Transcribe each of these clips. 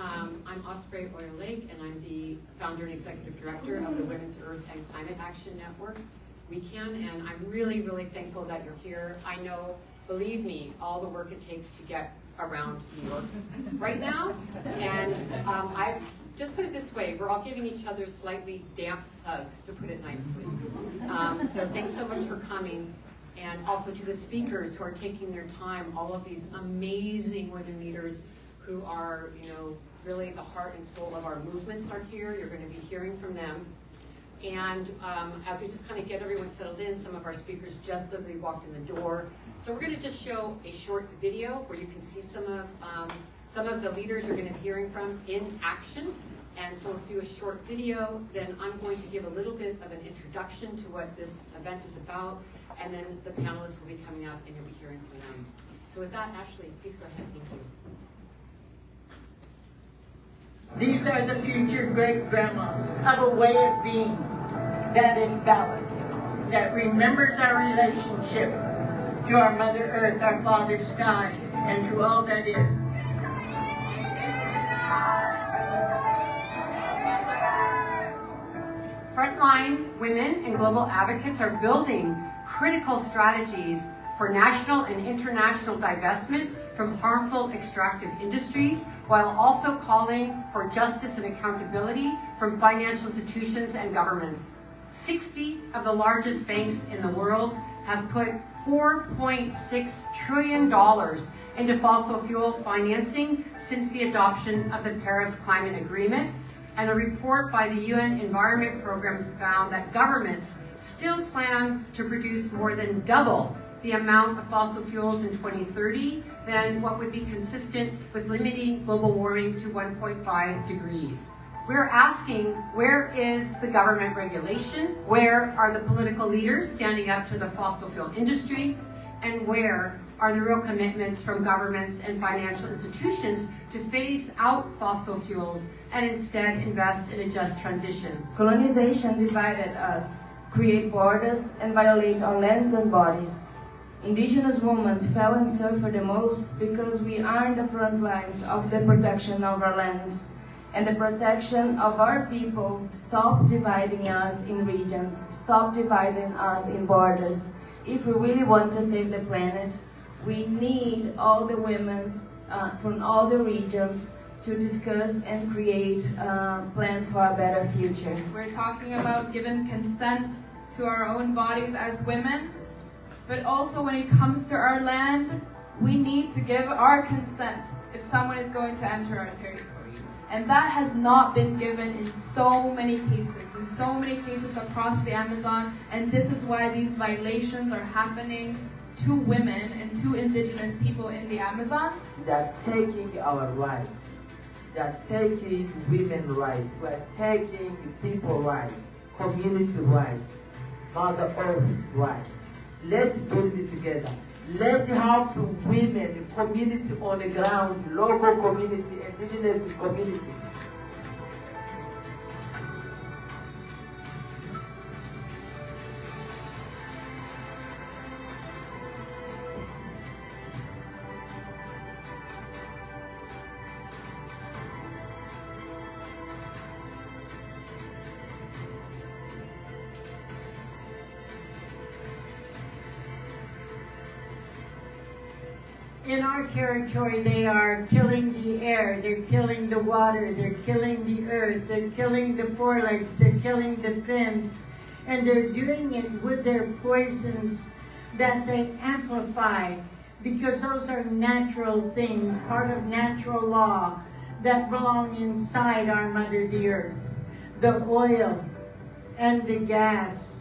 I'm Osprey Oil Lake, and I'm the founder and executive director of the Women's Earth and Climate Action Network, WECAN, and I'm really, really thankful that you're here. I know, believe me, all the work it takes to get around New York right now, and I just put it this way, we're all giving each other slightly damp hugs, to put it nicely. So thanks so much for coming, and also to the speakers who are taking their time, all of these amazing women leaders who are, you know, really the heart and soul of our movements are here. You're going to be hearing from them. And as we just kind of get everyone settled in, some of our speakers just literally walked in the door. So we're going to just show a short video where you can see some of the leaders you're going to be hearing from in action. And so we'll do a short video, then I'm going to give a little bit of an introduction to what this event is about, and then the panelists will be coming up and you'll be hearing from them. So with that, Ashley, please go ahead. Thank you. These are the future great-grandmas of a way of being that is balanced, that remembers our relationship to our Mother Earth, our Father Sky, and to all that is. Frontline women and global advocates are building critical strategies for national and international divestment from harmful extractive industries, while also calling for justice and accountability from financial institutions and governments. 60 of the largest banks in the world have put $4.6 trillion into fossil fuel financing since the adoption of the Paris Climate Agreement. And a report by the UN Environment Program found that governments still plan to produce more than double the amount of fossil fuels in 2030 than what would be consistent with limiting global warming to 1.5 degrees. We're asking, where is the government regulation? Where are the political leaders standing up to the fossil fuel industry? And where are the real commitments from governments and financial institutions to phase out fossil fuels and instead invest in a just transition? Colonization divided us, create borders, and violate our lands and bodies. Indigenous women fell and suffered the most because we are in the front lines of the protection of our lands and the protection of our people. Stop dividing us in regions, stop dividing us in borders. If we really want to save the planet, we need all the women from all the regions to discuss and create plans for a better future. We're talking about giving consent to our own bodies as women, but also when it comes to our land, we need to give our consent if someone is going to enter our territory. And that has not been given in so many cases across the Amazon, and this is why these violations are happening to women and to indigenous people in the Amazon. They're taking our rights. They're taking women rights. We're taking people rights, community rights, Mother Earth rights. Let's build it together. Let's help women, community on the ground, local community, indigenous community. In our territory, they are killing the air, they're killing the water, they're killing the earth, they're killing the forelegs, they're killing the fins, and they're doing it with their poisons that they amplify, because those are natural things, part of natural law that belong inside our Mother the Earth. The oil and the gas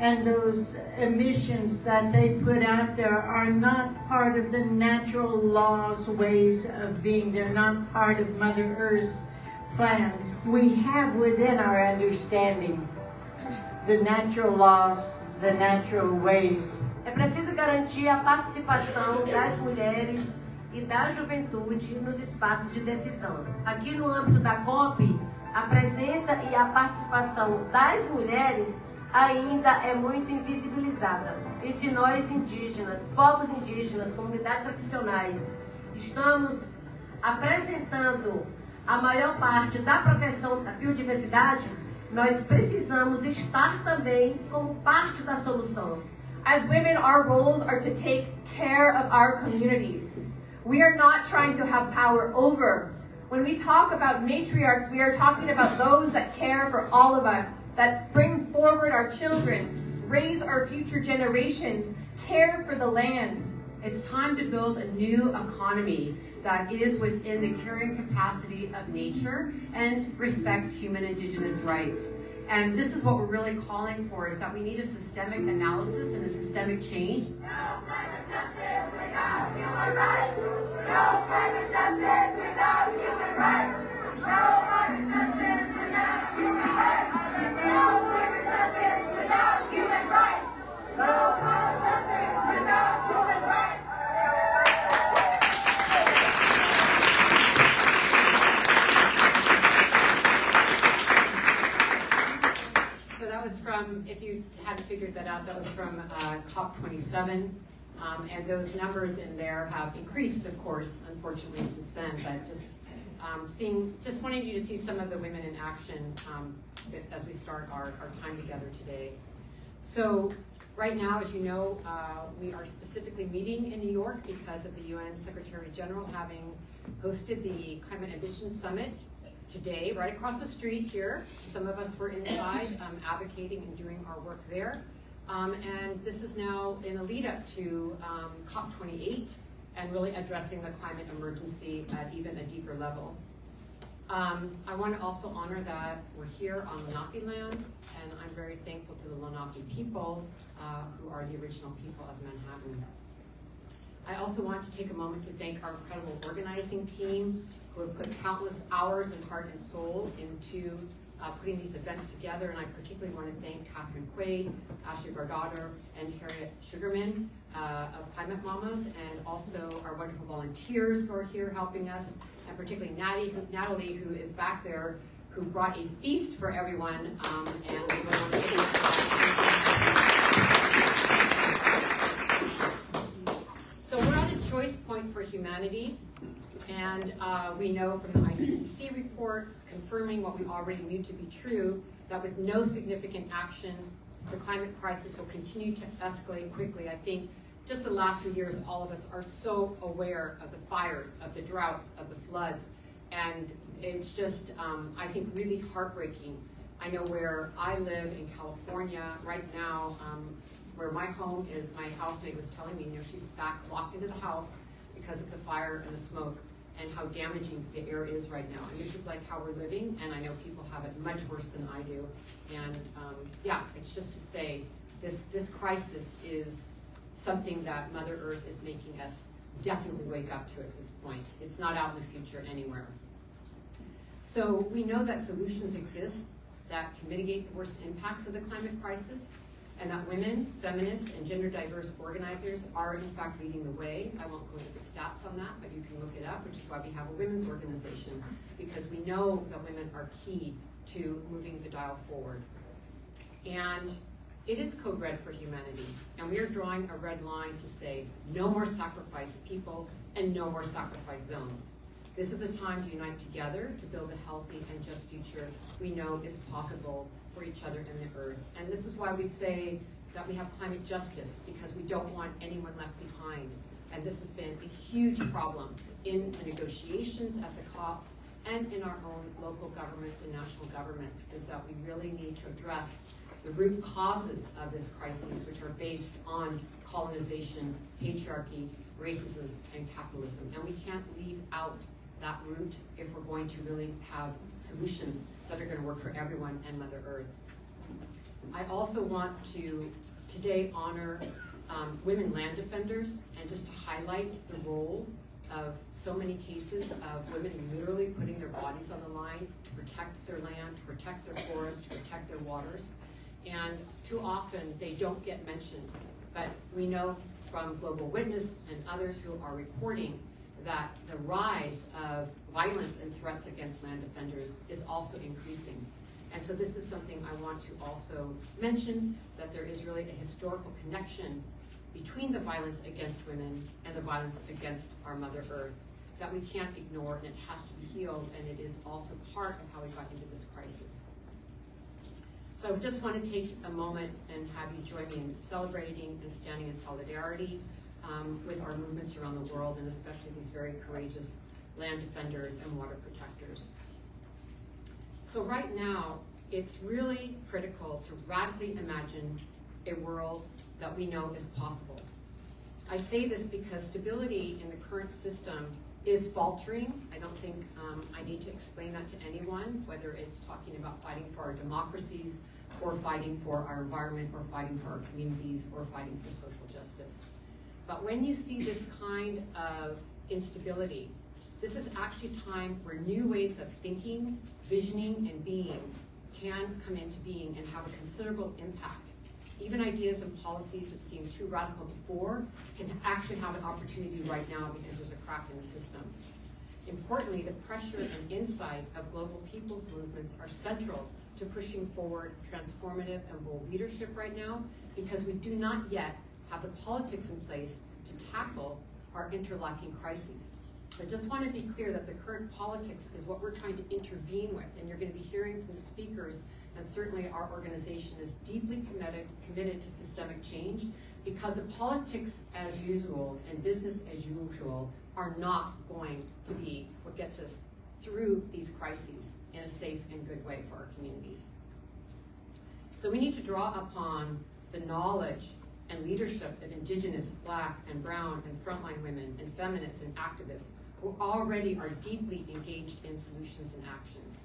and those emissions that they put out there are not part of the natural laws, ways of being. They're not part of Mother Earth's plans. We have within our understanding the natural laws, the natural ways. É preciso garantir a participação das mulheres e da juventude nos espaços de decisão. Aqui no âmbito da COP, a presença e a participação das mulheres ainda é muito invisibilizada. E se nós indígenas, povos indígenas, comunidades tradicionais, estamos apresentando a maior parte da proteção da biodiversidade, nós precisamos estar também como parte da solução. As women, our roles are to take care of our communities. We are not trying to have power over. When we talk about matriarchs, we are talking about those that care for all of us, that bring forward our children, raise our future generations, care for the land. It's time to build a new economy that is within the carrying capacity of nature and respects human Indigenous rights. And this is what we're really calling for, is that we need a systemic analysis and a systemic change. No climate justice without human rights. No climate justice without human rights. No climate justice without human rights. No climate justice without human rights. No climate justice without human rights. So that was from, if you hadn't figured that out, that was from COP27. And those numbers in there have increased, of course, unfortunately, since then. But just wanting you to see some of the women in action as we start our time together today. So right now, as you know, we are specifically meeting in New York because of the UN Secretary General having hosted the Climate Ambition Summit today, right across the street here. Some of us were inside advocating and doing our work there. And this is now in a lead up to COP28 and really addressing the climate emergency at even a deeper level. I want to also honor that we're here on Lenape land, and I'm very thankful to the Lenape people who are the original people of Manhattan. I also want to take a moment to thank our incredible organizing team who have put countless hours and heart and soul into putting these events together, and I particularly want to thank Catherine Quaid, Ashley Bardaughter, and Harriet Sugarman of Climate Mamas, and also our wonderful volunteers who are here helping us, and particularly Natalie, who is back there, who brought a feast for everyone, and we really want to So we're at a choice point for humanity. And we know from the IPCC reports confirming what we already knew to be true, that with no significant action, the climate crisis will continue to escalate quickly. I think just the last few years, all of us are so aware of the fires, of the droughts, of the floods. And it's just, I think, really heartbreaking. I know where I live in California right now, where my home is, my housemate was telling me, she's back locked into the house because of the fire and the smoke, and how damaging the air is right now. And this is like how we're living, and I know people have it much worse than I do. And yeah, it's just to say, this crisis is something that Mother Earth is making us definitely wake up to at this point. It's not out in the future anywhere. So we know that solutions exist that can mitigate the worst impacts of the climate crisis, and that women, feminists, and gender diverse organizers are in fact leading the way. I won't go into the stats on that, but you can look it up, which is why we have a women's organization, because we know that women are key to moving the dial forward. And it is code red for humanity, and we are drawing a red line to say no more sacrifice people and no more sacrifice zones. This is a time to unite together to build a healthy and just future we know is possible for each other and the earth. And this is why we say that we have climate justice, because we don't want anyone left behind. And this has been a huge problem in the negotiations at the COPs and in our own local governments and national governments, is that we really need to address the root causes of this crisis, which are based on colonization, patriarchy, racism, and capitalism. And we can't leave out that root if we're going to really have solutions that are going to work for everyone and Mother Earth. I also want to today honor women land defenders, and just to highlight the role of so many cases of women literally putting their bodies on the line to protect their land, to protect their forests, to protect their waters. And too often they don't get mentioned, but we know from Global Witness and others who are reporting that the rise of violence and threats against land defenders is also increasing. And so this is something I want to also mention, that there is really a historical connection between the violence against women and the violence against our Mother Earth. that we can't ignore, and it has to be healed, and it is also part of how we got into this crisis. So I just want to take a moment and have you join me in celebrating and standing in solidarity with our movements around the world, and especially these very courageous land defenders and water protectors. So right now, it's really critical to radically imagine a world that we know is possible. I say this because stability in the current system is faltering. I don't think I need to explain that to anyone, whether it's talking about fighting for our democracies, or fighting for our environment, or fighting for our communities, or fighting for social justice. But when you see this kind of instability, this is actually a time where new ways of thinking, visioning, and being can come into being and have a considerable impact. Even ideas and policies that seemed too radical before can actually have an opportunity right now because there's a crack in the system. Importantly, the pressure and insight of global people's movements are central to pushing forward transformative and bold leadership right now, because we do not yet have the politics in place to tackle our interlocking crises. I just want to be clear that the current politics is what we're trying to intervene with, and you're going to be hearing from the speakers, and certainly our organization is deeply committed to systemic change, because the politics as usual and business as usual are not going to be what gets us through these crises in a safe and good way for our communities. So we need to draw upon the knowledge and leadership of Indigenous, Black, and Brown, and frontline women, and feminists, and activists who already are deeply engaged in solutions and actions.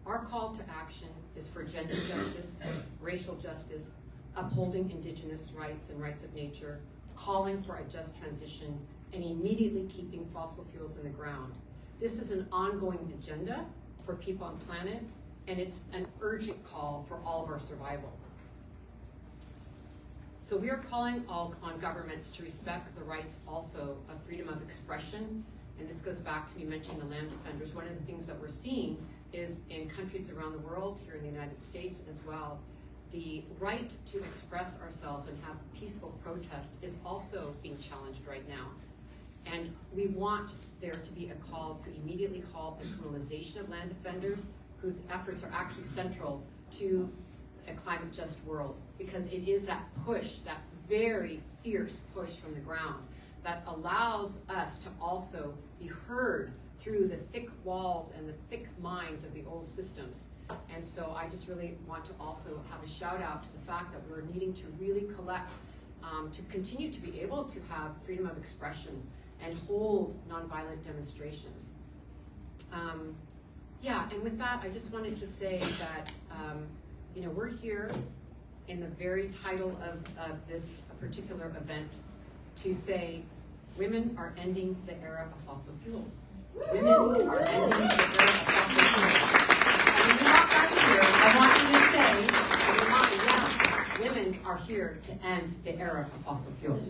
Our call to action is for gender justice, racial justice, upholding Indigenous rights and rights of nature, calling for a just transition, and immediately keeping fossil fuels in the ground. This is an ongoing agenda for people on the planet, and it's an urgent call for all of our survival. So we are calling on governments to respect the rights also of freedom of expression, and this goes back to me mentioning the land defenders. One of the things that we're seeing is in countries around the world, here in the United States as well, the right to express ourselves and have peaceful protest is also being challenged right now. And we want there to be a call to immediately halt the criminalization of land defenders, whose efforts are actually central to a climate just world, because it is that push, that very fierce push from the ground, that allows us to also be heard through the thick walls and the thick minds of the old systems. And so I just really want to also have a shout out to the fact that we're needing to really collect, to continue to be able to have freedom of expression and hold nonviolent demonstrations. Yeah, and with that, I just wanted to say that you know, we're here in the very title of this particular event to say women are ending the era of fossil fuels. Women are ending the era of fossil fuels. And when you walk out here, I want you to say, in your mind, yeah, women are here to end the era of fossil fuels.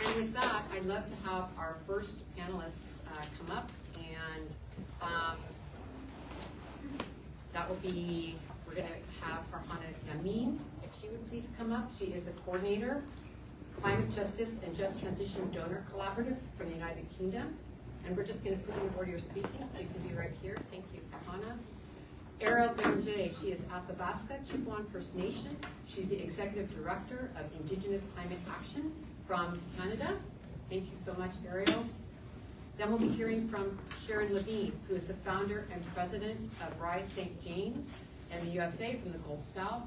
And with that, I'd love to have our first panelists come up, and that will be, we're going to have Farhana Yamin, if she would please come up. She is a coordinator, Climate Justice and Just Transition Donor Collaborative from the United Kingdom. And we're just going to put you in order you're speaking, so you can be right here. Thank you, Farhana. Era Benjay, she is Athabasca Chippewa First Nation. She's the Executive Director of Indigenous Climate Action from Canada. Thank you so much, Ariel. Then we'll be hearing from Sharon Levine, who is the founder and president of Rise St. James in the USA from the Gulf South.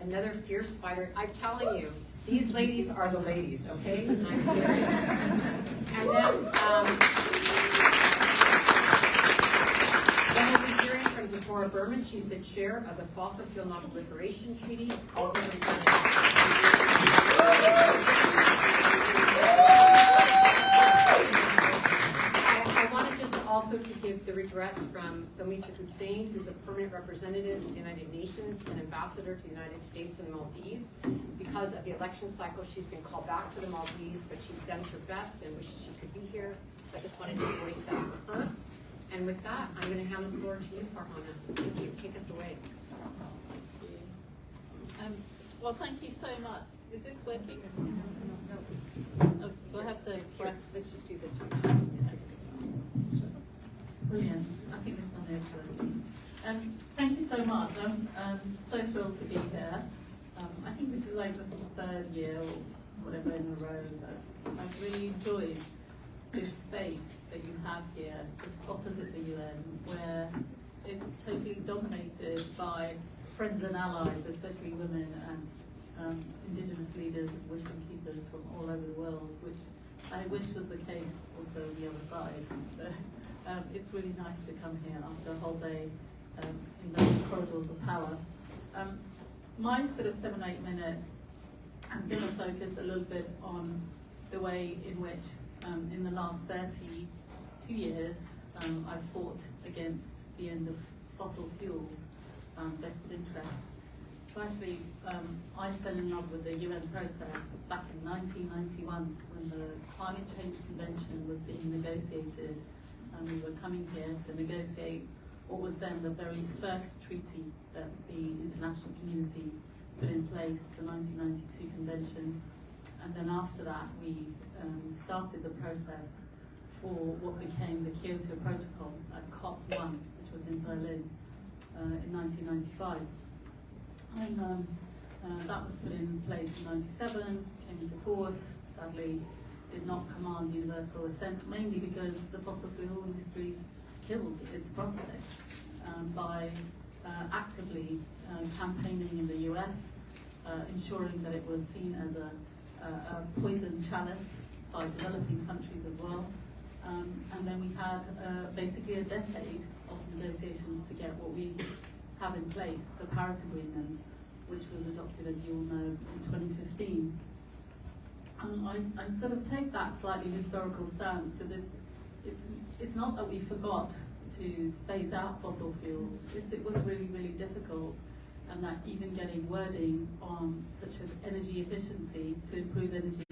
Another fierce fighter. I'm telling you, these ladies are the ladies, okay? I'm serious. And then we'll be hearing from Zipporah Berman. She's the chair of the Fossil Fuel Non-Proliferation Treaty, also from Canada. I wanted just also to give the regret from Thamisa Hussein, who's a permanent representative of the United Nations and ambassador to the United States and the Maldives. Because of the election cycle, she's been called back to the Maldives, but she sends her best and wishes she could be here. I just wanted to voice that for her. And with that, I'm going to hand the floor to you, Farhana. Thank you. Take us away. Well, thank you so much. Is this working? Oh, do I have to press? Let's just do this one. Brilliant. I think this one is working. Thank you so much. I'm so thrilled to be here. I think this is like just the third year or whatever in a row that I've really enjoyed this space that you have here, just opposite the UN, where it's totally dominated by friends and allies, especially women and Indigenous leaders and wisdom keepers from all over the world, which I wish was the case also on the other side. So it's really nice to come here after a whole day in those corridors of power. My sort of 7-8 minutes, I'm going to focus a little bit on the way in which in the last 32 years I've fought against the end of fossil fuels, vested interests. So actually, I fell in love with the UN process back in 1991 when the Climate Change Convention was being negotiated, and we were coming here to negotiate what was then the very first treaty that the international community put in place, the 1992 Convention. And then after that, we started the process for what became the Kyoto Protocol at COP1, which was in Berlin in 1995. And that was put in place in 97, came into force, sadly did not command universal assent, mainly because the fossil fuel industries killed its prospects by actively campaigning in the US, ensuring that it was seen as a poison chalice by developing countries as well. And then we had basically a decade of negotiations to get what we have in place, the Paris Agreement, which was adopted, as you all know, in 2015. I sort of take that slightly historical stance because it's not that we forgot to phase out fossil fuels. It was really, really difficult, and that even getting wording on such as energy efficiency to improve energy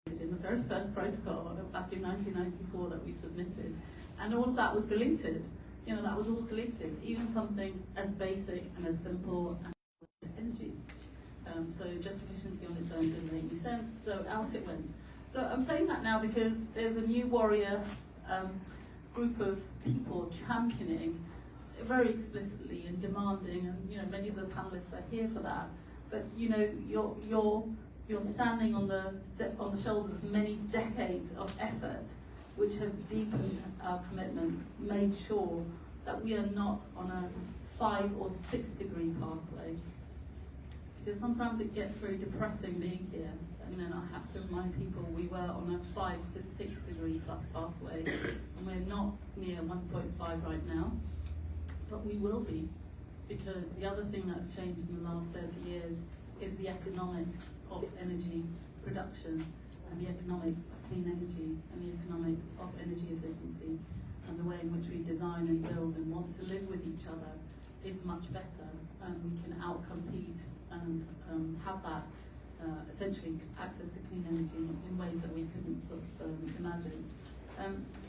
in the very first protocol back in 1994 that we submitted, and all of that was deleted. You know, that was all deleted, even something as basic and as simple as energy. So just efficiency on its own didn't make any sense, so out it went. So I'm saying that now because there's a new warrior group of people championing very explicitly and demanding, and you know, many of the panelists are here for that. But you know, you're standing on the shoulders of many decades of effort, which have deepened our commitment, made sure that we are not on a 5 or 6 degree pathway. Because sometimes it gets very depressing being here, and then I have to remind people we were on a 5 to 6 degree plus pathway, and we're not near 1.5 right now, but we will be, because the other thing that's changed in the last 30 years is the economics of energy production, and the economics of clean energy, and the economics of energy efficiency, and the way in which we design and build and want to live with each other is much better, and we can outcompete and have that essentially access to clean energy in ways that we couldn't sort of imagine.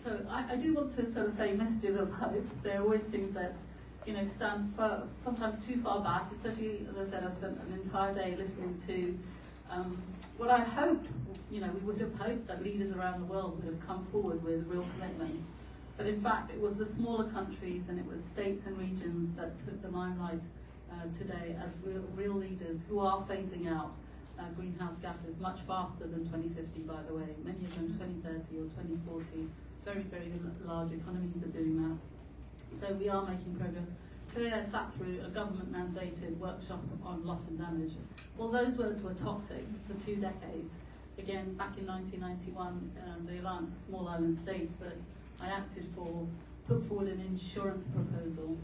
So I do want to sort of say messages of hope. There are always things that, you know, stand sometimes too far back, especially, as I said, I spent an entire day listening to what I hoped, you know, we would have hoped that leaders around the world would have come forward with real commitments. But in fact, it was the smaller countries and it was states and regions that took the limelight today as real leaders who are phasing out greenhouse gases much faster than 2050, by the way. Many of them 2030 or 2040. Very, very large economies are doing that. So we are making progress. Today I sat through a government-mandated workshop on loss and damage. Well, those words were toxic for 2 decades. Again, back in 1991, the Alliance of Small Island States that I acted for put forward an insurance proposal.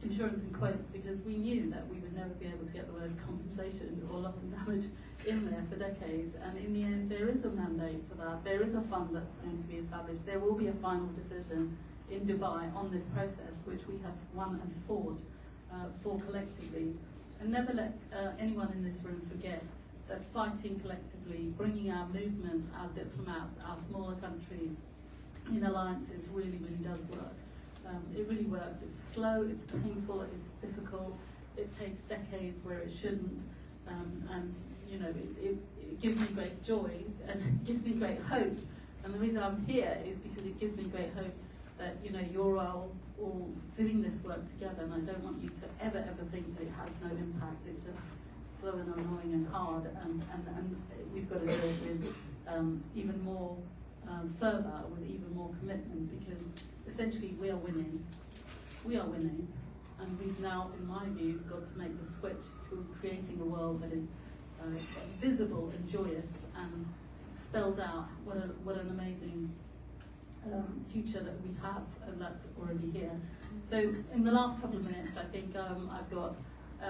Insurance in quotes, because we knew that we would never be able to get the word compensation or loss and damage in there for decades. And in the end, there is a mandate for that. There is a fund that's going to be established. There will be a final decision in Dubai on this process, which we have won and fought for collectively. And never let anyone in this room forget that fighting collectively, bringing our movements, our diplomats, our smaller countries in alliances really, really does work. It really works. It's slow, it's painful, it's difficult. it takes decades where it shouldn't, and you know, it gives me great joy and it gives me great hope. And the reason I'm here is because it gives me great hope that, you know, you're all doing this work together, and I don't want you to ever think that it has no impact. It's just slow and annoying and hard, and we've got to do it with even more fervour, with even more commitment, because essentially we are winning. We are winning, and we've now, in my view, got to make the switch to creating a world that is visible and joyous and spells out what an amazing future that we have, and that's already here. So in the last couple of minutes, I think I've got,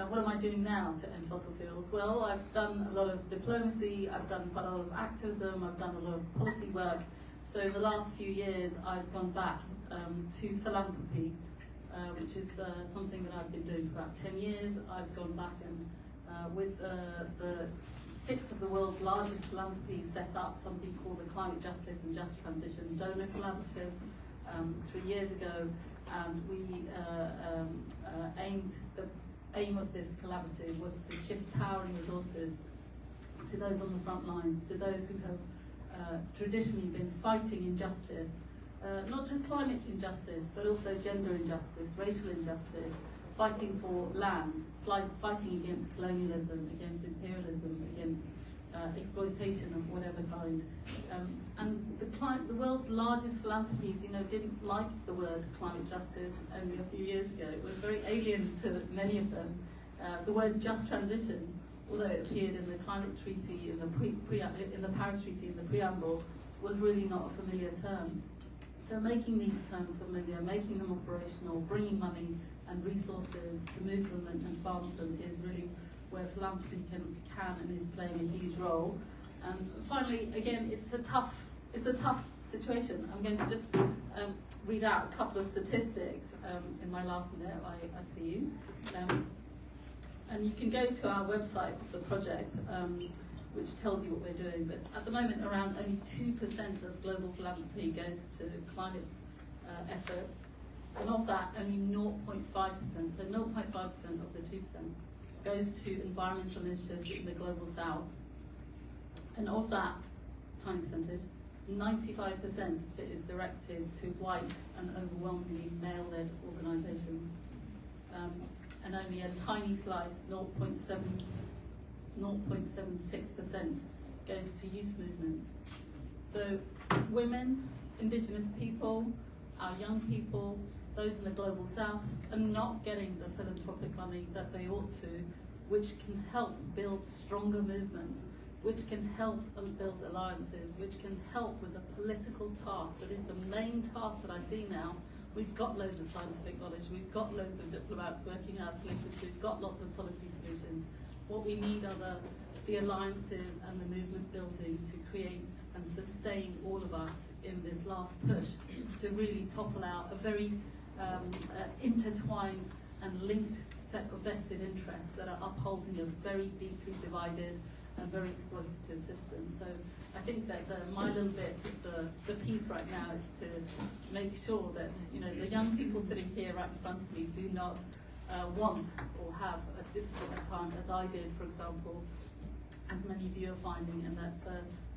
what am I doing now to end fossil fuels? Well, I've done a lot of diplomacy, I've done quite a lot of activism, I've done a lot of policy work. So in the last few years, I've gone back to philanthropy, which is something that I've been doing for about 10 years. I've gone back and with the 6 of the world's largest philanthropies set up something called the Climate Justice and Just Transition Donor Collaborative 3 years ago, and we the aim of this collaborative was to shift power and resources to those on the front lines, to those who have traditionally been fighting injustice, not just climate injustice, but also gender injustice, racial injustice, fighting for lands, fighting against colonialism, against imperialism, against exploitation of whatever kind. And the world's largest philanthropies, you know, didn't like the word climate justice only a few years ago. It was very alien to many of them. The word just transition, although it appeared in the climate treaty, in the Paris Treaty, in the preamble, was really not a familiar term. So making these terms familiar, making them operational, bringing money and resources to move them and advance them is really where philanthropy can and is playing a huge role. And finally, again, it's a tough situation. I'm going to just read out a couple of statistics in my last minute. I see you. And you can go to our website of the project, which tells you what we're doing. But at the moment, around only 2% of global philanthropy goes to climate efforts. And of that, only 0.5%, so 0.5% of the 2%, goes to environmental initiatives in the global south. And of that tiny percentage, 95% of it is directed to white and overwhelmingly male-led organisations. And only a tiny slice, 0.76%, goes to youth movements. So women, Indigenous people, our young people, those in the global south are not getting the philanthropic money that they ought to, which can help build stronger movements, which can help build alliances, which can help with the political task that is the main task that I see now. We've got loads of scientific knowledge, we've got loads of diplomats working out solutions, we've got lots of policy solutions. What we need are the alliances and the movement building to create and sustain all of us in this last push to really topple out a very intertwined and linked set of vested interests that are upholding a very deeply divided and very exploitative system. So I think that my little bit of the piece right now is to make sure that, you know, the young people sitting here right in front of me do not want or have a difficult time as I did, for example, as many of you are finding, and that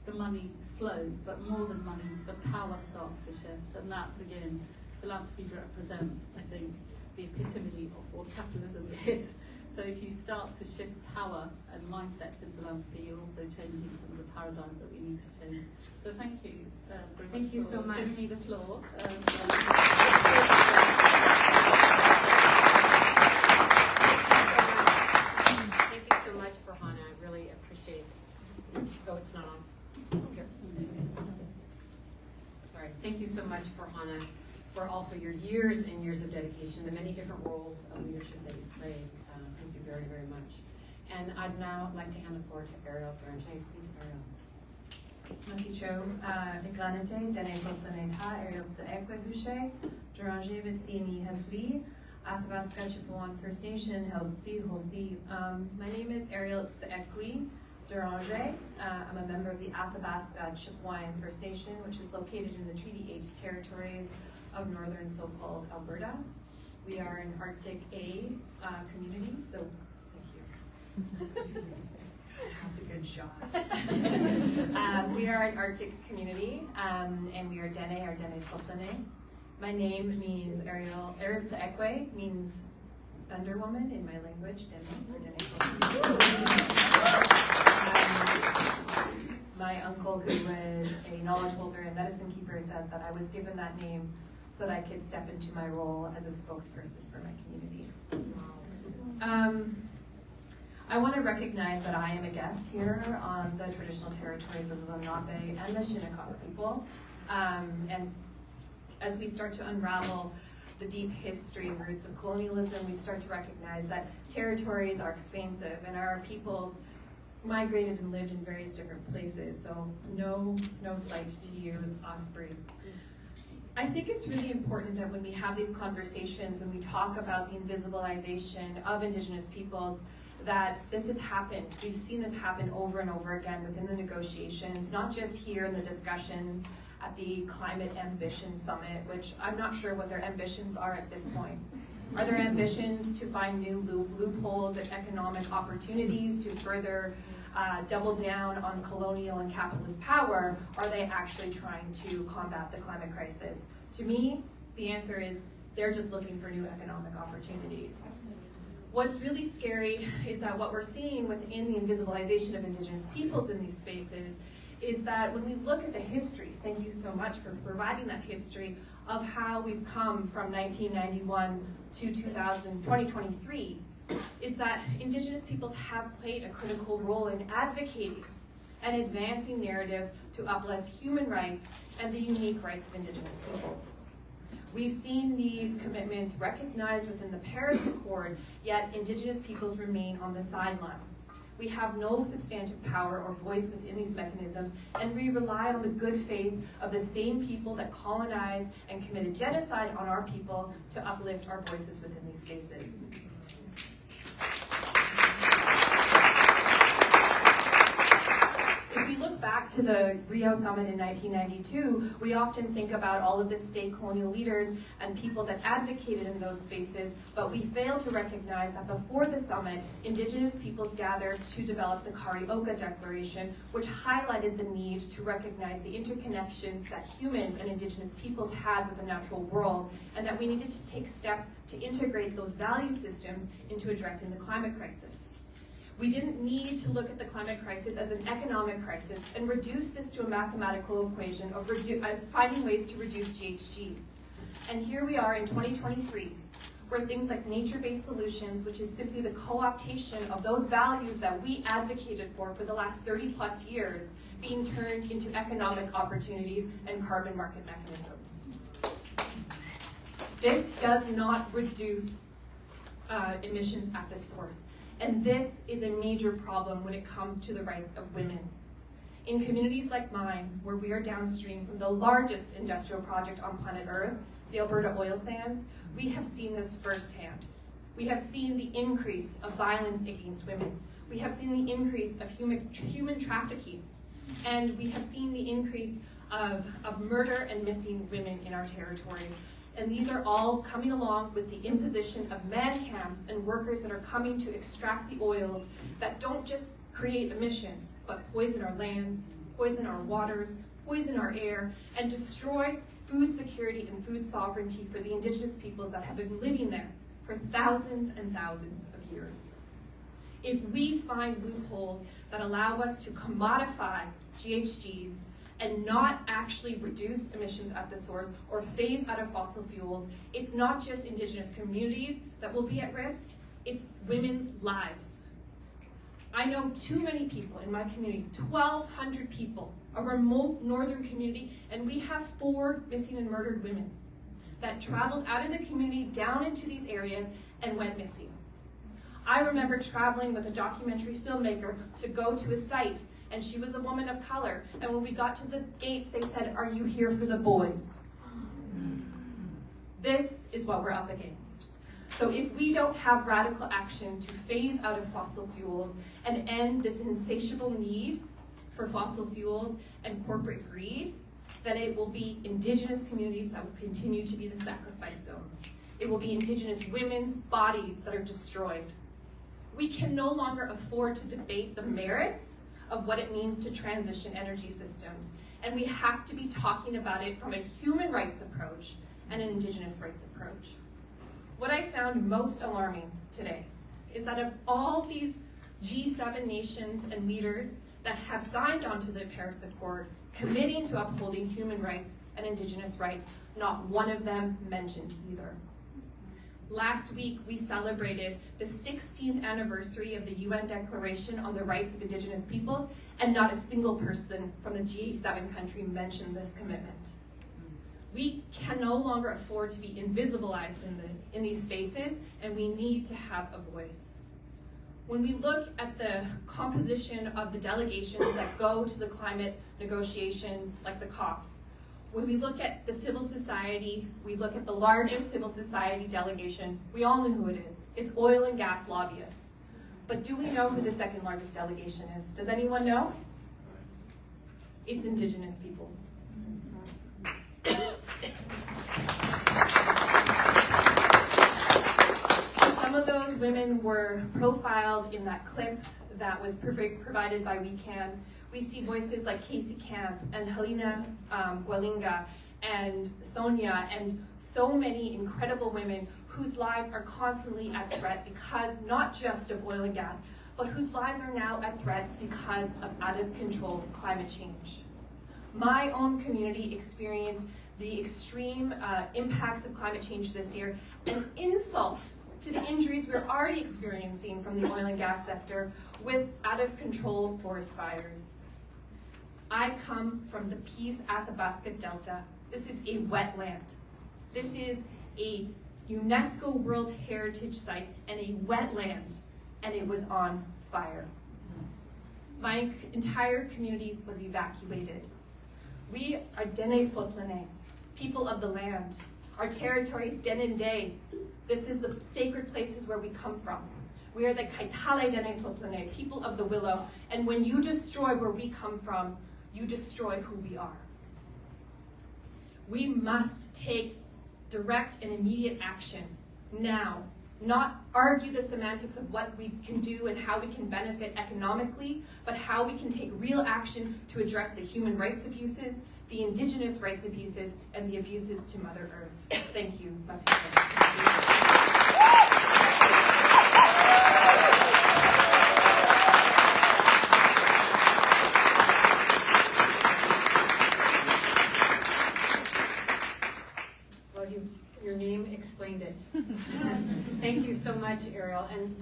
the money flows, but more than money, the power starts to shift, and that's, again, philanthropy represents, I think, the epitome of what capitalism is. So if you start to shift power and mindsets in philanthropy, you're also changing some of the paradigms that we need to change. So thank you very much. Thank you so much. Giving me the floor. Thank you so much for Hannah. I really appreciate it. Oh, it's not on. Here. Sorry. Thank you so much for Hannah, for also your years and years of dedication, the many different roles of leadership that you played. Thank you very, very much. And I'd now like to hand the floor to Ariel Garanche. Please, Ariel. Merci Joe. Eganite, Denesothaneta, Ariel Tsaekwe Hushe, Duranje Bitsini Hasli, Athabasca Chippewan First Nation, Helsi Holsi. My name is Ariel Tsaekwe Duranje. I'm a member of the Athabasca Chippewan First Nation, which is located in the Treaty 8 territories of northern so-called Alberta. We are an Arctic A community, so thank you. Have the good shot. We are an Arctic community, and we are Dene or Dene Sultane. My name means Ariel Seekwe, means Thunder Woman in my language, Dene or Dene Sultane. My uncle, who was a knowledge holder and medicine keeper, said that I was given that name so that I could step into my role as a spokesperson for my community. I want to recognize that I am a guest here on the traditional territories of the Lenape and the Shinnecock people. And as we start to unravel the deep history and roots of colonialism, we start to recognize that territories are expansive and our peoples migrated and lived in various different places. So no slight to you, Osprey. I think it's really important that when we have these conversations, when we talk about the invisibilization of Indigenous peoples, that this has happened. We've seen this happen over and over again within the negotiations, not just here in the discussions at the Climate Ambition Summit, which I'm not sure what their ambitions are at this point. Are there ambitions to find new loopholes and economic opportunities to further double down on colonial and capitalist power? Or are they actually trying to combat the climate crisis? To me, the answer is they're just looking for new economic opportunities. What's really scary is that what we're seeing within the invisibilization of Indigenous peoples in these spaces is that when we look at the history, thank you so much for providing that history of how we've come from 1991 to 2023, is that Indigenous peoples have played a critical role in advocating and advancing narratives to uplift human rights and the unique rights of Indigenous peoples. We've seen these commitments recognized within the Paris Accord, yet Indigenous peoples remain on the sidelines. We have no substantive power or voice within these mechanisms, and we rely on the good faith of the same people that colonized and committed genocide on our people to uplift our voices within these spaces. If we look back to the Rio Summit in 1992, we often think about all of the state colonial leaders and people that advocated in those spaces, but we fail to recognize that before the summit, Indigenous peoples gathered to develop the Carioca Declaration, which highlighted the need to recognize the interconnections that humans and Indigenous peoples had with the natural world, and that we needed to take steps to integrate those value systems into addressing the climate crisis. We didn't need to look at the climate crisis as an economic crisis and reduce this to a mathematical equation of finding ways to reduce GHGs. And here we are in 2023, where things like nature-based solutions, which is simply the co-optation of those values that we advocated for the last 30 plus years, being turned into economic opportunities and carbon market mechanisms. This does not reduce emissions at the source. And this is a major problem when it comes to the rights of women. In communities like mine, where we are downstream from the largest industrial project on planet Earth, the Alberta oil sands, we have seen this firsthand. We have seen the increase of violence against women. We have seen the increase of human trafficking. And we have seen the increase of murder and missing women in our territories. And these are all coming along with the imposition of man camps and workers that are coming to extract the oils that don't just create emissions, but poison our lands, poison our waters, poison our air, and destroy food security and food sovereignty for the Indigenous peoples that have been living there for thousands and thousands of years. If we find loopholes that allow us to commodify GHGs and not actually reduce emissions at the source or phase out of fossil fuels, it's not just Indigenous communities that will be at risk, it's women's lives. I know too many people in my community, 1,200 people, a remote northern community, and we have 4 missing and murdered women that traveled out of the community down into these areas and went missing. I remember traveling with a documentary filmmaker to go to a site, and she was a woman of color. And when we got to the gates, they said, "Are you here for the boys?" This is what we're up against. So if we don't have radical action to phase out of fossil fuels and end this insatiable need for fossil fuels and corporate greed, then it will be Indigenous communities that will continue to be the sacrifice zones. it will be Indigenous women's bodies that are destroyed. We can no longer afford to debate the merits of what it means to transition energy systems, and we have to be talking about it from a human rights approach and an Indigenous rights approach. What I found most alarming today is that of all these G7 nations and leaders that have signed on to the Paris Accord, committing to upholding human rights and Indigenous rights, not one of them mentioned either. Last week, we celebrated the 16th anniversary of the UN Declaration on the Rights of Indigenous Peoples, and not a single person from the G7 country mentioned this commitment. We can no longer afford to be invisibilized in these spaces, and we need to have a voice. When we look at the composition of the delegations that go to the climate negotiations, like the COPs, when we look at the civil society, we look at the largest civil society delegation, we all know who it is. It's oil and gas lobbyists. But do we know who the second largest delegation is? Does anyone know? It's Indigenous peoples. Some of those women were profiled in that clip that was provided by WECAN. We see voices like Casey Camp and Helena Gwalinga and Sonia and so many incredible women whose lives are constantly at threat because not just of oil and gas, but whose lives are now at threat because of out of control climate change. My own community experienced the extreme impacts of climate change this year, an insult to the injuries we're already experiencing from the oil and gas sector with out of control forest fires. I come from the Peace Athabasca Delta. This is a wetland. This is a UNESCO World Heritage Site and a wetland, and it was on fire. My entire community was evacuated. We are Dene Sotlene, people of the land. Our territory is Denende. This is the sacred places where we come from. We are the Kaitale Dene Sotlene, people of the willow, and when you destroy where we come from, you destroy who we are. We must take direct and immediate action now, not argue the semantics of what we can do and how we can benefit economically, but how we can take real action to address the human rights abuses, the Indigenous rights abuses, and the abuses to Mother Earth. Thank you. Your name explained it. Thank you so much, Ariel. And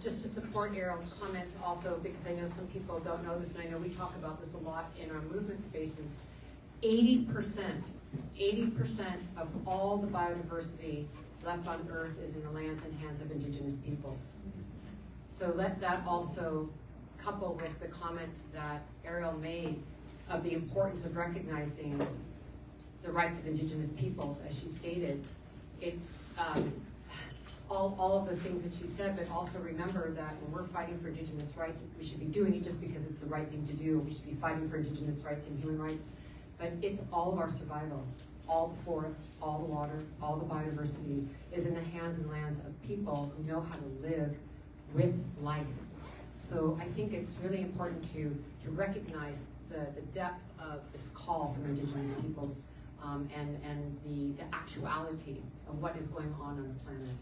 just to support Ariel's comments also, because I know some people don't know this, and I know we talk about this a lot in our movement spaces, 80% of all the biodiversity left on Earth is in the lands and hands of Indigenous peoples. So let that also couple with the comments that Ariel made of the importance of recognizing the rights of Indigenous peoples, as she stated. It's all of the things that she said, but also remember that when we're fighting for Indigenous rights, we should be doing it just because it's the right thing to do. We should be fighting for Indigenous rights and human rights, but it's all of our survival. All the forest, all the water, all the biodiversity is in the hands and lands of people who know how to live with life. So I think it's really important to recognize the depth of this call from Indigenous peoples and the actuality of what is going on the planet.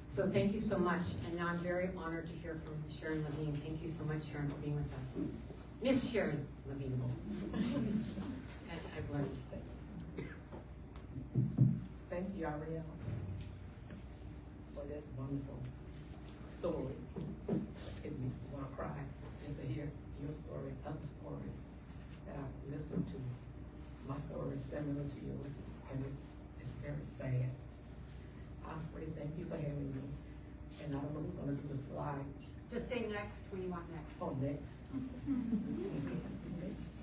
So thank you so much. And now I'm very honored to hear from Sharon Levine. Thank you so much, Sharon, for being with us. Miss Sharon Levine, as I've learned. Thank you, Ariel, for that wonderful story. It makes me want to cry just to hear your story, other stories that I've listened to. My story is similar to yours, and it's very sad. Osprey, thank you for having me. And I don't know who's going to do the slide. Just say next when you want next. Oh, next. Next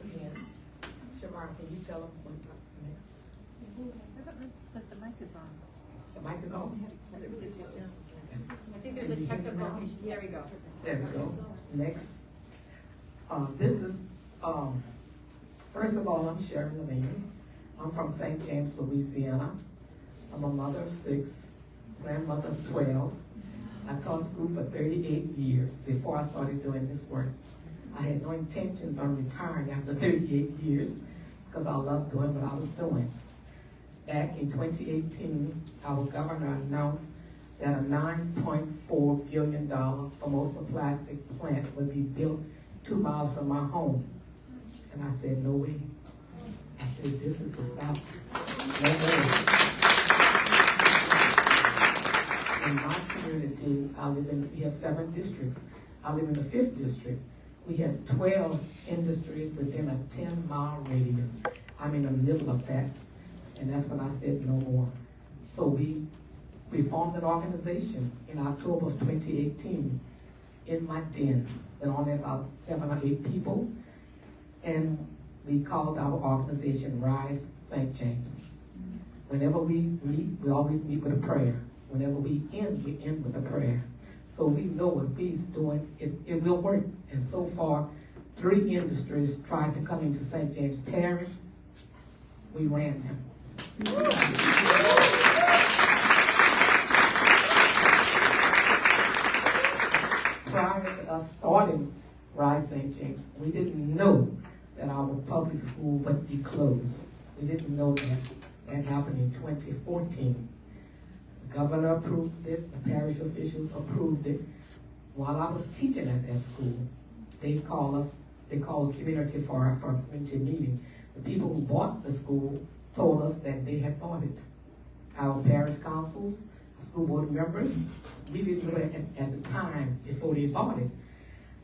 again. Shamar, can you tell them when next? That the mic is on. The mic is on? I think there's a technical, there we go. There we go. Next. This is, first of all, I'm Sharon Levine. I'm from St. James, Louisiana. I'm a mother of 6, grandmother of 12. I taught school for 38 years before I started doing this work. I had no intentions on retiring after 38 years because I loved doing what I was doing. Back in 2018, our governor announced that a $9.4 billion Formosa plastic plant would be built 2 miles from my home. And I said, no way. I said, this is the stop. No way. In my community, we have 7 districts. I live in the 5th district. We have 12 industries within a 10-mile radius. I'm in the middle of that. And that's when I said no more. So we formed an organization in October of 2018 in my den. There were only about 7 or 8 people. And we called our organization Rise St. James. Whenever we meet, we always meet with a prayer. Whenever we end with a prayer. So we know what we's doing, it will work. And so far, 3 industries tried to come into St. James Parish. We ran them. Prior to us starting Rise St. James, we didn't know that our public school would be closed. We didn't know that. That happened in 2014. The governor approved it, the parish officials approved it. While I was teaching at that school, they called a community for a community meeting. The people who bought the school told us that they had bought it. Our parish councils, school board members, we didn't know it at the time before they bought it.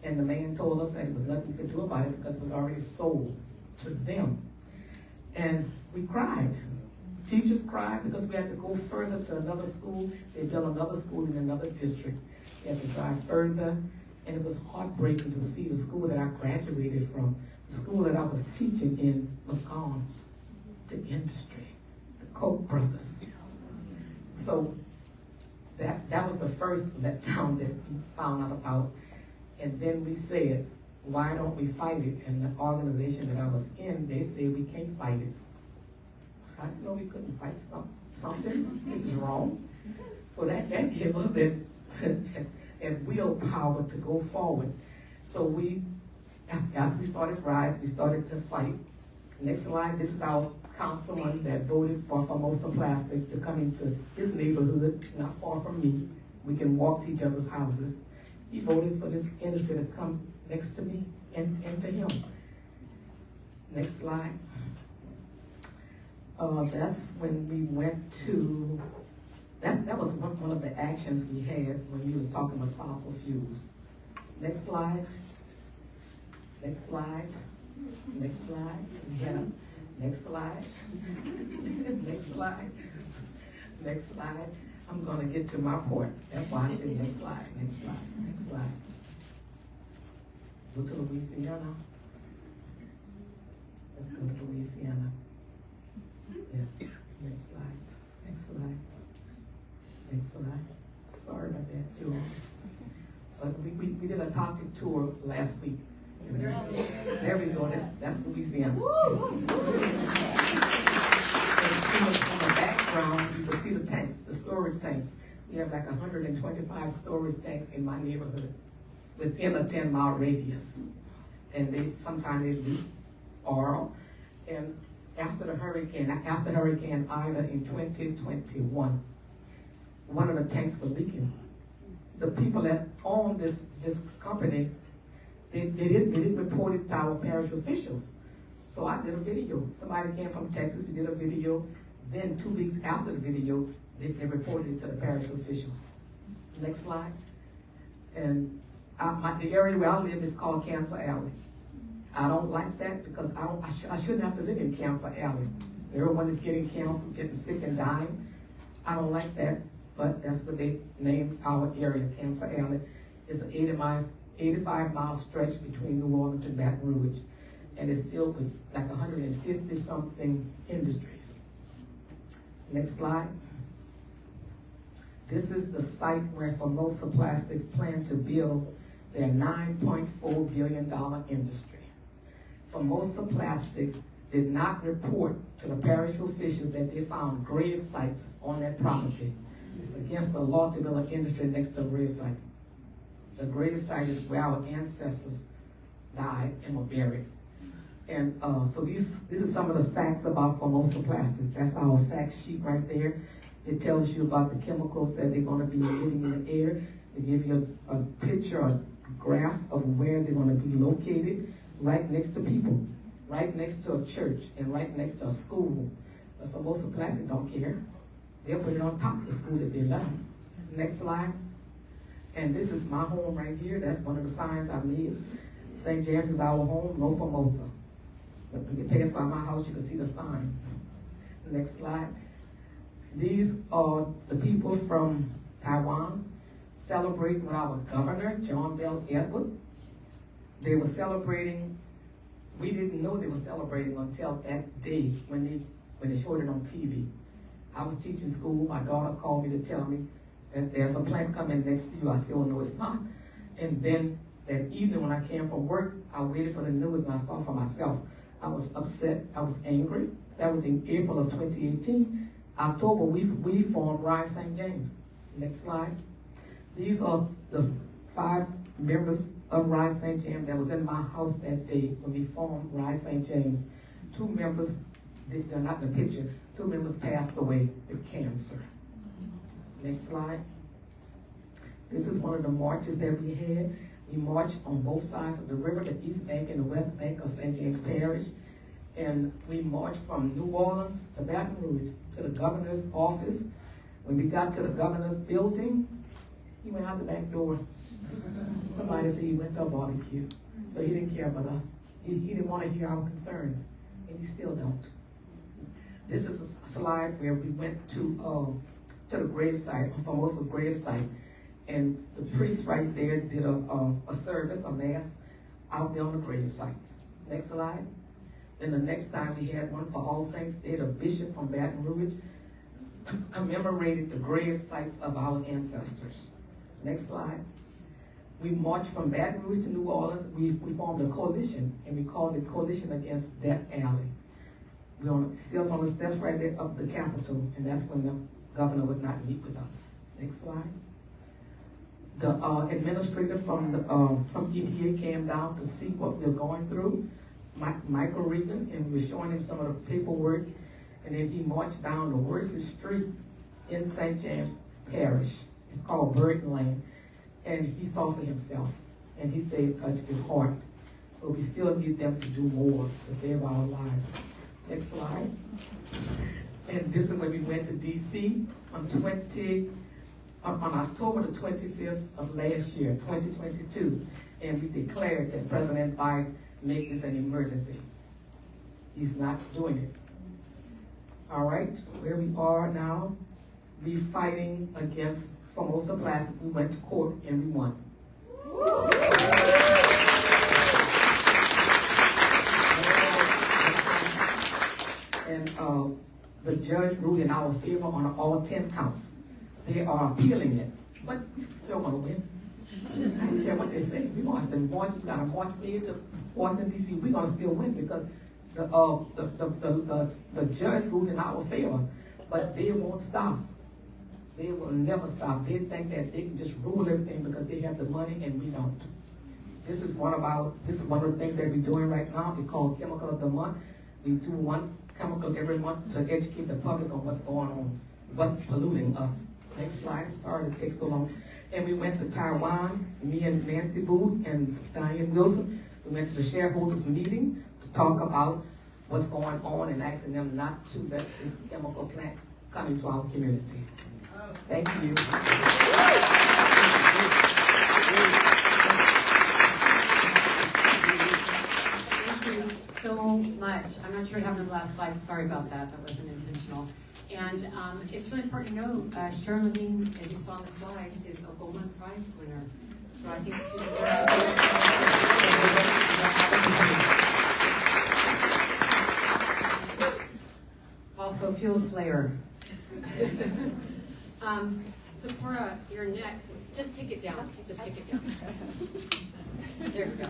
And the man told us that there was nothing we could do about it because it was already sold to them. And we cried. Teachers cried because we had to go further to another school. They built another school in another district. We had to drive further, and it was heartbreaking to see the school that I graduated from. The school that I was teaching in was gone to industry, the Koch brothers. So that was the first letdown that we found out about. And then we said, why don't we fight it? And the organization that I was in, they said we can't fight it. I didn't know we couldn't fight something. It was wrong. So that gave us that willpower to go forward. So after we started Rise, we started to fight. Next slide, this is our councilman that voted for Formosa Plastics to come into his neighborhood, not far from me. We can walk to each other's houses. He voted for this industry to come next to me and to him. Next slide. That's when we went to, that was one of the actions we had when we were talking about fossil fuels. Next slide. Next slide. Next slide. Yeah. Next slide. Next slide. Next slide. I'm going to get to my point. That's why I said next slide. Next slide. Next slide. Go to Louisiana. Let's go to Louisiana. Yes. Next slide. Next slide. Next slide. Sorry about that, too. But we did a toxic tour last week. There we go. That's Louisiana. On the background, you can see the tanks, the storage tanks. We have like 125 storage tanks in my neighborhood within a 10-mile radius. And sometimes they leak oil. And after Hurricane Ida in 2021, one of the tanks were leaking. The people that own this company, they didn't report it to our parish officials. So I did a video. Somebody came from Texas, we did a video. Then 2 weeks after the video, they reported it to the parish officials. Next slide. And the area where I live is called Cancer Alley. I don't like that because I shouldn't have to live in Cancer Alley. Everyone is getting cancer, getting sick and dying. I don't like that, but that's what they named our area, Cancer Alley. It's an 85-mile stretch between New Orleans and Baton Rouge, and it's filled with like 150-something industries. Next slide. This is the site where Formosa Plastics plan to build their $9.4 billion industry. Formosa Plastics did not report to the parish official that they found grave sites on that property. It's against the law to build an industry next to a grave site. The grave site is where our ancestors died and were buried. And so these are some of the facts about Formosa Plastic. That's our fact sheet right there. It tells you about the chemicals that they're going to be emitting in the air. They give you a picture, a graph of where they're going to be located, right next to people, right next to a church, and right next to a school. But Formosa Plastic don't care. They'll put it on top of the school if they love it. Next slide. And this is my home right here. That's one of the signs I made. St. James is our home, no Formosa. But when you pass by my house, you can see the sign. Next slide. These are the people from Taiwan celebrating with our governor, John Bell Edward. They were celebrating. We didn't know they were celebrating until that day when they showed it on TV. I was teaching school. My daughter called me to tell me that there's a plant coming next to you. I said, oh, no, it's not. And then that evening when I came from work, I waited for the news and I saw for myself. I was upset. I was angry. That was in April of 2018. October, we formed Rise St. James. Next slide. These are the 5 members of Rise St. James that was in my house that day when we formed Rise St. James. 2 members, they're not in the picture, 2 members passed away with cancer. Next slide. This is one of the marches that we had. We marched on both sides of the river, the east bank and the west bank of St. James Parish. And we marched from New Orleans to Baton Rouge to the governor's office. When we got to the governor's building, he went out the back door. Somebody said he went to a barbecue. So he didn't care about us. He didn't want to hear our concerns, and he still don't. This is a slide where we went to the gravesite, Formosa's gravesite, and the priest right there did a service, a mass, out there on the grave sites. Next slide. Then the next time we had one for All Saints Day, the bishop from Baton Rouge commemorated the grave sites of our ancestors. Next slide. We marched from Baton Rouge to New Orleans. We formed a coalition, and we called it Coalition Against Death Alley. We're still on the steps right there up the Capitol, and that's when the governor would not meet with us. Next slide. The administrator from EPA came down to see what we were going through, Michael Regan, and we were showing him some of the paperwork, and then he marched down the worst street in St. James Parish. It's called Burton Lane, and he saw for himself, and he said it touched his heart. But we still need them to do more to save our lives. Next slide. And this is when we went to D.C. on October the 25th of last year, 2022, and we declared that President Biden make this an emergency. He's not doing it. All right, where we are now, we fighting against Formosa Plastic. We went to court and we won. And the judge ruled in our favor on all 10 counts. They are appealing it, but we're still going to win. I don't care what they say. We're going to have to march. We got to march to Washington, D.C. We're going to still win because the judge ruled in our favor, but they won't stop. They will never stop. They think that they can just rule everything because they have the money and we don't. This is one of the things that we're doing right now. It's called Chemical of the Month. We do one chemical every month to educate the public on what's going on, what's polluting us. Next slide. Sorry to take so long. And we went to Taiwan, me and Nancy Booth and Diane Wilson. We went to the shareholders meeting to talk about what's going on and asking them not to let this chemical plant come into our community. Thank you. Thank you so much. I'm not sure I have the last slide. Sorry about that. That wasn't intentional. And it's really important to know, Charlene, as you saw on the slide, is a Goldman Prize winner. So I think she's also Fuel Slayer. Zipporah, you're next. Just take it down. Just take it down. There we go.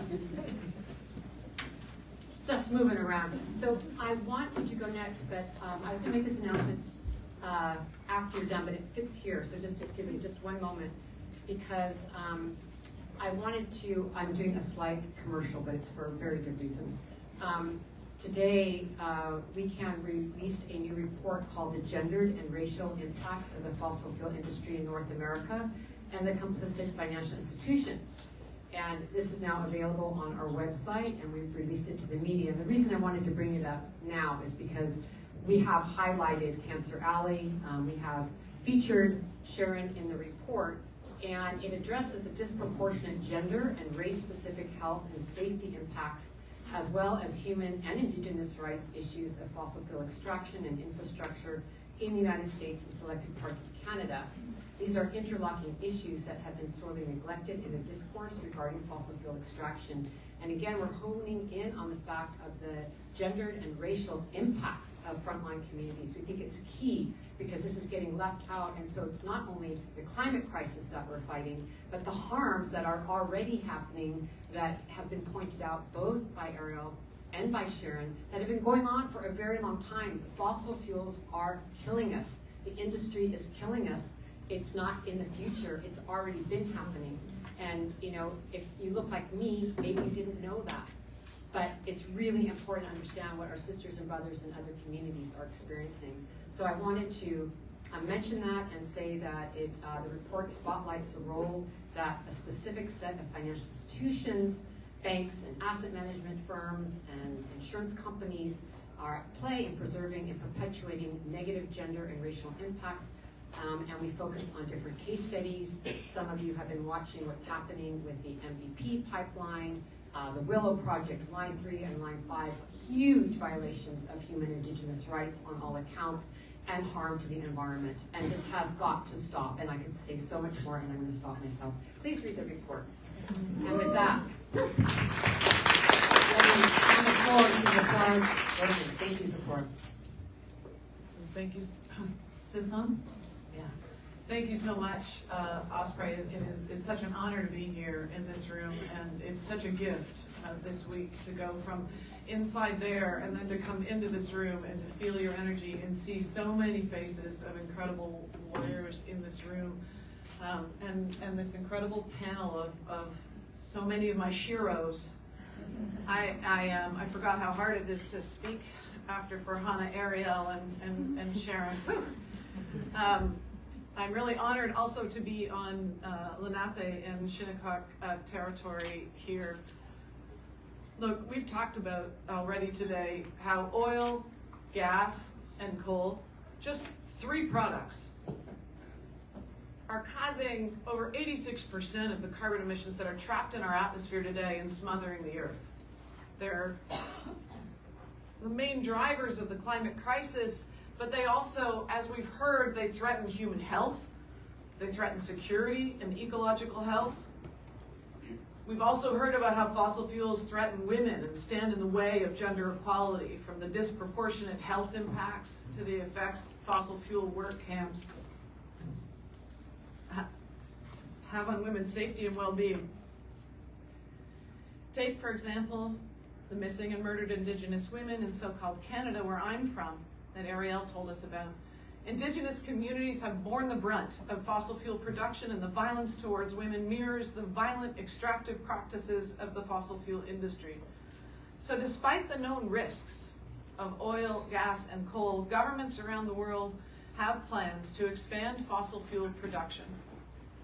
stuff's moving around. So I want you to go next, but I was going to make this announcement after you're done, but it fits here. So just to give me just one moment, because I wanted to, I'm doing a slight commercial, but it's for a very good reason. Today, WECAN released a new report called The Gendered and Racial Impacts of the Fossil Fuel Industry in North America and the Complicit Financial Institutions. And this is now available on our website, and we've released it to the media. And the reason I wanted to bring it up now is because we have highlighted Cancer Alley, we have featured Sharon in the report, and it addresses the disproportionate gender and race-specific health and safety impacts, as well as human and indigenous rights issues of fossil fuel extraction and infrastructure in the United States and selected parts of Canada. These are interlocking issues that have been sorely neglected in the discourse regarding fossil fuel extraction. And again, we're honing in on the fact of the gendered and racial impacts of frontline communities. We think it's key because this is getting left out, and so it's not only the climate crisis that we're fighting, but the harms that are already happening that have been pointed out both by Ariel and by Sharon that have been going on for a very long time. Fossil fuels are killing us. The industry is killing us. It's not in the future, it's already been happening. And you know, if you look like me, maybe you didn't know that. But it's really important to understand what our sisters and brothers in other communities are experiencing. So I wanted to mention that and say that the report spotlights the role that a specific set of financial institutions, banks and asset management firms and insurance companies play in preserving and perpetuating negative gender and racial impacts. And we focus on different case studies. Some of you have been watching what's happening with the MVP pipeline, the Willow Project, Line 3 and Line 5, huge violations of human indigenous rights on all accounts and harm to the environment. And this has got to stop, and I could say so much more, and I'm going to stop myself. Please read the report. And with that, let me hand the floor to the board. Thank you, Zipporah. Thank you. Is this on? Yeah. Thank you so much, Osprey. It's such an honor to be here in this room, and it's such a gift this week to go from inside there and then to come into this room and to feel your energy and see so many faces of incredible warriors in this room, and this incredible panel of so many of my sheroes. I forgot how hard it is to speak after Farhana, Ariel, and Sharon. I'm really honored also to be on Lenape and Shinnecock territory here. Look, we've talked about already today how oil, gas, and coal, just 3 products, are causing over 86% of the carbon emissions that are trapped in our atmosphere today and smothering the earth. They're the main drivers of the climate crisis, but they also, as we've heard, they threaten human health, they threaten security and ecological health. We've also heard about how fossil fuels threaten women and stand in the way of gender equality, from the disproportionate health impacts to the effects fossil fuel work camps have on women's safety and well-being. Take, for example, the missing and murdered Indigenous women in so-called Canada, where I'm from, that Ariel told us about. Indigenous communities have borne the brunt of fossil fuel production, and the violence towards women mirrors the violent extractive practices of the fossil fuel industry. So despite the known risks of oil, gas, and coal, governments around the world have plans to expand fossil fuel production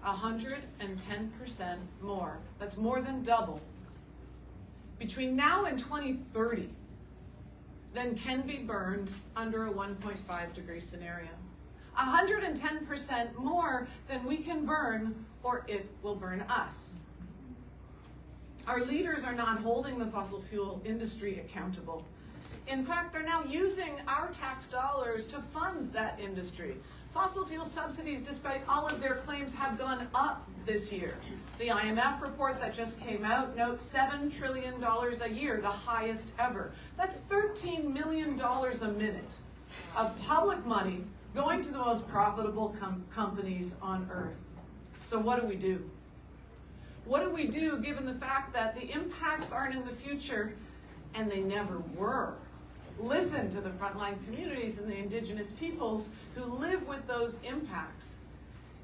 110% more. That's more than double. Between now and 2030, than can be burned under a 1.5 degree scenario. 110% more than we can burn, or it will burn us. Our leaders are not holding the fossil fuel industry accountable. In fact, they're now using our tax dollars to fund that industry. Fossil fuel subsidies, despite all of their claims, have gone up this year. The IMF report that just came out notes $7 trillion a year, the highest ever. That's $13 million a minute of public money going to the most profitable companies on earth. So what do we do? What do we do given the fact that the impacts aren't in the future and they never were. Listen to the frontline communities and the Indigenous peoples who live with those impacts.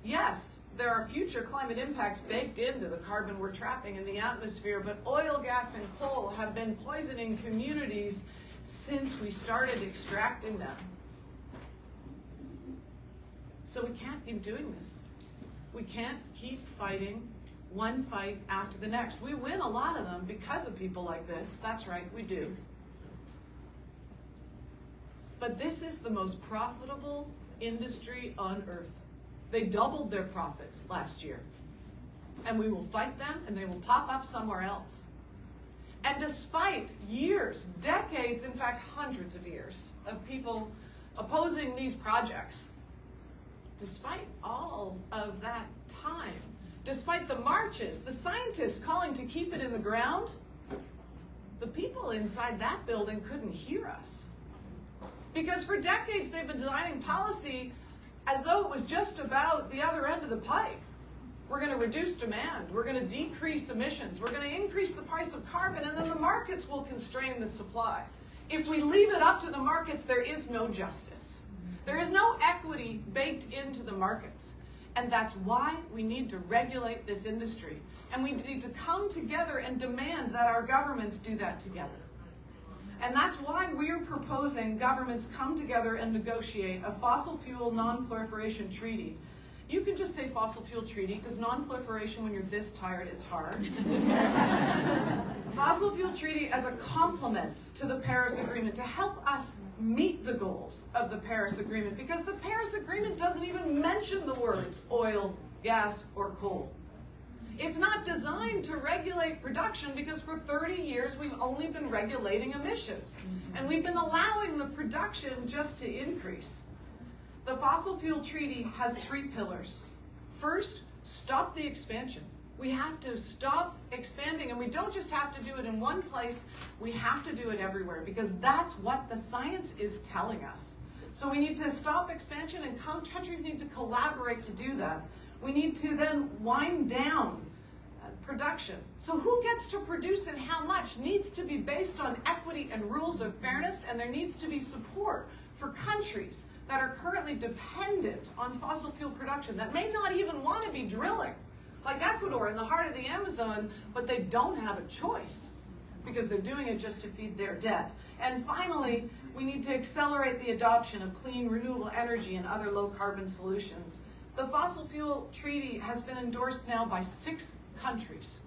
Yes, there are future climate impacts baked into the carbon we're trapping in the atmosphere, but oil, gas, and coal have been poisoning communities since we started extracting them. So we can't keep doing this. We can't keep fighting one fight after the next. We win a lot of them because of people like this. That's right, we do. But this is the most profitable industry on earth. They doubled their profits last year. And we will fight them, and they will pop up somewhere else. And despite years, decades, in fact, hundreds of years of people opposing these projects, despite all of that time, despite the marches, the scientists calling to keep it in the ground, the people inside that building couldn't hear us. Because for decades they've been designing policy as though it was just about the other end of the pipe. We're going to reduce demand, we're going to decrease emissions, we're going to increase the price of carbon, and then the markets will constrain the supply. If we leave it up to the markets, there is no justice. There is no equity baked into the markets. And that's why we need to regulate this industry. And we need to come together and demand that our governments do that together. And that's why we're proposing governments come together and negotiate a fossil fuel non-proliferation treaty. You can just say fossil fuel treaty, because non-proliferation when you're this tired is hard. Fossil fuel treaty as a complement to the Paris Agreement to help us meet the goals of the Paris Agreement, because the Paris Agreement doesn't even mention the words oil, gas, or coal. It's not designed to regulate production, because for 30 years we've only been regulating emissions. And we've been allowing the production just to increase. The fossil fuel treaty has 3 pillars. First, stop the expansion. We have to stop expanding, and we don't just have to do it in one place, we have to do it everywhere, because that's what the science is telling us. So we need to stop expansion, and countries need to collaborate to do that. We need to then wind down production. So who gets to produce and how much needs to be based on equity and rules of fairness, and there needs to be support for countries that are currently dependent on fossil fuel production, that may not even want to be drilling, like Ecuador in the heart of the Amazon, but they don't have a choice because they're doing it just to feed their debt. And finally, we need to accelerate the adoption of clean, renewable energy and other low-carbon solutions. The fossil fuel treaty has been endorsed now by 6 countries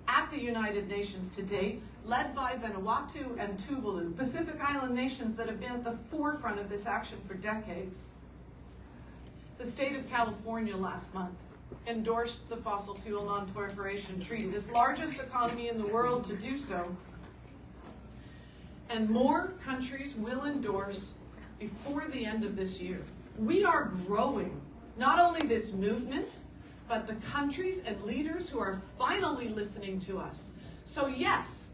at the United Nations to date, led by Vanuatu and Tuvalu, Pacific Island nations that have been at the forefront of this action for decades. The state of California last month endorsed the fossil fuel non-proliferation treaty, this largest economy in the world to do so. And more countries will endorse before the end of this year. We are growing not only this movement, but the countries and leaders who are finally listening to us. So yes,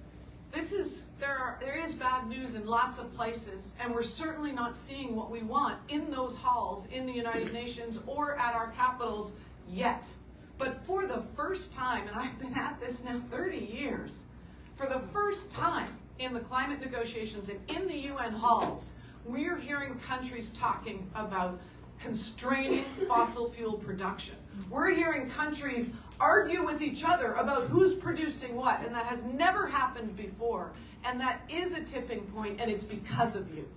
there is bad news in lots of places, and we're certainly not seeing what we want in those halls in the United Nations or at our capitals yet. But for the first time, and I've been at this now 30 years, for the first time in the climate negotiations and in the UN halls, we're hearing countries talking about constraining fossil fuel production. We're hearing countries argue with each other about who's producing what, and that has never happened before. And that is a tipping point, and it's because of you.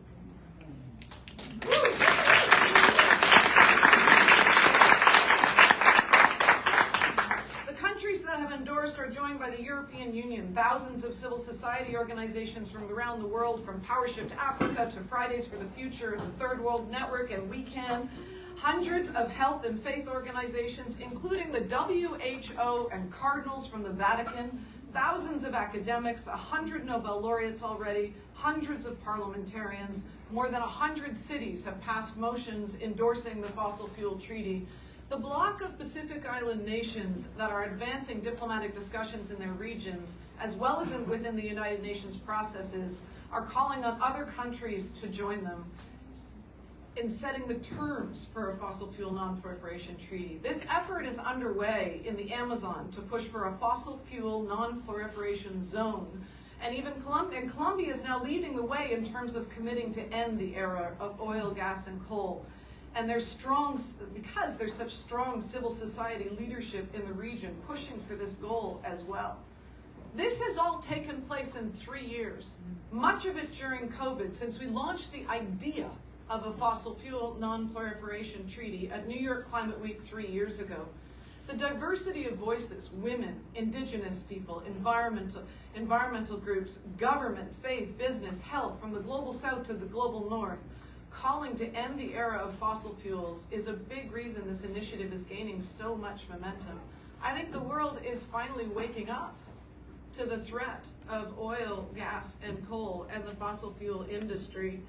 The countries that have endorsed are joined by the European Union, thousands of civil society organizations from around the world, from PowerShift Africa to Fridays for the Future, the Third World Network, and WECAN. Hundreds of health and faith organizations, including the WHO and cardinals from the Vatican, thousands of academics, 100 Nobel laureates already, hundreds of parliamentarians, more than 100 cities have passed motions endorsing the fossil fuel treaty. The bloc of Pacific Island nations that are advancing diplomatic discussions in their regions, as well as within the United Nations processes, are calling on other countries to join them in setting the terms for a fossil fuel non-proliferation treaty. This effort is underway in the Amazon to push for a fossil fuel non-proliferation zone. And even Colombia is now leading the way in terms of committing to end the era of oil, gas, and coal. And there's strong, because there's such strong civil society leadership in the region pushing for this goal as well. This has all taken place in 3 years, much of it during COVID, since we launched the idea of a fossil fuel non-proliferation treaty at New York Climate Week 3 years ago. The diversity of voices, women, Indigenous people, environmental groups, government, faith, business, health, from the global south to the global north, calling to end the era of fossil fuels is a big reason this initiative is gaining so much momentum. I think the world is finally waking up to the threat of oil, gas, and coal and the fossil fuel industry.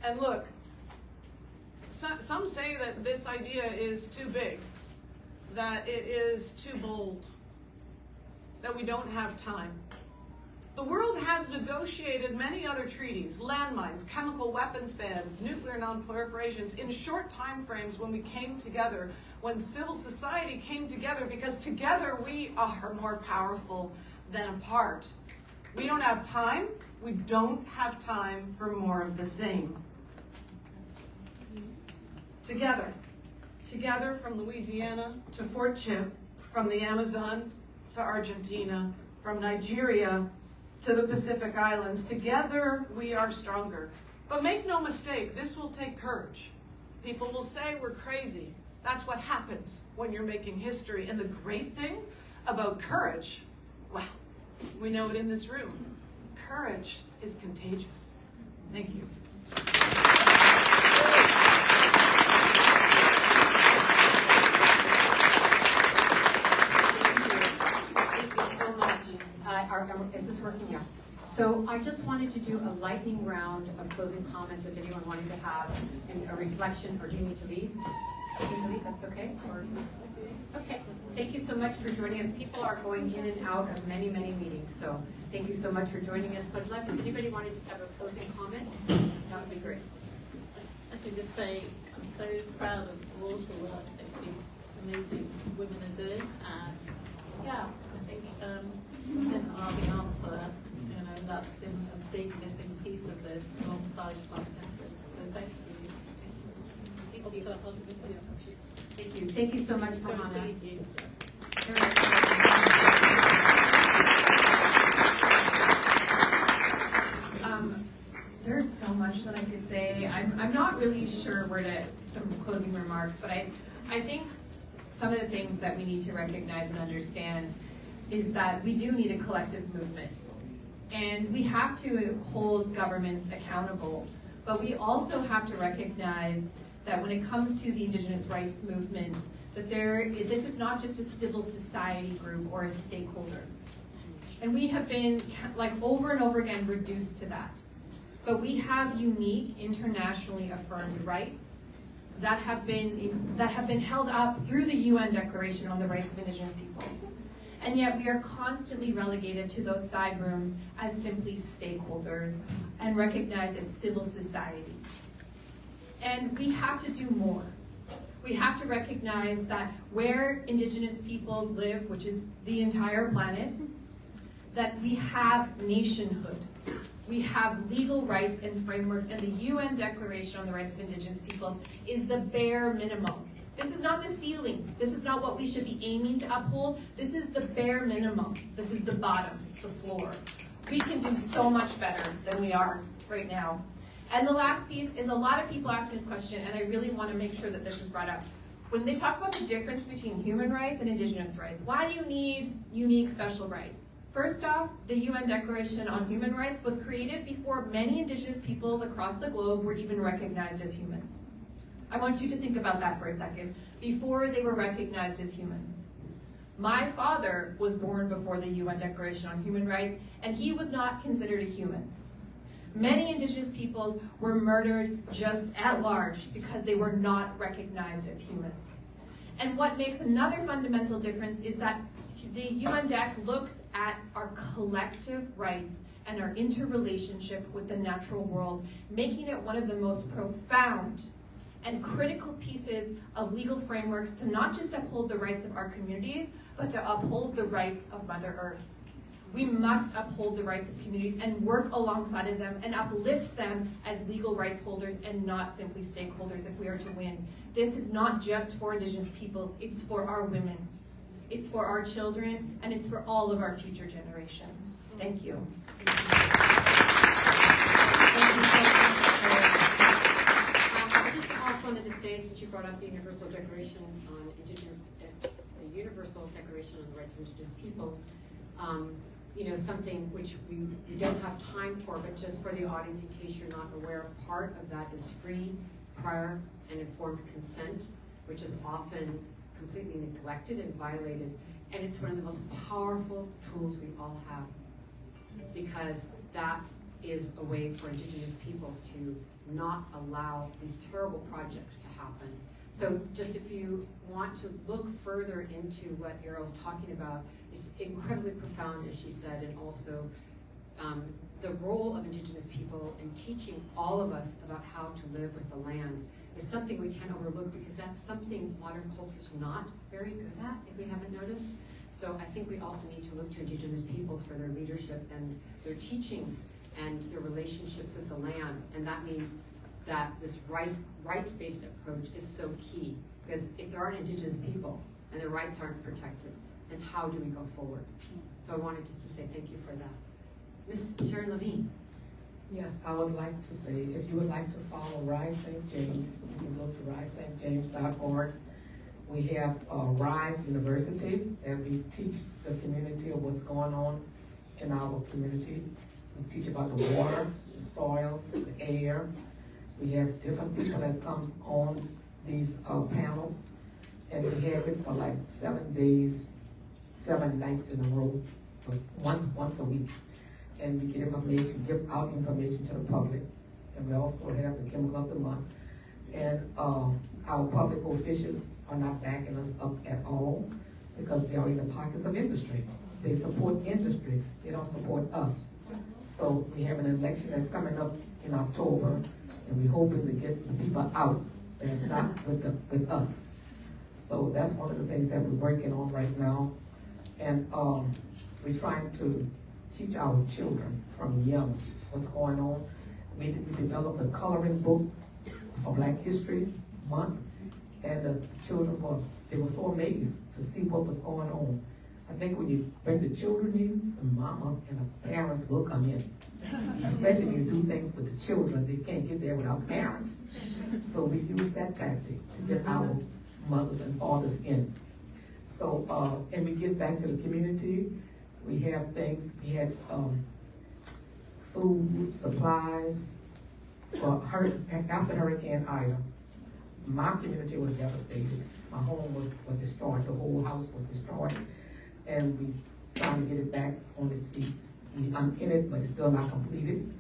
And look, some say that this idea is too big, that it is too bold, that we don't have time. The world has negotiated many other treaties, landmines, chemical weapons ban, nuclear non-proliferations, in short time frames when we came together, when civil society came together, because together we are more powerful than apart. We don't have time. We don't have time for more of the same. Together. Together, from Louisiana to Fort Chip, from the Amazon to Argentina, from Nigeria to the Pacific Islands. Together, we are stronger. But make no mistake, this will take courage. People will say we're crazy. That's what happens when you're making history. And the great thing about courage, well, we know it in this room. Courage is contagious. Thank you. Is this working? Yeah. So I just wanted to do a lightning round of closing comments if anyone wanted to have a reflection, or do you need to leave? Do you need to leave? That's okay? Or, okay. Thank you so much for joining us. People are going in and out of many, many meetings, so thank you so much for joining us. But if anybody wanted to just have a closing comment, that would be great. I can just say I'm so proud of all the work that these amazing women are doing, and yeah, I think women are the answer. You know, that's been a big missing piece of this, alongside climate justice. So thank you. Thank you. Thank you. Thank you so much, Hannah. Thank you. There's so much that I could say. I'm not really sure where to, some closing remarks, but I think some of the things that we need to recognize and understand is that we do need a collective movement. And we have to hold governments accountable, but we also have to recognize that when it comes to the Indigenous rights movement, that this is not just a civil society group or a stakeholder. And we have been, like, over and over again reduced to that. But we have unique, internationally affirmed rights that have been held up through the UN Declaration on the Rights of Indigenous Peoples. And yet we are constantly relegated to those side rooms as simply stakeholders and recognized as civil society. And we have to do more. We have to recognize that where Indigenous peoples live, which is the entire planet, that we have nationhood. We have legal rights and frameworks, and the UN Declaration on the Rights of Indigenous Peoples is the bare minimum. This is not the ceiling. This is not what we should be aiming to uphold. This is the bare minimum. This is the bottom. It's the floor. We can do so much better than we are right now. And the last piece is, a lot of people ask this question, and I really want to make sure that this is brought up. When they talk about the difference between human rights and Indigenous rights, why do you need unique special rights? First off, the UN Declaration on Human Rights was created before many Indigenous peoples across the globe were even recognized as humans. I want you to think about that for a second, before they were recognized as humans. My father was born before the UN Declaration on Human Rights, and he was not considered a human. Many Indigenous peoples were murdered just at large because they were not recognized as humans. And what makes another fundamental difference is that the UN Dec looks at our collective rights and our interrelationship with the natural world, making it one of the most profound and critical pieces of legal frameworks to not just uphold the rights of our communities, but to uphold the rights of Mother Earth. We must uphold the rights of communities and work alongside of them and uplift them as legal rights holders and not simply stakeholders if we are to win. This is not just for Indigenous peoples, it's for our women. It's for our children, and it's for all of our future generations. Thank you. Thank you so much. I just also wanted to say, since you brought up the Universal Declaration on the Universal Declaration on the Rights of Indigenous Peoples, you know, something which we don't have time for, but just for the audience, in case you're not aware, part of that is free, prior, and informed consent, which is often completely neglected and violated. And it's one of the most powerful tools we all have, because that is a way for Indigenous peoples to not allow these terrible projects to happen. So just if you want to look further into what Errol's talking about, it's incredibly profound, as she said, and also the role of Indigenous people in teaching all of us about how to live with the land is something we can't overlook, because that's something modern culture's not very good at, if we haven't noticed. So I think we also need to look to Indigenous peoples for their leadership and their teachings and their relationships with the land. And that means that this rights-based approach is so key, because if there aren't Indigenous people and their rights aren't protected, then how do we go forward? So I wanted just to say thank you for that. Ms. Sharon Levine. Yes, I would like to say, if you would like to follow Rise St. James, you can go to risestjames.org. We have Rise University, and we teach the community of what's going on in our community. We teach about the water, the soil, the air. We have different people that comes on these panels, and we have it for like 7 days, 7 nights in a row, once a week. And we get information, give out information to the public. And we also have the Chemical of the Month. And our public officials are not backing us up at all, because they are in the pockets of industry. They support industry, they don't support us. So we have an election that's coming up in October, and we're hoping to get the people out that's not with us. So that's one of the things that we're working on right now. And we're trying to teach our children from young what's going on. We developed a coloring book for Black History Month, and the children were so amazed to see what was going on. I think when you bring the children in, the mama and the parents will come in. Especially when you do things with the children, they can't get there without parents. So we use that tactic to get our mothers and fathers in. So, and we give back to the community. We have things, we had food, supplies, after Hurricane Ida. My community was devastated. My home was destroyed, the whole house was destroyed. And we trying to get it back on its feet. I'm in it, but it's still not completed.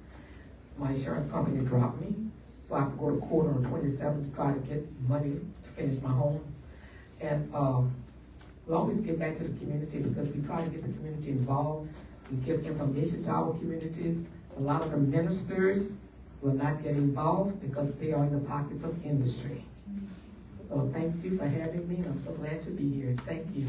My insurance company dropped me, so I have to go to court on the 27th to try to get money to finish my home. And we always get back to the community, because we try to get the community involved. We give information to our communities. A lot of the ministers will not get involved because they are in the pockets of industry. So thank you for having me, and I'm so glad to be here. Thank you.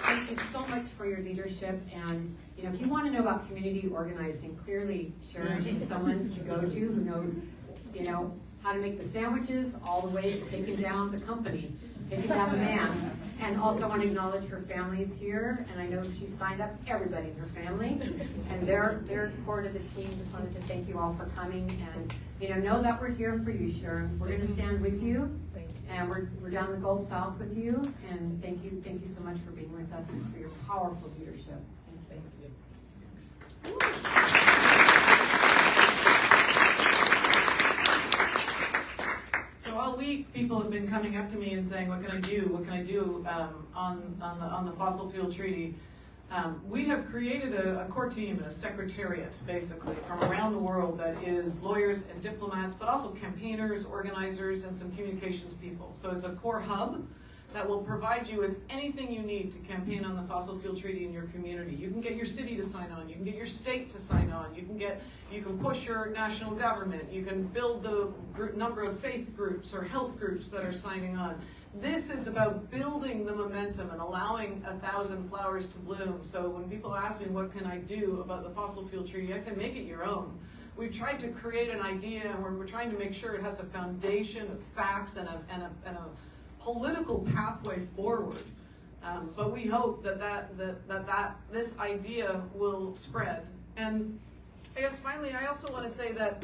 Thank you so much for your leadership. And you know, if you want to know about community organizing, clearly Sharon is someone to go to who knows, you know, how to make the sandwiches, all the way to taking down the company, taking down the man. And also I want to acknowledge her family's here, and I know she signed up everybody in her family, and they're core to the team. Just wanted to thank you all for coming, and you know that we're here for you, Sharon. We're going to stand with you, and we're down the Gulf South with you, and thank you so much for being with us and for your powerful leadership. Thank you. So all week, people have been coming up to me and saying, "What can I do? What can I do on the fossil fuel treaty?" We have created a core team, a secretariat, basically, from around the world that is lawyers and diplomats, but also campaigners, organizers, and some communications people. So it's a core hub that will provide you with anything you need to campaign on the fossil fuel treaty in your community. You can get your city to sign on, you can get your state to sign on, you can push your national government, you can build the number of faith groups or health groups that are signing on. This is about building the momentum and allowing 1,000 flowers to bloom. So when people ask me what can I do about the fossil fuel treaty, I say make it your own. We've tried to create an idea, and we're trying to make sure it has a foundation of facts and a political pathway forward. But we hope that this idea will spread. And I guess finally, I also want to say that,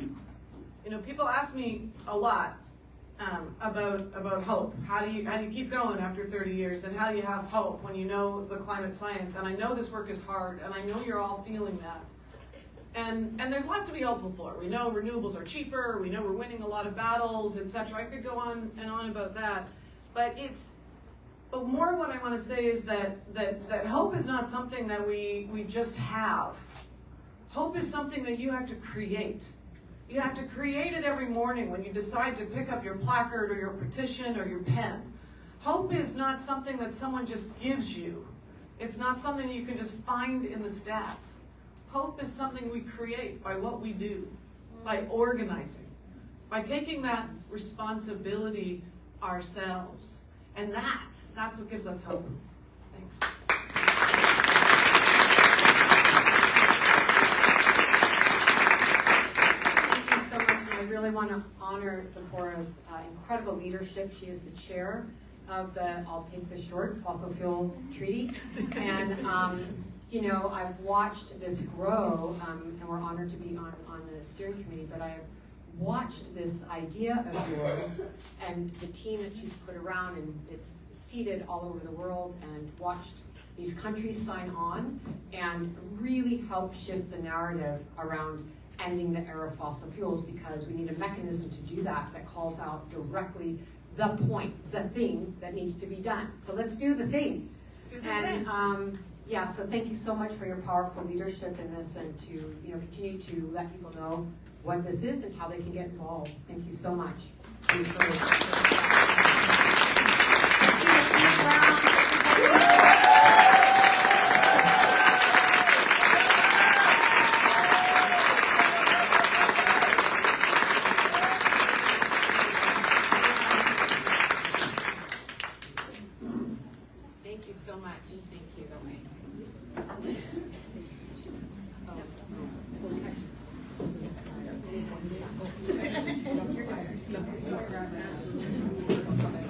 you know, people ask me a lot about hope. How do you keep going after 30 years, and how do you have hope when you know the climate science? And I know this work is hard, and I know you're all feeling that. And there's lots to be hopeful for. We know renewables are cheaper. We know we're winning a lot of battles, etc. I could go on and on about that, but more what I want to say is that hope is not something that we just have. Hope is something that you have to create. You have to create it every morning when you decide to pick up your placard or your petition or your pen. Hope is not something that someone just gives you. It's not something that you can just find in the stats. Hope is something we create by what we do, by organizing, by taking that responsibility ourselves. And that's what gives us hope. Thanks. Thank you so much. And I really want to honor Zipporah's incredible leadership. She is the chair of the, I'll take this short, Fossil Fuel Treaty. And you know, I've watched this grow, and we're honored to be on the steering committee, but I have watched this idea of yours and the team that she's put around, and it's seeded all over the world, and watched these countries sign on and really help shift the narrative around ending the era of fossil fuels, because we need a mechanism to do that calls out directly the point, the thing that needs to be done. So let's do the thing. Let's do the thing. Yeah, so thank you so much for your powerful leadership in this, and to continue to let people know what this is and how they can get involved. Thank you so much. Thank you so much. Thank you.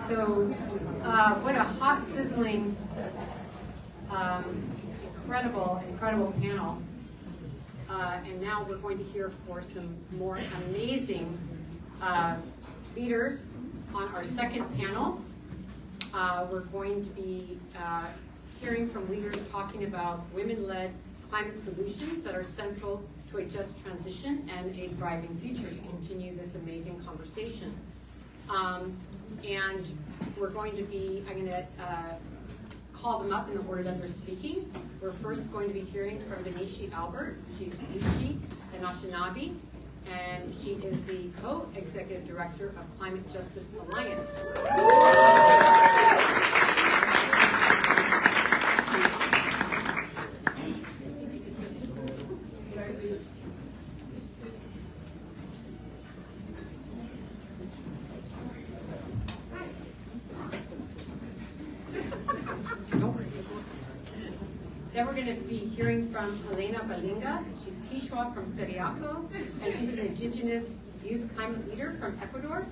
So, what a hot, sizzling, incredible panel. And now we're going to hear for some more amazing leaders on our second panel. We're going to be hearing from leaders talking about women-led climate solutions that are central to a just transition and a thriving future, to continue this amazing conversation. And we're going to be, I'm going to call them up in the order that they're speaking. We're first going to be hearing from Benishi Albert. She's Michi Anishinaabe, and she is the co-executive director of Climate Justice Alliance. Then we're going to be hearing from Helena Balinga. She's Quechua from Seriaco, and she's an Indigenous youth climate leader from Ecuador.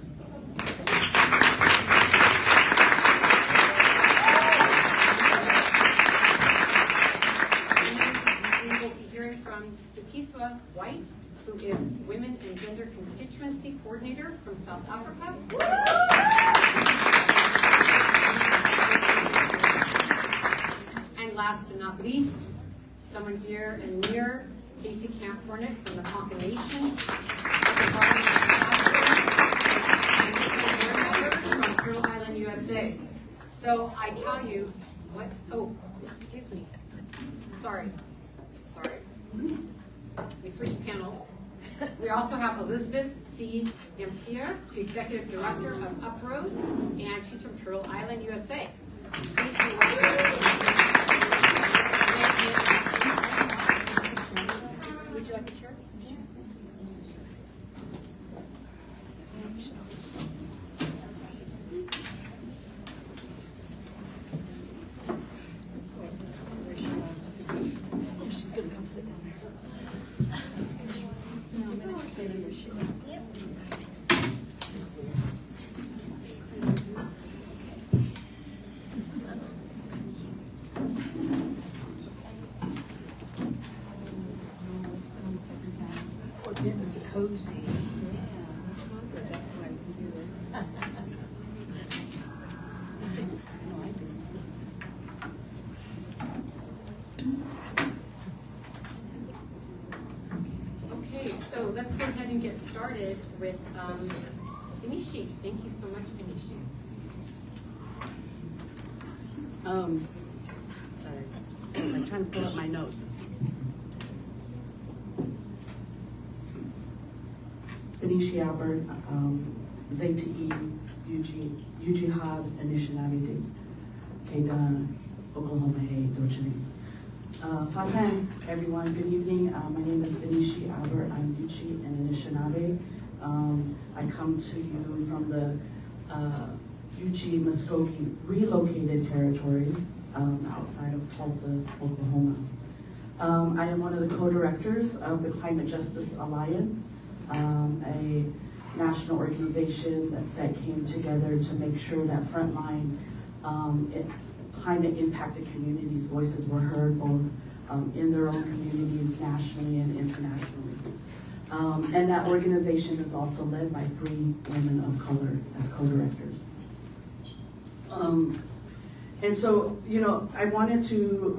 And we will be hearing from Tukiswa White, who is Women and Gender Constituency Coordinator from South Africa. And last but not least, someone dear and near, Casey Camp Hornet from the Ponca Nation, from Turtle Island, USA. So I tell you, excuse me. Sorry. We switched panels. We also have Elizabeth C. Yampier, she's Executive Director of Uprose, and she's from Turtle Island, USA. Would you like a chair? So, what a hot, sizzling, incredible panel. And now we're going to hear for some more amazing leaders on our second panel. We're going to be hearing from leaders talking about women-led climate solutions that are central to a just transition and a thriving future, to continue this amazing conversation. cozy. Yeah, it's so good. That's why we do this. No, I do. Okay, so let's go ahead and get started with Benishi. Thank you so much, Benishi. Sorry, I'm trying to pull up my notes. Benishi Albert, ZTE, Ujihad, Anishinaabe, Kedan, Oklahoma, Hey, Dochini. Fasan, everyone, good evening. My name is Benishi Albert. I'm Yuchi and Anishinaabe. I come to you from the Yuchi Muskogee relocated territories outside of Tulsa, Oklahoma. I am one of the co-directors of the Climate Justice Alliance, a national organization that came together to make sure that frontline climate impacted communities' voices were heard both in their own communities nationally and internationally. And that organization is also led by 3 women of color as co-directors. And so, I wanted to,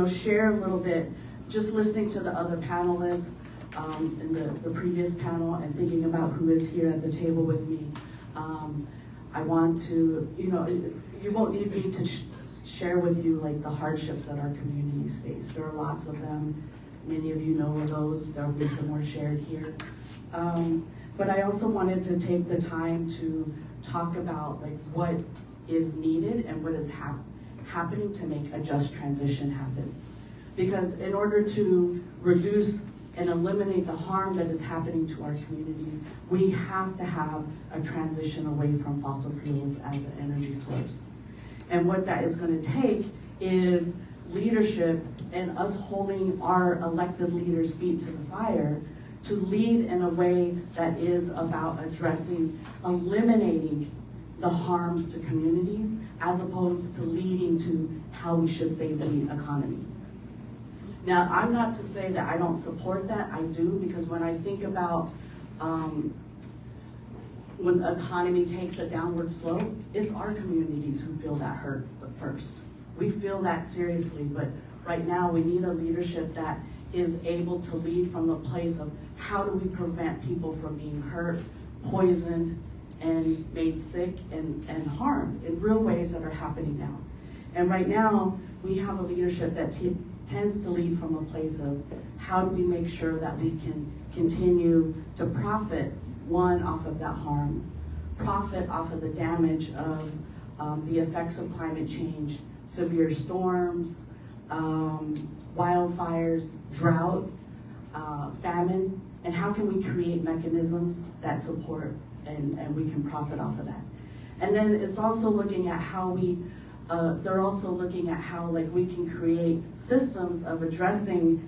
share a little bit, just listening to the other panelists in the previous panel and thinking about who is here at the table with me. I want to, you won't need me to share with you like the hardships that our communities face. There are lots of them. Many of you know of those. There'll be some more shared here. But I also wanted to take the time to talk about like what is needed and what is happening to make a just transition happen. Because in order to reduce and eliminate the harm that is happening to our communities, we have to have a transition away from fossil fuels as an energy source. And what that is going to take is leadership and us holding our elected leaders' feet to the fire to lead in a way that is about addressing, eliminating the harms to communities as opposed to leading to how we should save the economy. Now, I'm not to say that I don't support that, I do, because when I think about when the economy takes a downward slope, it's our communities who feel that hurt first. We feel that seriously, but right now we need a leadership that is able to lead from the place of how do we prevent people from being hurt, poisoned, and made sick and harmed in real ways that are happening now. And right now, we have a leadership that tends to lead from a place of how do we make sure that we can continue to profit, one, off of that harm, profit off of the damage of the effects of climate change, severe storms, wildfires, drought, famine, and how can we create mechanisms that support and we can profit off of that. And then it's also looking at how we, they're also looking at how like we can create systems of addressing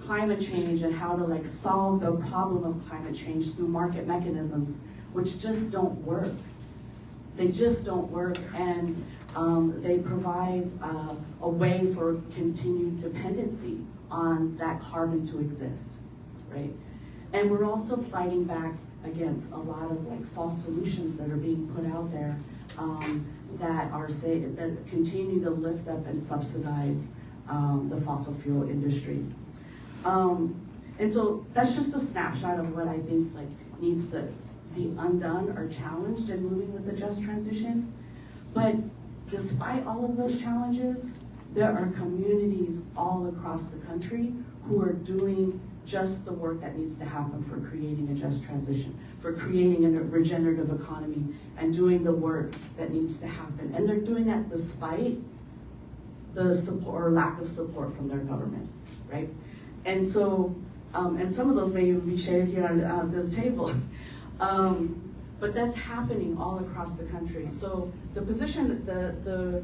climate change and how to like solve the problem of climate change through market mechanisms, which just don't work. They just don't work, and they provide a way for continued dependency on that carbon to exist, right? And we're also fighting back against a lot of like false solutions that are being put out there that continue to lift up and subsidize the fossil fuel industry. And so that's just a snapshot of what I think like needs to be undone or challenged in moving with the just transition. But despite all of those challenges, there are communities all across the country who are doing just the work that needs to happen for creating a just transition, for creating a regenerative economy, and doing the work that needs to happen. And they're doing that despite the support or lack of support from their government, right? And so, and some of those may even be shared here on this table. But that's happening all across the country. So the position, the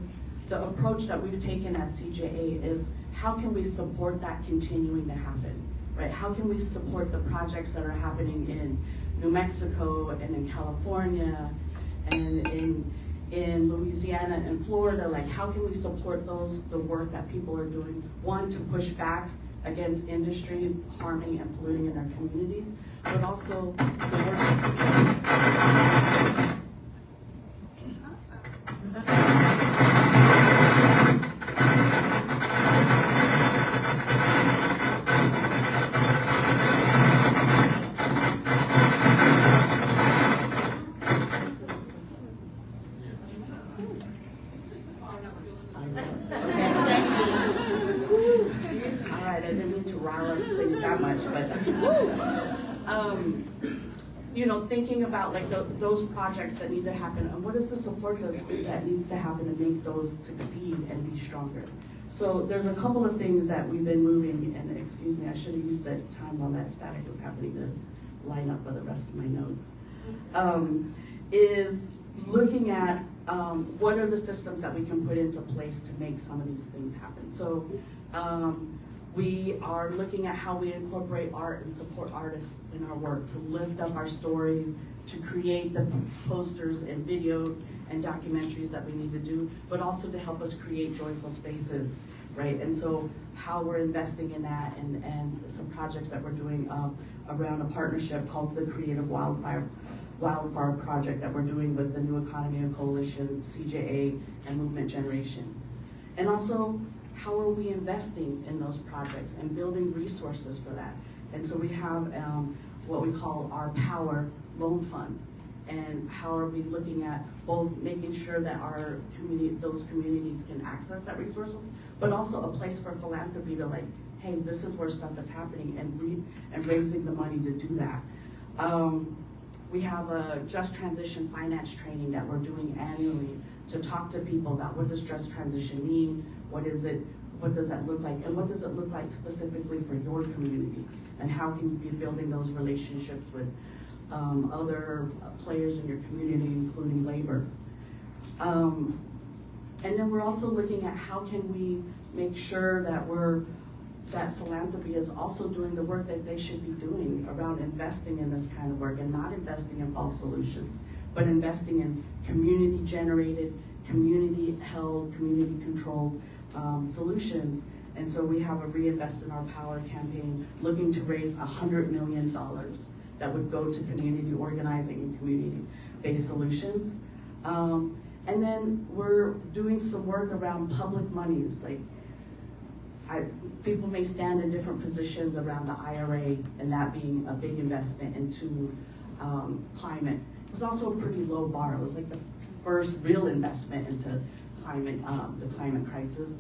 approach that we've taken at CJA is how can we support that continuing to happen, right? How can we support the projects that are happening in New Mexico and in California and in Louisiana and Florida? Like how can we support the work that people are doing? One, to push back against industry harming and polluting in our communities, but also the work. You know, thinking about like those projects that need to happen and what is the support that needs to happen to make those succeed and be stronger. So there's a couple of things that we've been moving, and excuse me, I should have used that time while that static was happening to line up with the rest of my notes. Is looking at what are the systems that we can put into place to make some of these things happen. So we are looking at how we incorporate art and support artists in our work, to lift up our stories, to create the posters and videos and documentaries that we need to do, but also to help us create joyful spaces, right? And so how we're investing in that, and some projects that we're doing around a partnership called the Creative Wildfire Project that we're doing with the New Economy Coalition, CJA, and Movement Generation. And also, how are we investing in those projects and building resources for that? And so we have what we call our Power Loan Fund. And how are we looking at both making sure that our those communities can access that resources, but also a place for philanthropy to like, hey, this is where stuff is happening, and raising the money to do that. We have a just transition finance training that we're doing annually to talk to people about what does just transition mean, what is it, what does that look like, and what does it look like specifically for your community, and how can you be building those relationships with other players in your community, including labor. And then we're also looking at how can we make sure that that philanthropy is also doing the work that they should be doing around investing in this kind of work, and not investing in false solutions, but investing in community-generated, community-held, community-controlled solutions. And so we have a Reinvest in Our Power campaign looking to raise $100 million that would go to community organizing and community-based solutions. And then we're doing some work around public monies. Like, people may stand in different positions around the IRA and that being a big investment into climate. It was also a pretty low bar. It was like the first real investment into climate, the climate crisis.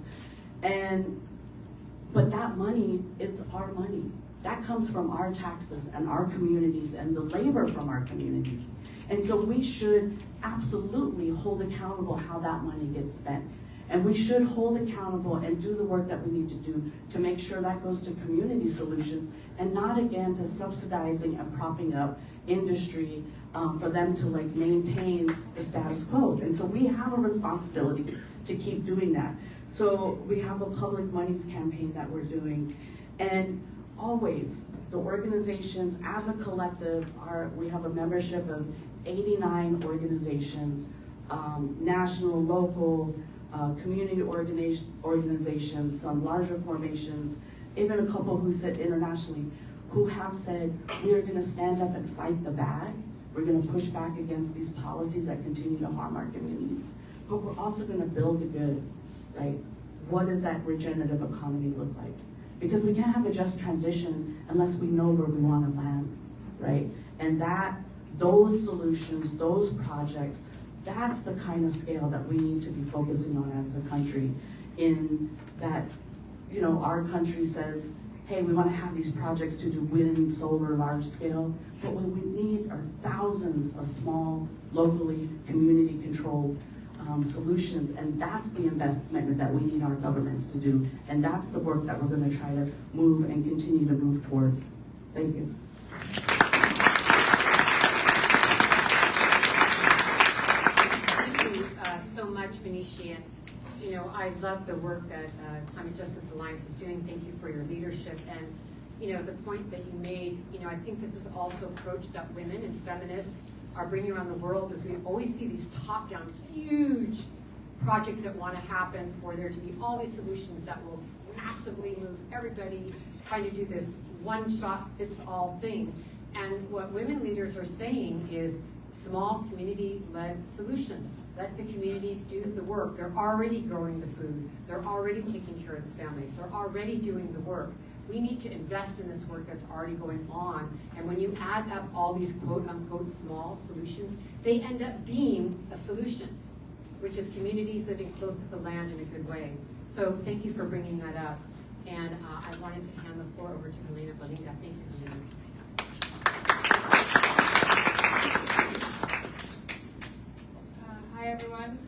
But that money is our money. That comes from our taxes and our communities and the labor from our communities. And so we should absolutely hold accountable how that money gets spent. And we should hold accountable and do the work that we need to do to make sure that goes to community solutions, and not again to subsidizing and propping up industry for them to like maintain the status quo. And so we have a responsibility to keep doing that. So we have a public monies campaign that we're doing. And always, the organizations as a collective we have a membership of 89 organizations, national, local, community organizations, some larger formations, even a couple who sit internationally, who have said, we are gonna stand up and fight the bad. We're gonna push back against these policies that continue to harm our communities. But we're also gonna build the good, right? What does that regenerative economy look like? Because we can't have a just transition unless we know where we wanna land, right? And those solutions, those projects, that's the kind of scale that we need to be focusing on as a country, in that, you know, our country says, hey, we want to have these projects to do wind, solar, large scale, but what we need are thousands of small, locally, community-controlled solutions, and that's the investment that we need our governments to do, and that's the work that we're going to try to move and continue to move towards. Thank you. So much, Benicia. You know, I love the work that Climate Justice Alliance is doing. Thank you for your leadership. And, you know, the point that you made, you know, I think this is also approach that women and feminists are bringing around the world, as we always see these top-down, huge projects that want to happen, for there to be all these solutions that will massively move everybody, trying to do this one-shot-fits-all thing. And what women leaders are saying is small community-led solutions. Let the communities do the work. They're already growing the food. They're already taking care of the families. They're already doing the work. We need to invest in this work that's already going on. And when you add up all these quote-unquote small solutions, they end up being a solution, which is communities living close to the land in a good way. So thank you for bringing that up. And I wanted to hand the floor over to Helena Belinda. Thank you, Helena. Hi everyone.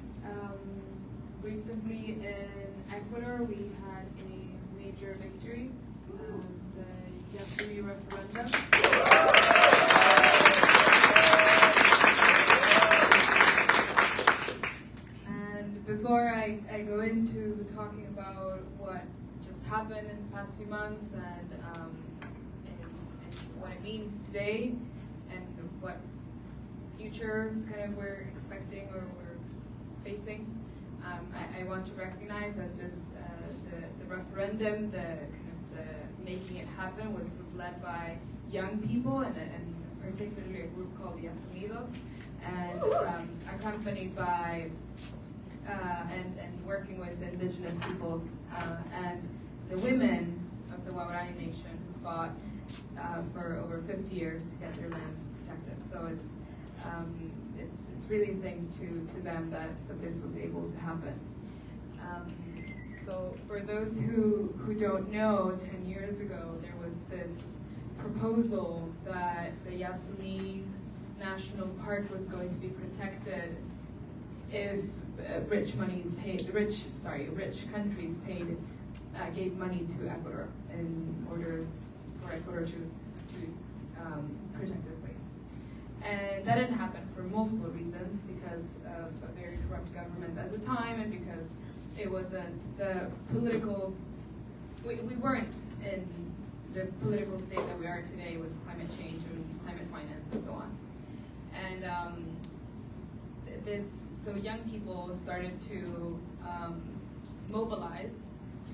Recently in Ecuador we had a major victory, the Yasuni referendum. And before I go into talking about what just happened in the past few months and what it means today and what future kind of we're expecting or we're facing, I want to recognize that this the referendum, the making it happen was led by young people and particularly a group called Yes Unidos, and accompanied by and working with Indigenous peoples and the women of the Waorani Nation who fought for over 50 years to get their lands protected. So it's really thanks to them that this was able to happen. So for those who don't know, 10 years ago there was this proposal that the Yasuni National Park was going to be protected if rich countries gave money to Ecuador in order for Ecuador to protect this place. And that didn't happen for multiple reasons, because of a very corrupt government at the time, and because it wasn't the political, we weren't in the political state that we are today with climate change and climate finance and so on. And so young people started to mobilize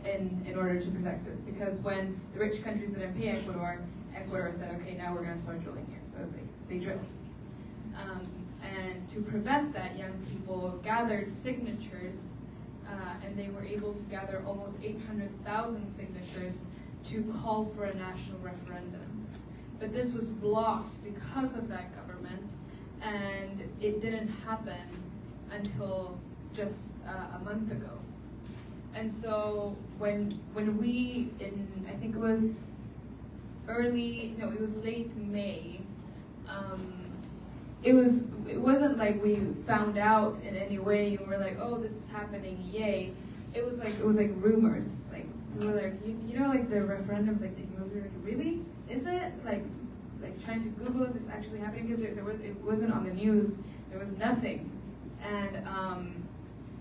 in order to protect this, because when the rich countries didn't pay Ecuador, Ecuador said, okay, now we're going to start drilling here. So they drilled. And to prevent that, young people gathered signatures, and they were able to gather almost 800,000 signatures to call for a national referendum. But this was blocked because of that government, and it didn't happen until just a month ago. And so when we, I think it was it was late May, it wasn't like we found out in any way and we're like, oh, this is happening, yay. It was like rumors. Like we were like, you know, like the referendum's like taking over. Like, really? Is it? Like trying to Google if it's actually happening, because it wasn't on the news. There was nothing.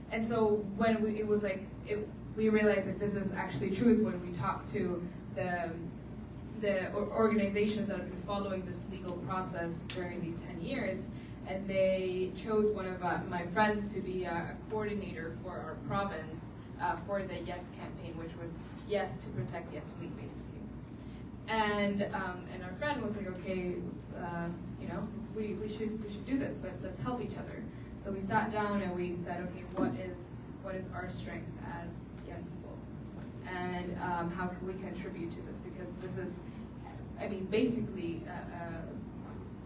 And so when we realized that this is actually true is when we talked to the organizations that have been following this legal process during these 10 years, and they chose one of my friends to be a coordinator for our province for the Yes campaign, which was Yes to protect Yes Fleet, basically. And our friend was like, okay, you know, we should do this, but let's help each other. So we sat down and we said, okay, what is our strength as young people, and how can we contribute to this? Because this is, I mean, basically,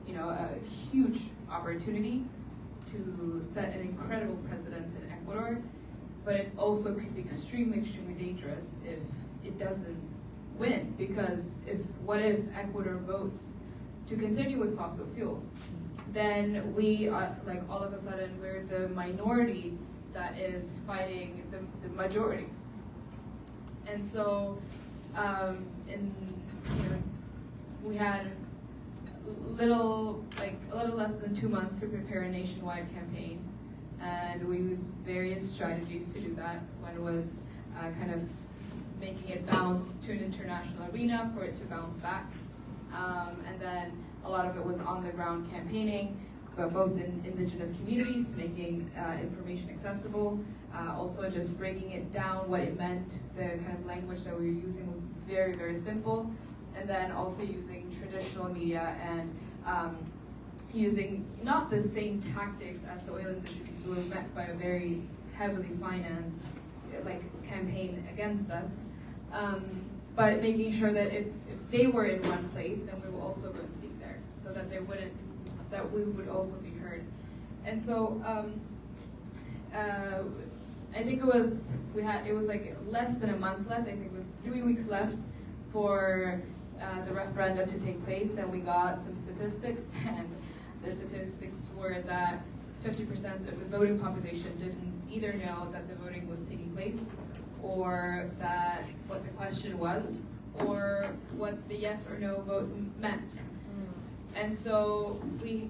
you know, a huge opportunity to set an incredible precedent in Ecuador, but it also could be extremely, extremely dangerous if it doesn't win. Because what if Ecuador votes to continue with fossil fuels? Then we, like, all of a sudden, we're the minority that is fighting the majority. And so, we had a little less than 2 months to prepare a nationwide campaign, and we used various strategies to do that. One was kind of making it bounce to an international arena for it to bounce back, and then a lot of it was on the ground campaigning, both in Indigenous communities, making information accessible, also just breaking it down, what it meant, the kind of language that we were using was very, very simple, and then also using traditional media and using not the same tactics as the oil industry, because we were met by a very heavily financed campaign against us, but making sure that if they were in one place, then we will also go and speak there, so that we would also be heard. And so I think it was like less than a month left. I think it was 3 weeks left for the referendum to take place, and we got some statistics, and the statistics were that 50% of the voting population didn't either know that the voting was taking place, or that what the question was, or what the yes or no vote meant. And so we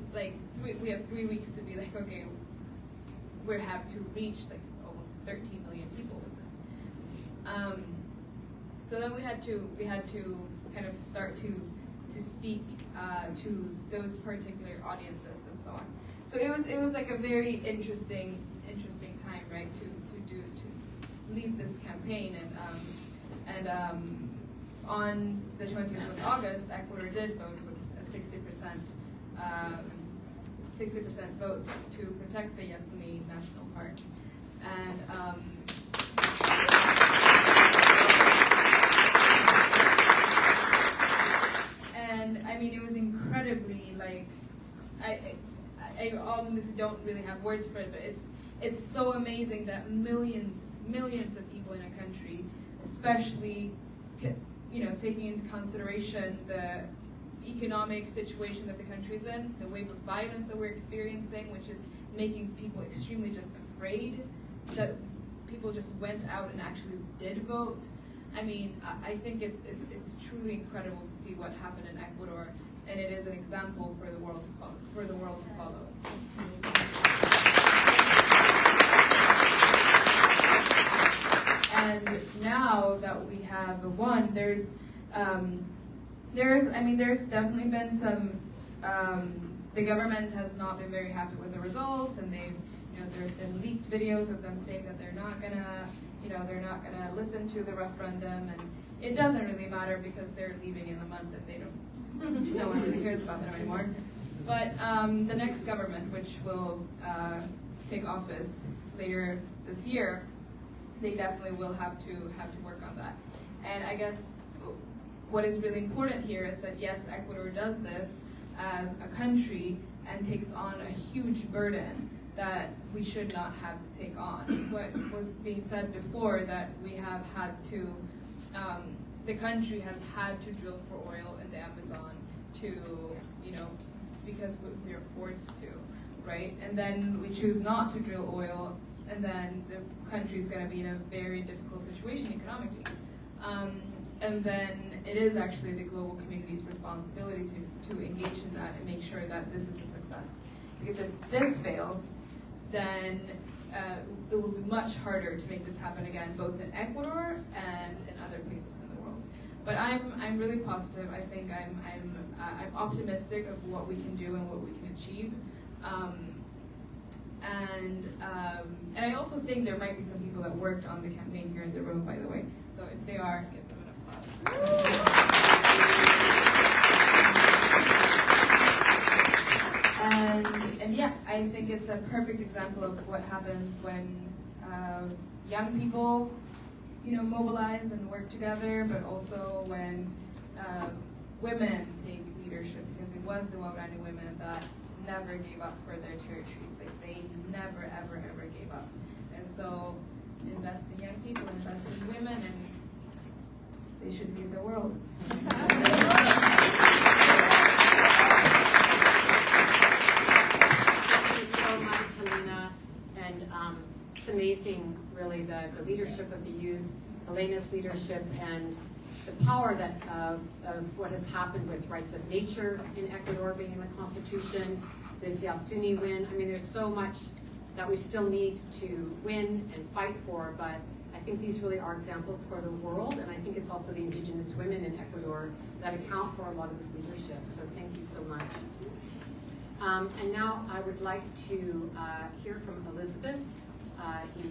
have 3 weeks to be like, okay, we have to reach like almost 13 million people with this. So then we had to kind of start to speak to those particular audiences and so on. So it was like a very interesting time, right, to lead this campaign, and on the 20th of August, Ecuador did vote with a 60% vote to protect the Yasuni National Park, and I mean, it was incredibly, like, I honestly don't really have words for it, but it's so amazing that millions of people in a country, especially, you know, taking into consideration the economic situation that the country's in, the wave of violence that we're experiencing, which is making people extremely just afraid, that people just went out and actually did vote. I mean, I think it's truly incredible to see what happened in Ecuador, and it is an example for the world to follow. And now that we have won, there's definitely been some. The government has not been very happy with the results, and there's been leaked videos of them saying that they're not gonna listen to the referendum, and it doesn't really matter because they're leaving in the month that no one really cares about them anymore. But the next government, which will take office later this year, they definitely will have to work on that. And I guess what is really important here is that yes, Ecuador does this as a country and takes on a huge burden that we should not have to take on. What was being said before, that we have had to, the country has had to drill for oil in the Amazon because we are forced to, right? And then we choose not to drill oil, and then the country's going to be in a very difficult situation economically. And then it is actually the global community's responsibility to engage in that and make sure that this is a success. Because if this fails, then it will be much harder to make this happen again, both in Ecuador and in other places in the world. But I'm really positive. I think I'm optimistic of what we can do and what we can achieve. And I also think there might be some people that worked on the campaign here in the room, by the way. So if they are, give them an applause. And yeah, I think it's a perfect example of what happens when young people, mobilize and work together, but also when women take leadership, because it was the Waurani women that never gave up for their territories. Like, they never, ever, ever gave up. And so invest in young people, invest in women, and they should lead the world. Thank you so much, Helena. And it's amazing, really, the leadership of the youth, Helena's leadership, and the power that of what has happened with rights of nature in Ecuador being in the Constitution, this Yasuni win. I mean, there's so much that we still need to win and fight for, but I think these really are examples for the world, and I think it's also the Indigenous women in Ecuador that account for a lot of this leadership. So thank you so much. And now I would like to hear from Elizabeth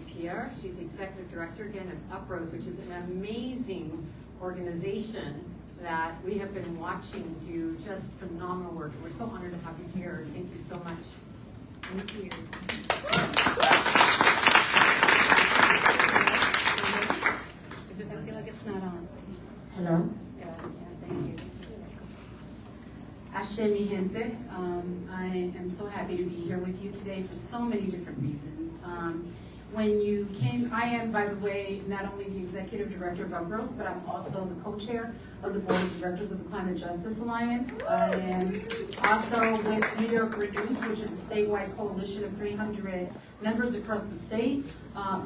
Pierre. She's Executive Director again of Uprose, which is an amazing organization that we have been watching do just phenomenal work. We're so honored to have you here. Thank you so much. Thank you. Does it feel like it's not on? Hello. Yes, yeah, thank you. Ashe mi gente. I am so happy to be here with you today for so many different reasons. When you came, I am, by the way, not only the Executive Director of Uprose, but I'm also the co-chair of the Board of Directors of the Climate Justice Alliance. I am also with New York Renews, which is a statewide coalition of 300 members across the state,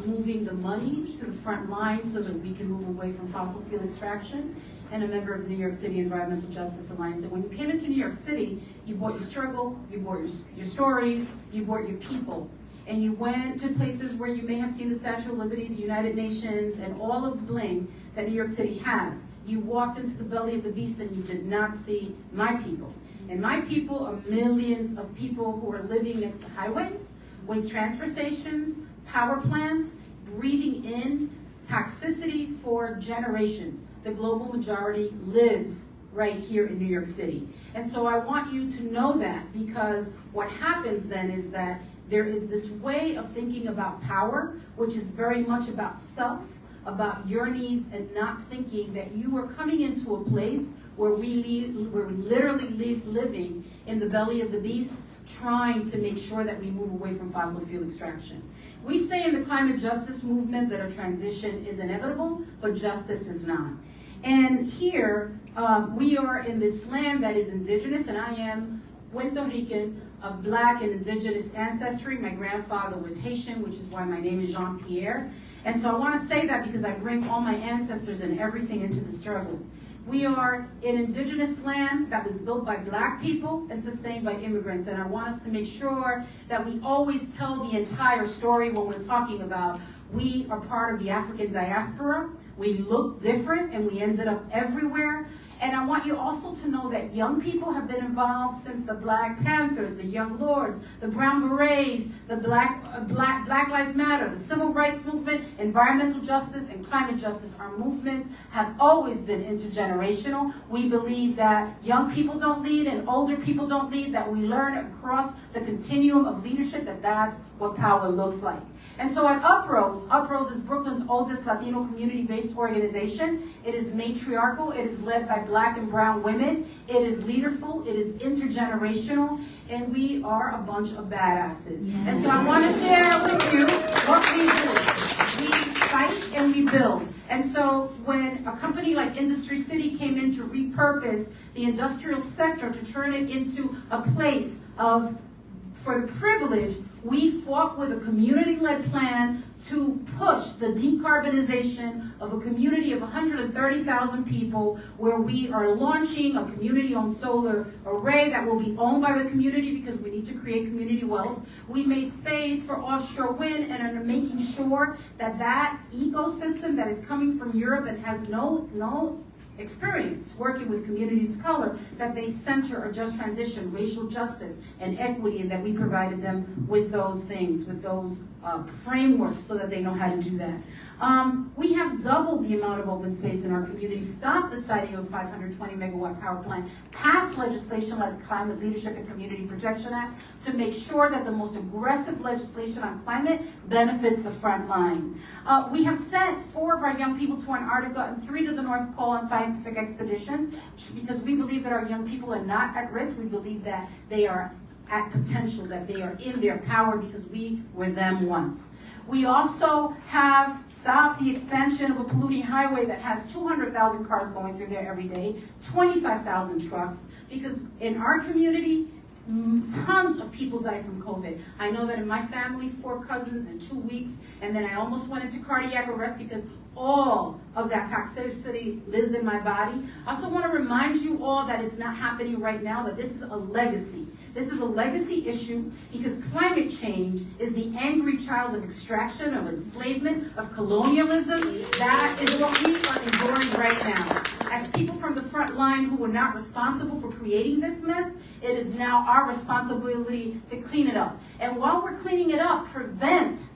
moving the money to the front line so that we can move away from fossil fuel extraction, and a member of the New York City Environmental Justice Alliance. And when you came into New York City, you brought your struggle, you brought your stories, you brought your people. And you went to places where you may have seen the Statue of Liberty, the United Nations, and all of the bling that New York City has. You walked into the belly of the beast and you did not see my people. And my people are millions of people who are living next to highways, waste transfer stations, power plants, breathing in toxicity for generations. The global majority lives right here in New York City. And so I want you to know that, because what happens then is that there is this way of thinking about power, which is very much about self, about your needs, and not thinking that you are coming into a place where we're literally living in the belly of the beast, trying to make sure that we move away from fossil fuel extraction. We say in the climate justice movement that a transition is inevitable, but justice is not. And here, we are in this land that is indigenous, and I am Puerto Rican, of Black and Indigenous ancestry. My grandfather was Haitian, which is why my name is Jean-Pierre. And so I want to say that because I bring all my ancestors and everything into the struggle. We are in indigenous land that was built by Black people and sustained by immigrants. And I want us to make sure that we always tell the entire story when we're talking about we are part of the African diaspora. We look different and we ended up everywhere. And I want you also to know that young people have been involved since the Black Panthers, the Young Lords, the Brown Berets, the Black Lives Matter, the Civil Rights Movement, environmental justice, and climate justice. Our movements have always been intergenerational. We believe that young people don't lead and older people don't lead, that we learn across the continuum of leadership that that's what power looks like. And so at Uprose, Uprose is Brooklyn's oldest Latino community-based organization. It is matriarchal. It is led by Black and brown women. It is leaderful. It is intergenerational. And we are a bunch of badasses. Yeah. And so I want to share with you what we do. We fight and we build. And so when a company like Industry City came in to repurpose the industrial sector to turn it into a place for the privilege, we fought with a community-led plan to push the decarbonization of a community of 130,000 people, where we are launching a community-owned solar array that will be owned by the community because we need to create community wealth. We made space for offshore wind and are making sure that that ecosystem that is coming from Europe and has no experience working with communities of color, that they center a just transition, racial justice, and equity, and that we provided them with those things, with those frameworks so that they know how to do that. We have doubled the amount of open space in our community, stopped the siting of a 520 megawatt power plant, passed legislation like the Climate Leadership and Community Protection Act to make sure that the most aggressive legislation on climate benefits the front line. We have sent 4 of our young people to Antarctica and 3 to the North Pole on scientific expeditions because we believe that our young people are not at risk. We believe that they are at potential, that they are in their power because we were them once. We also have stopped the expansion of a polluting highway that has 200,000 cars going through there every day, 25,000 trucks, because in our community, tons of people die from COVID. I know that in my family, 4 cousins in 2 weeks, and then I almost went into cardiac arrest because all of that toxicity lives in my body. I also want to remind you all that it's not happening right now, that this is a legacy. This is a legacy issue because climate change is the angry child of extraction, of enslavement, of colonialism. That is what we are enduring right now. as people from the front line who were not responsible for creating this mess, it is now our responsibility to clean it up. And while we're cleaning it up, prevent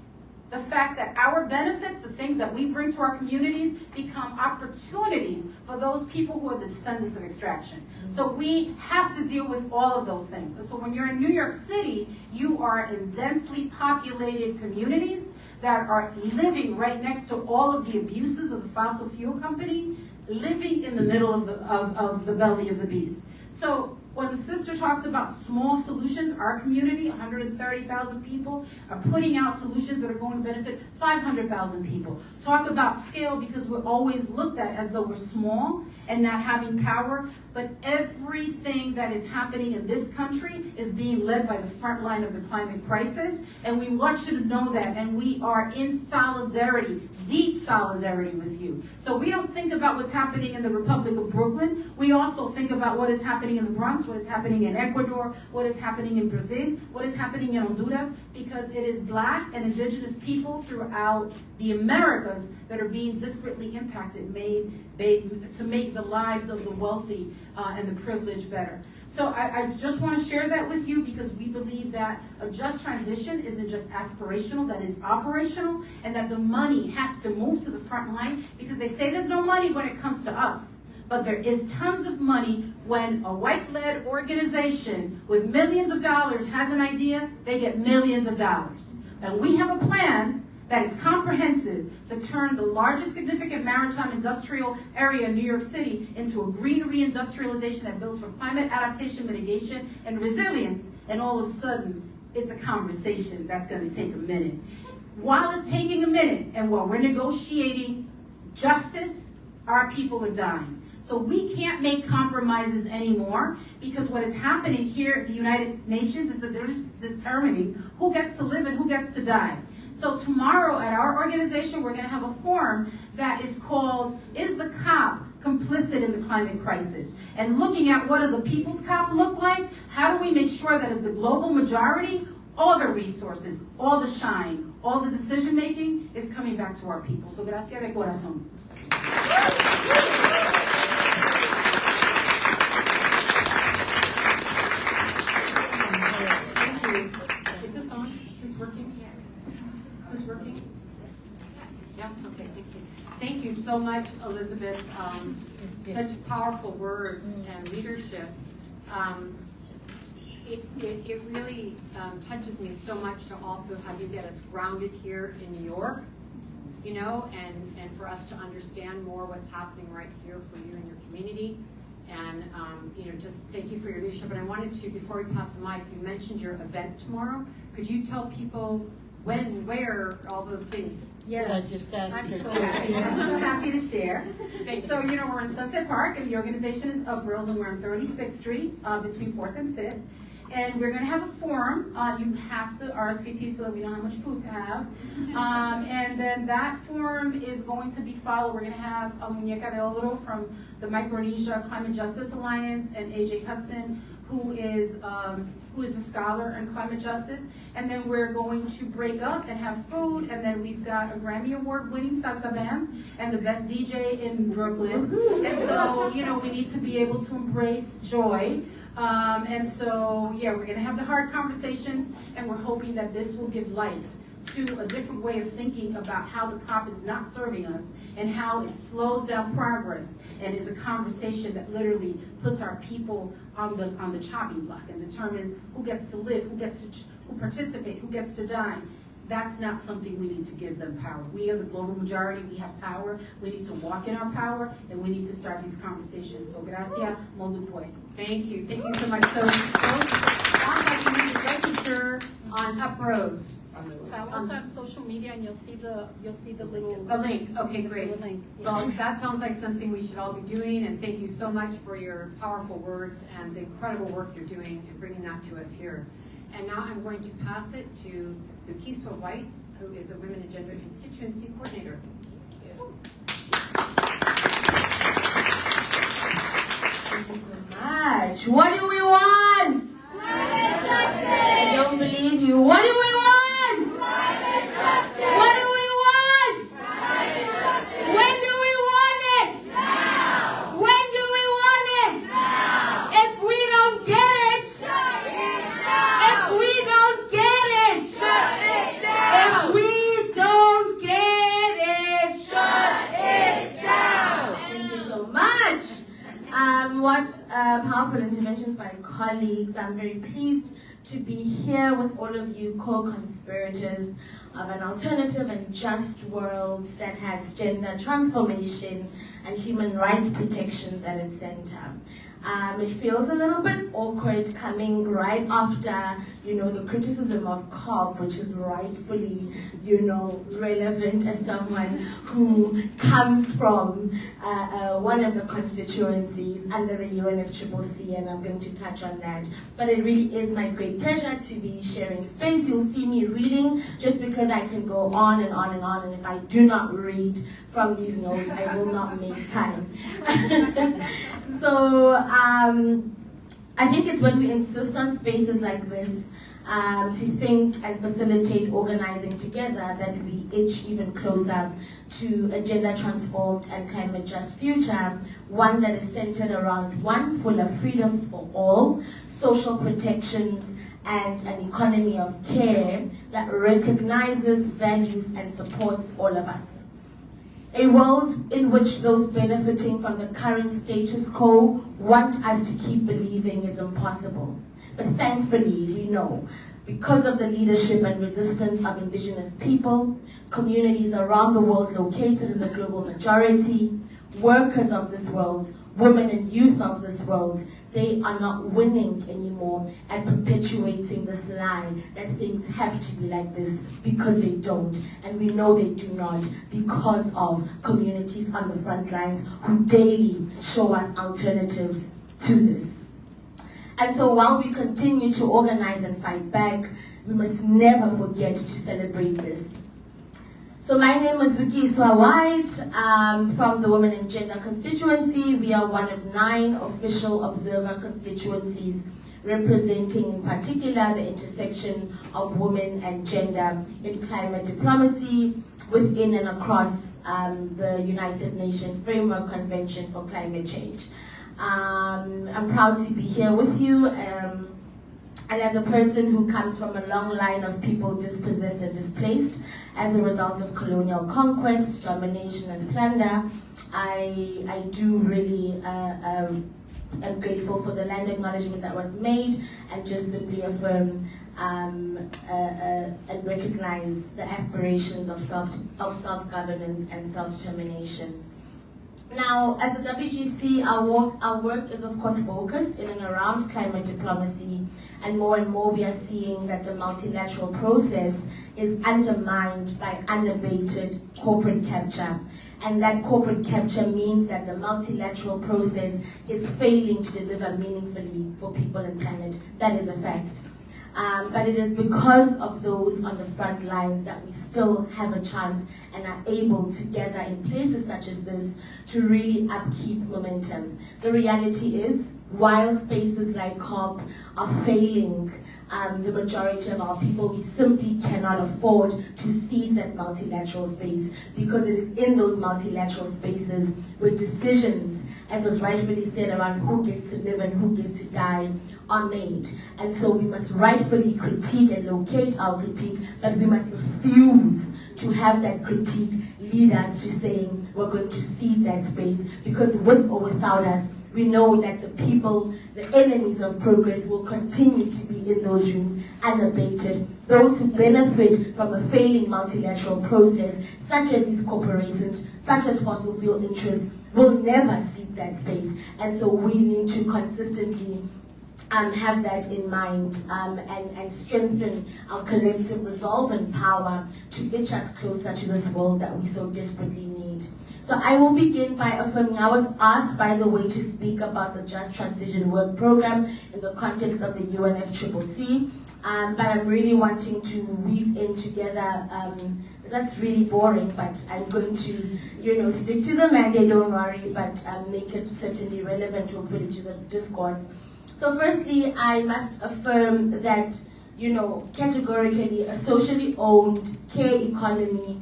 the fact that our benefits, the things that we bring to our communities, become opportunities for those people who are the descendants of extraction. So we have to deal with all of those things. And so when you're in New York City, you are in densely populated communities that are living right next to all of the abuses of the fossil fuel company, living in the middle of the belly of the beast. So when the sister talks about small solutions, our community, 130,000 people, are putting out solutions that are going to benefit 500,000 people. Talk about scale, because we're always looked at as though we're small and not having power, but everything that is happening in this country is being led by the front line of the climate crisis, and we want you to know that, and we are in solidarity, deep solidarity with you. So we don't think about what's happening in the Republic of Brooklyn, we also think about what is happening in the Bronx, what is happening in Ecuador, what is happening in Brazil, what is happening in Honduras, because it is Black and Indigenous people throughout the Americas that are being disparately impacted, to make the lives of the wealthy and the privileged better. So I just want to share that with you, because we believe that a just transition isn't just aspirational, that is operational, and that the money has to move to the front line, because they say there's no money when it comes to us. But there is tons of money when a white-led organization with millions of dollars has an idea, they get millions of dollars. And we have a plan that is comprehensive to turn the largest significant maritime industrial area in New York City into a green reindustrialization that builds for climate adaptation, mitigation, and resilience. And all of a sudden, it's a conversation that's going to take a minute. While it's taking a minute, and while we're negotiating justice, our people are dying. So we can't make compromises anymore, because what is happening here at the United Nations is that they're just determining who gets to live and who gets to die. So tomorrow at our organization, we're going to have a forum that is called, Is the Cop Complicit in the Climate Crisis? And looking at what does a people's cop look like? How do we make sure that as the global majority, all the resources, all the shine, all the decision making is coming back to our people. So gracias de corazón. Is this on? Is this working? Is this working? Yeah, okay, thank you. Thank you so much, Elizabeth. Such powerful words and leadership. It really touches me so much to also have you get us grounded here in New York, you know, and for us to understand more what's happening right here for you and your community. And, you know, just thank you for your leadership. And I wanted to, before we pass the mic, you mentioned your event tomorrow. Could you tell people when, where, all those things? Yes, I just asked I'm her so to. happy. I'm so happy to share. So, you know, we're in Sunset Park, and the organization is Uplifts, and we're on 36th Street between 4th and 5th. And we're going to have a forum. You have to RSVP so that we know how much food to have. And then that forum is going to be followed. We're going to have a Muñeca de Oro from the Micronesia Climate Justice Alliance, and AJ Hudson, who is a scholar in climate justice. And then we're going to break up and have food. And then we've got a Grammy Award-winning salsa band and the best DJ in Brooklyn. And so, you know, we need to be able to embrace joy. And so, yeah, we're going to have the hard conversations, and we're hoping that this will give life to a different way of thinking about how the COP is not serving us and how it slows down progress and is a conversation that literally puts our people on the chopping block and determines who gets to live, who participate, who gets to die. That's not something we need to give them power. We are the global majority. We have power. We need to walk in our power, and we need to start these conversations. So, gracias, Moldupoy. Thank you. Thank you so much. So, you need to register on UpRose. Follow us on social media, and you'll see the little link. Okay, great. The link. Yeah. Well, that sounds like something we should all be doing, and thank you so much for your powerful words and the incredible work you're doing and bringing that to us here. And now I'm going to pass it to Kiswa White, who is a Women and Gender Constituency Coordinator. Thank you so much. What do we want? Climate justice! I don't believe you. What do we want? Climate justice! What do we want? Climate justice! When do we want it? Now! When What powerful interventions by colleagues. I'm very pleased to be here with all of you co-conspirators of an alternative and just world that has gender transformation and human rights protections at its center. It feels a little bit awkward coming right after, the criticism of COP, which is rightfully, relevant as someone who comes from one of the constituencies under the UNFCCC, and I'm going to touch on that. But it really is my great pleasure to be sharing space. You'll see me reading just because I can go on and on and on, and if I do not read from these notes, I will not make time. So I think it's when we insist on spaces like this to think and facilitate organizing together that we itch even closer to a gender transformed and climate just future, one that is centered around one, full of freedoms for all, social protections, and an economy of care that recognizes, values, and supports all of us. A world in which those benefiting from the current status quo want us to keep believing is impossible. But thankfully, we know, because of the leadership and resistance of Indigenous people, communities around the world located in the global majority, workers of this world, women and youth of this world, they are not winning anymore at perpetuating this lie that things have to be like this, because they don't. And we know they do not because of communities on the front lines who daily show us alternatives to this. And so while we continue to organize and fight back, we must never forget to celebrate this. So my name is Zuki Iswa-White from the Women and Gender constituency. We are one of 9 official observer constituencies representing in particular the intersection of women and gender in climate diplomacy within and across the United Nations Framework Convention for Climate Change. I'm proud to be here with you. And as a person who comes from a long line of people dispossessed and displaced as a result of colonial conquest, domination, and plunder, I do really am grateful for the land acknowledgement that was made, and just simply affirm and recognize the aspirations of self-governance and self-determination. Now, as a WGC, our work is of course focused in and around climate diplomacy, and more we are seeing that the multilateral process is undermined by unabated corporate capture. And that corporate capture means that the multilateral process is failing to deliver meaningfully for people and planet. That is a fact. But it is because of those on the front lines that we still have a chance and are able to gather in places such as this to really upkeep momentum. The reality is, while spaces like COP are failing the majority of our people, we simply cannot afford to cede that multilateral space, because it is in those multilateral spaces where decisions, as was rightfully said, around who gets to live and who gets to die are made. And so we must rightfully critique and locate our critique, but we must refuse to have that critique lead us to saying we're going to cede that space, because with or without us, we know that the people, the enemies of progress, will continue to be in those rooms unabated. Those who benefit from a failing multilateral process, such as these corporations, such as fossil fuel interests, will never cede that space. And so we need to consistently have that in mind and strengthen our collective resolve and power to itch us closer to this world that we so desperately need. So I will begin by affirming, I was asked, by the way, to speak about the Just Transition Work Program in the context of the UNFCCC, but I'm really wanting to weave in together, that's really boring, but I'm going to, stick to the mandate, don't worry, but make it certainly relevant, hopefully, to the discourse. So firstly, I must affirm that, categorically, a socially owned care economy,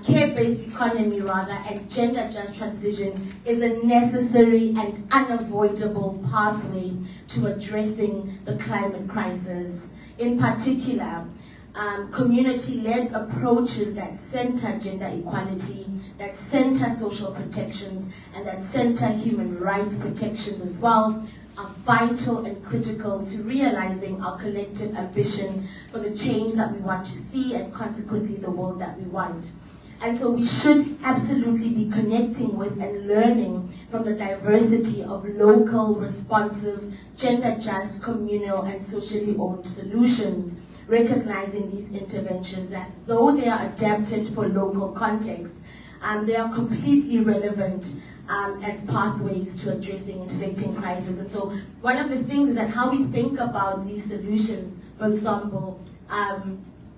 care-based economy rather, and gender-just transition is a necessary and unavoidable pathway to addressing the climate crisis. In particular, community-led approaches that center gender equality, that center social protections, and that center human rights protections as well, are vital and critical to realizing our collective ambition for the change that we want to see and consequently the world that we want. And so we should absolutely be connecting with and learning from the diversity of local, responsive, gender-just, communal, and socially owned solutions, recognizing these interventions that though they are adapted for local context, they are completely relevant as pathways to addressing intersecting crises. And so one of the things is that how we think about these solutions, for example,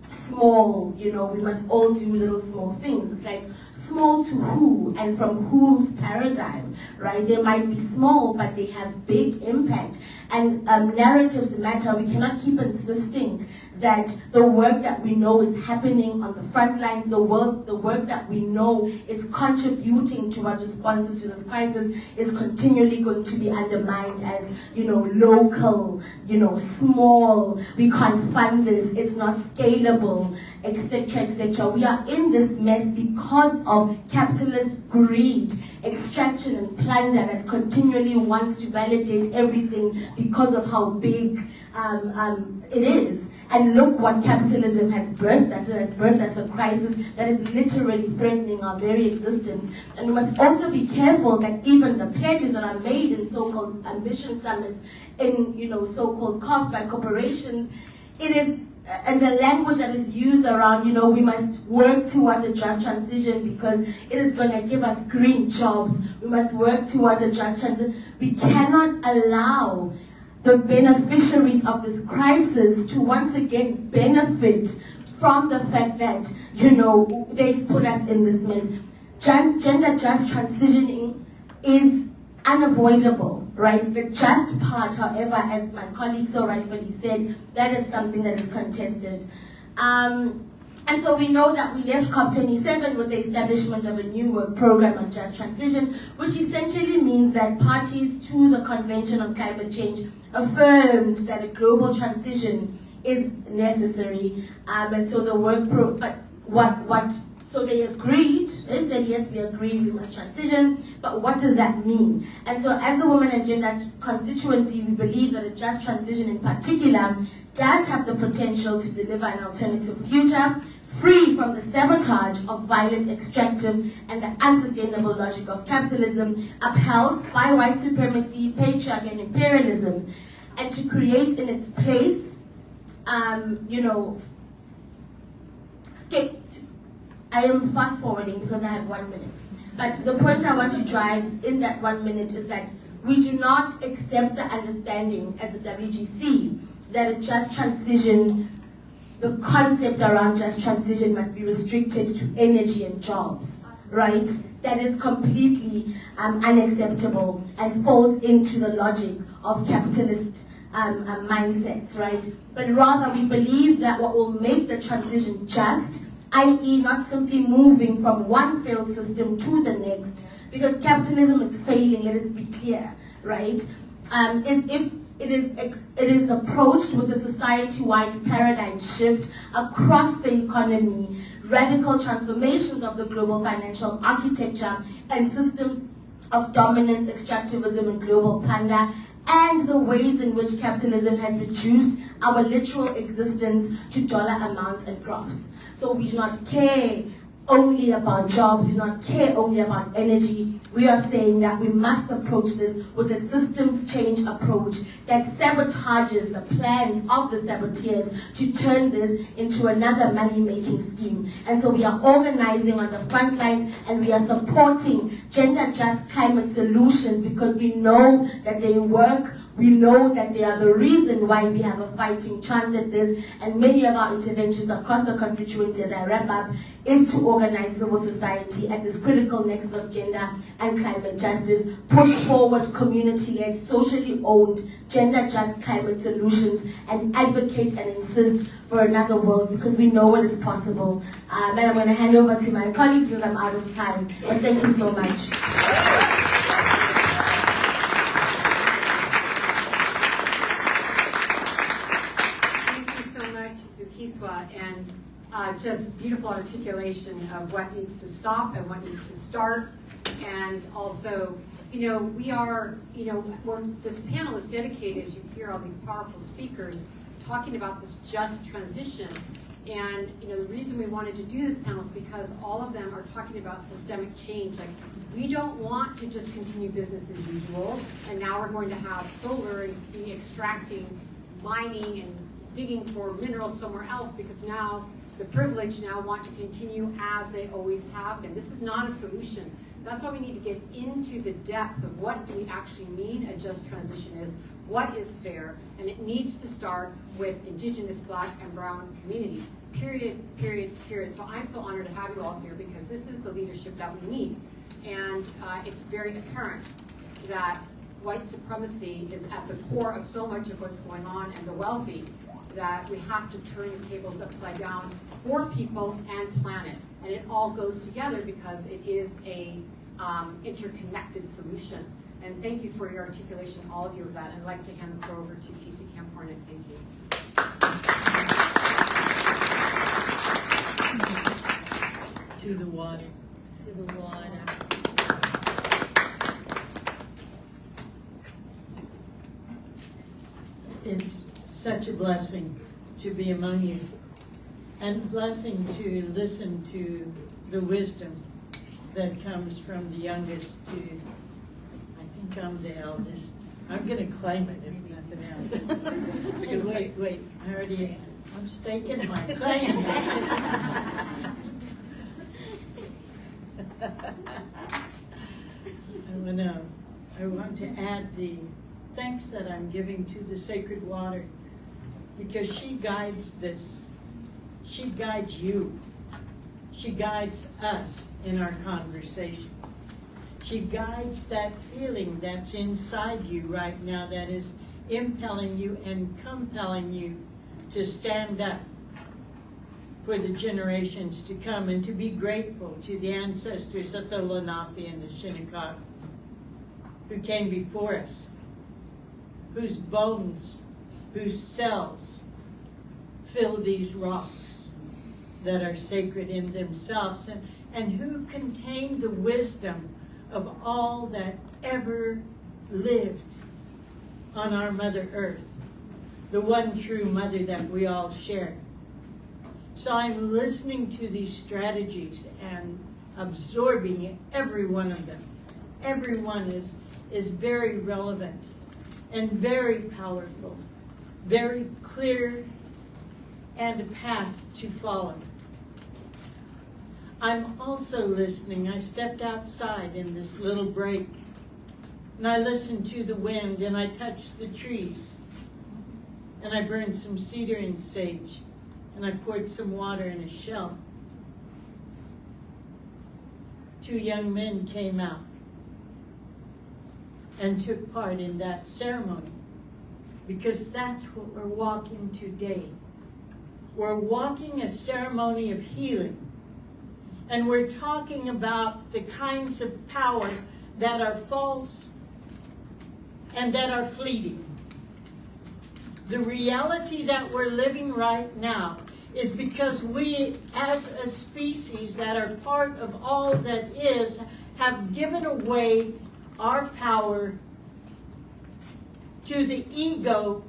small, we must all do little small things. It's like small to who and from whose paradigm, right? They might be small, but they have big impact. And narratives matter. We cannot keep insisting that the work that we know is happening on the front lines, the work that we know is contributing to our responses to this crisis is continually going to be undermined as, local, small, we can't fund this, it's not scalable, etc., etc. We are in this mess because of capitalist greed, extraction and plunder that continually wants to validate everything because of how big it is. And look what capitalism has birthed us. It has birthed us a crisis that is literally threatening our very existence. And we must also be careful that even the pledges that are made in so-called ambition summits, in so-called costs by corporations, it is, and the language that is used around, we must work towards a just transition because it is going to give us green jobs. We must work towards a just transition. We cannot allow the beneficiaries of this crisis to once again benefit from the fact that, they've put us in this mess. Gender just transitioning is unavoidable, right? The just part, however, as my colleague so rightfully said, that is something that is contested. And so we know that we left COP27 with the establishment of a new work program on just transition, which essentially means that parties to the Convention on Climate Change affirmed that a global transition is necessary. And so the work so they agreed, they said, yes, we agree, we must transition, but what does that mean? And so as the Women and Gender constituency, we believe that a just transition in particular does have the potential to deliver an alternative future, free from the sabotage of violent, extractive, and the unsustainable logic of capitalism, upheld by white supremacy, patriarchy, and imperialism, and to create in its place, I am fast forwarding because I have 1 minute. But the point I want to drive in that 1 minute is that we do not accept the understanding as a WGC that a just transition, the concept around just transition must be restricted to energy and jobs, right? That is completely unacceptable and falls into the logic of capitalist mindsets, right? But rather we believe that what will make the transition just, i.e. not simply moving from one failed system to the next, because capitalism is failing, let us be clear, right? Is if it is approached with a society-wide paradigm shift across the economy, radical transformations of the global financial architecture and systems of dominance, extractivism, and global plunder, and the ways in which capitalism has reduced our literal existence to dollar amounts and graphs. So we do not care only about jobs, do not care only about energy. We are saying that we must approach this with a systems change approach that sabotages the plans of the saboteurs to turn this into another money-making scheme. And so we are organizing on the front lines and we are supporting gender-just climate solutions because we know that they work. We know that they are the reason why we have a fighting chance at this, and many of our interventions across the constituency, as I wrap up, is to organize civil society at this critical nexus of gender and climate justice, push forward community-led, socially owned, gender-just climate solutions, and advocate and insist for another world because we know it is possible. And I'm going to hand over to my colleagues because I'm out of time. But thank you so much. And just beautiful articulation of what needs to stop and what needs to start. And also, we are, this panel is dedicated, as you hear all these powerful speakers talking about this just transition. And, the reason we wanted to do this panel is because all of them are talking about systemic change. Like, we don't want to just continue business as usual, and now we're going to have solar and be extracting, mining, and digging for minerals somewhere else, because now the privileged now want to continue as they always have been. This is not a solution. That's why we need to get into the depth of what we actually mean a just transition is, what is fair, and it needs to start with Indigenous, Black, and Brown communities, period, period, period. So I'm so honored to have you all here, because this is the leadership that we need. And it's very apparent that white supremacy is at the core of so much of what's going on, and the wealthy, that we have to turn the tables upside down for people and planet. And it all goes together because it is a interconnected solution. And thank you for your articulation, all of you, of that. And I'd like to hand the floor over to Casey Camp-Hornet. Thank you. To the water. To the water. It's such a blessing to be among you, and a blessing to listen to the wisdom that comes from the youngest to, I think I'm the eldest. I'm going to claim it if nothing else. Wait, I'm staking my claim. I want to add the thanks that I'm giving to the sacred water, because she guides this. She guides you. She guides us in our conversation. She guides that feeling that's inside you right now that is impelling you and compelling you to stand up for the generations to come and to be grateful to the ancestors of the Lenape and the Shinnecock who came before us, whose bones, whose cells fill these rocks that are sacred in themselves, and who contain the wisdom of all that ever lived on our Mother Earth, the one true mother that we all share. So I'm listening to these strategies and absorbing every one of them. Every one is very relevant and very powerful, very clear, and a path to follow. I'm also listening. I stepped outside in this little break, and I listened to the wind, and I touched the trees, and I burned some cedar and sage, and I poured some water in a shell. 2 young men came out and took part in that ceremony, because that's what we're walking today. We're walking a ceremony of healing, and we're talking about the kinds of power that are false and that are fleeting. The reality that we're living right now is because we, as a species that are part of all that is, have given away our power to the ego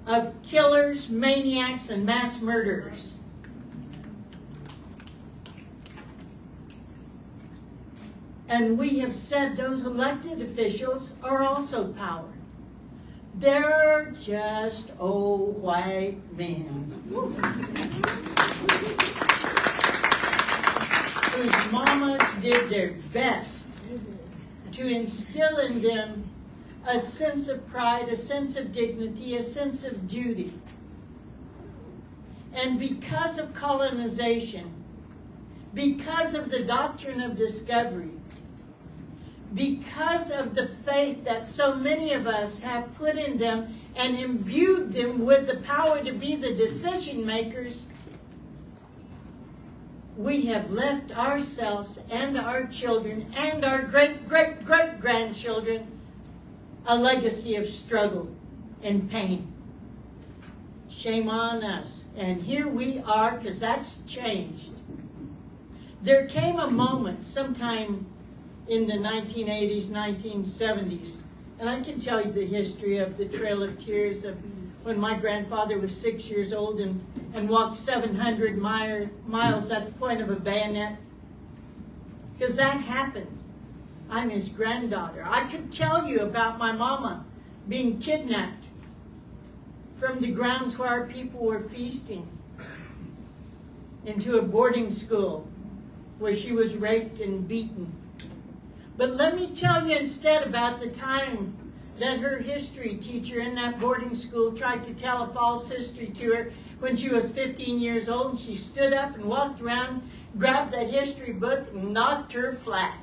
of killers, maniacs, and mass murderers. And we have said those elected officials are also power. They're just old white men whose mamas did their best to instill in them a sense of pride, a sense of dignity, a sense of duty. And because of colonization, because of the doctrine of discovery, because of the faith that so many of us have put in them and imbued them with the power to be the decision makers, we have left ourselves and our children and our great-great-great-grandchildren a legacy of struggle and pain. Shame on us. And here we are, because that's changed. There came a moment sometime in the 1980s, 1970s, and I can tell you the history of the Trail of Tears of when my grandfather was 6 years old and walked 700 miles at the point of a bayonet. Because that happened. I'm his granddaughter. I could tell you about my mama being kidnapped from the grounds where our people were feasting into a boarding school where she was raped and beaten. But let me tell you instead about the time that her history teacher in that boarding school tried to tell a false history to her when she was 15 years old, and she stood up and walked around, grabbed that history book, and knocked her flat.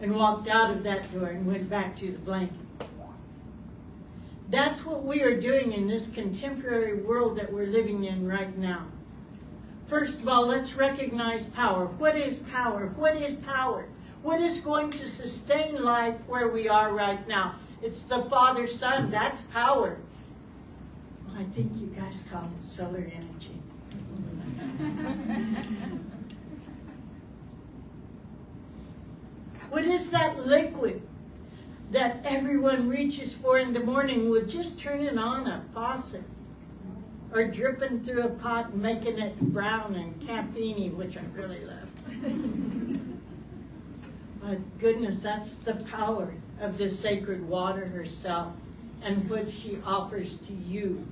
And walked out of that door and went back to the blanket. That's what we are doing in this contemporary world that we're living in right now. First of all, let's recognize power. What is power? What is power? What is going to sustain life where we are right now? It's the Father, Son. That's power. Well, I think you guys call it solar energy. What is that liquid that everyone reaches for in the morning with just turning on a faucet or dripping through a pot and making it brown and caffeine-y, which I really love? My goodness, that's the power of the sacred water herself and what she offers to you.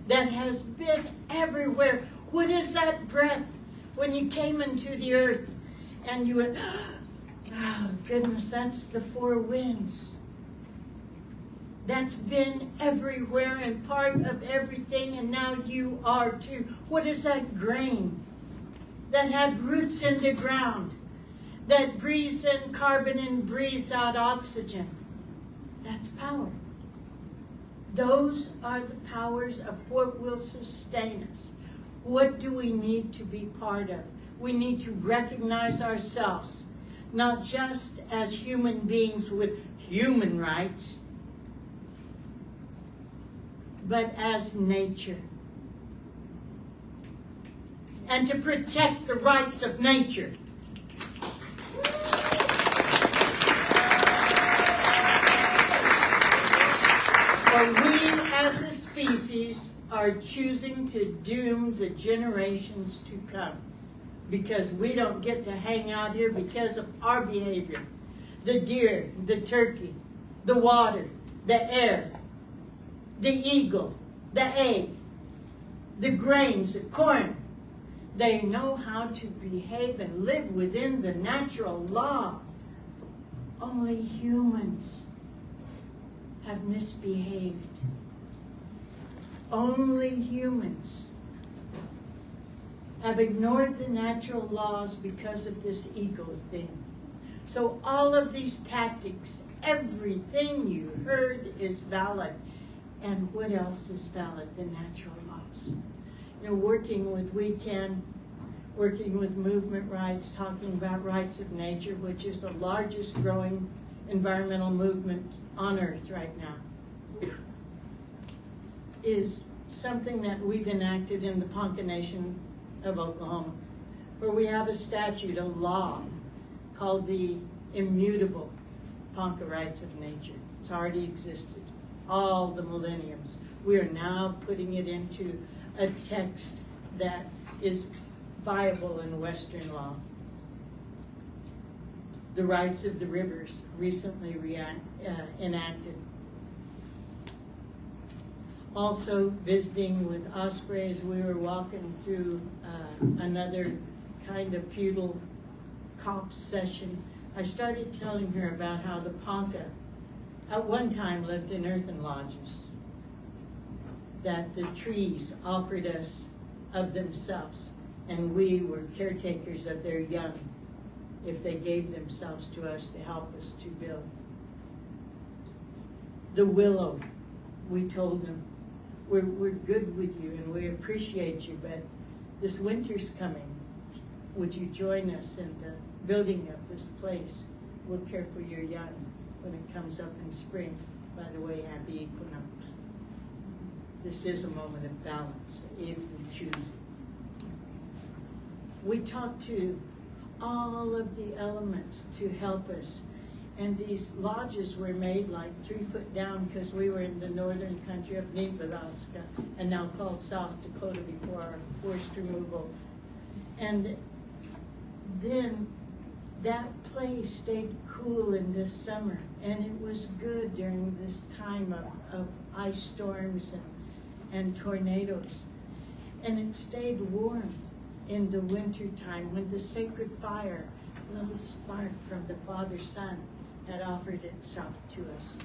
That has been everywhere. What is that breath when you came into the earth and you went, oh goodness, that's the four winds. That's been everywhere and part of everything, and now you are too. What is that grain that had roots in the ground, that breathes in carbon and breathes out oxygen? That's power. Those are the powers of what will sustain us. What do we need to be part of? We need to recognize ourselves, not just as human beings with human rights, but as nature. And to protect the rights of nature. For we as a species are choosing to doom the generations to come, because we don't get to hang out here because of our behavior. The deer, the turkey, the water, the air, the eagle, the egg, the grains, the corn. They know how to behave and live within the natural law. Only humans have misbehaved. Only humans have ignored the natural laws because of this ego thing. So all of these tactics, everything you heard is valid. And what else is valid? The natural laws. You know, working with WECAN, working with movement rights, talking about rights of nature, which is the largest growing environmental movement on earth right now, is something that we've enacted in the Ponca Nation of Oklahoma, where we have a statute, a law, called the Immutable Ponca Rights of Nature. It's already existed all the millenniums. We are now putting it into a text that is viable in Western law. The rights of the rivers, recently enacted. Also visiting with Osprey as we were walking through another kind of feudal cop session, I started telling her about how the Ponca at one time lived in earthen lodges, that the trees offered us of themselves, and we were caretakers of their young if they gave themselves to us to help us to build. The willow, we told them, we're good with you and we appreciate you, but this winter's coming. Would you join us in the building of this place? We'll care for your young when it comes up in spring. by the way, happy equinox. This is a moment of balance if we choose it. We talked to all of the elements to help us. And these lodges were made like 3 foot down because we were in the northern country of Nebraska and now called South Dakota before our forced removal. And then that place stayed cool in this summer, and it was good during this time of ice storms and tornadoes. And it stayed warm in the winter time when the sacred fire, a little spark from the Father Son, had offered itself to us.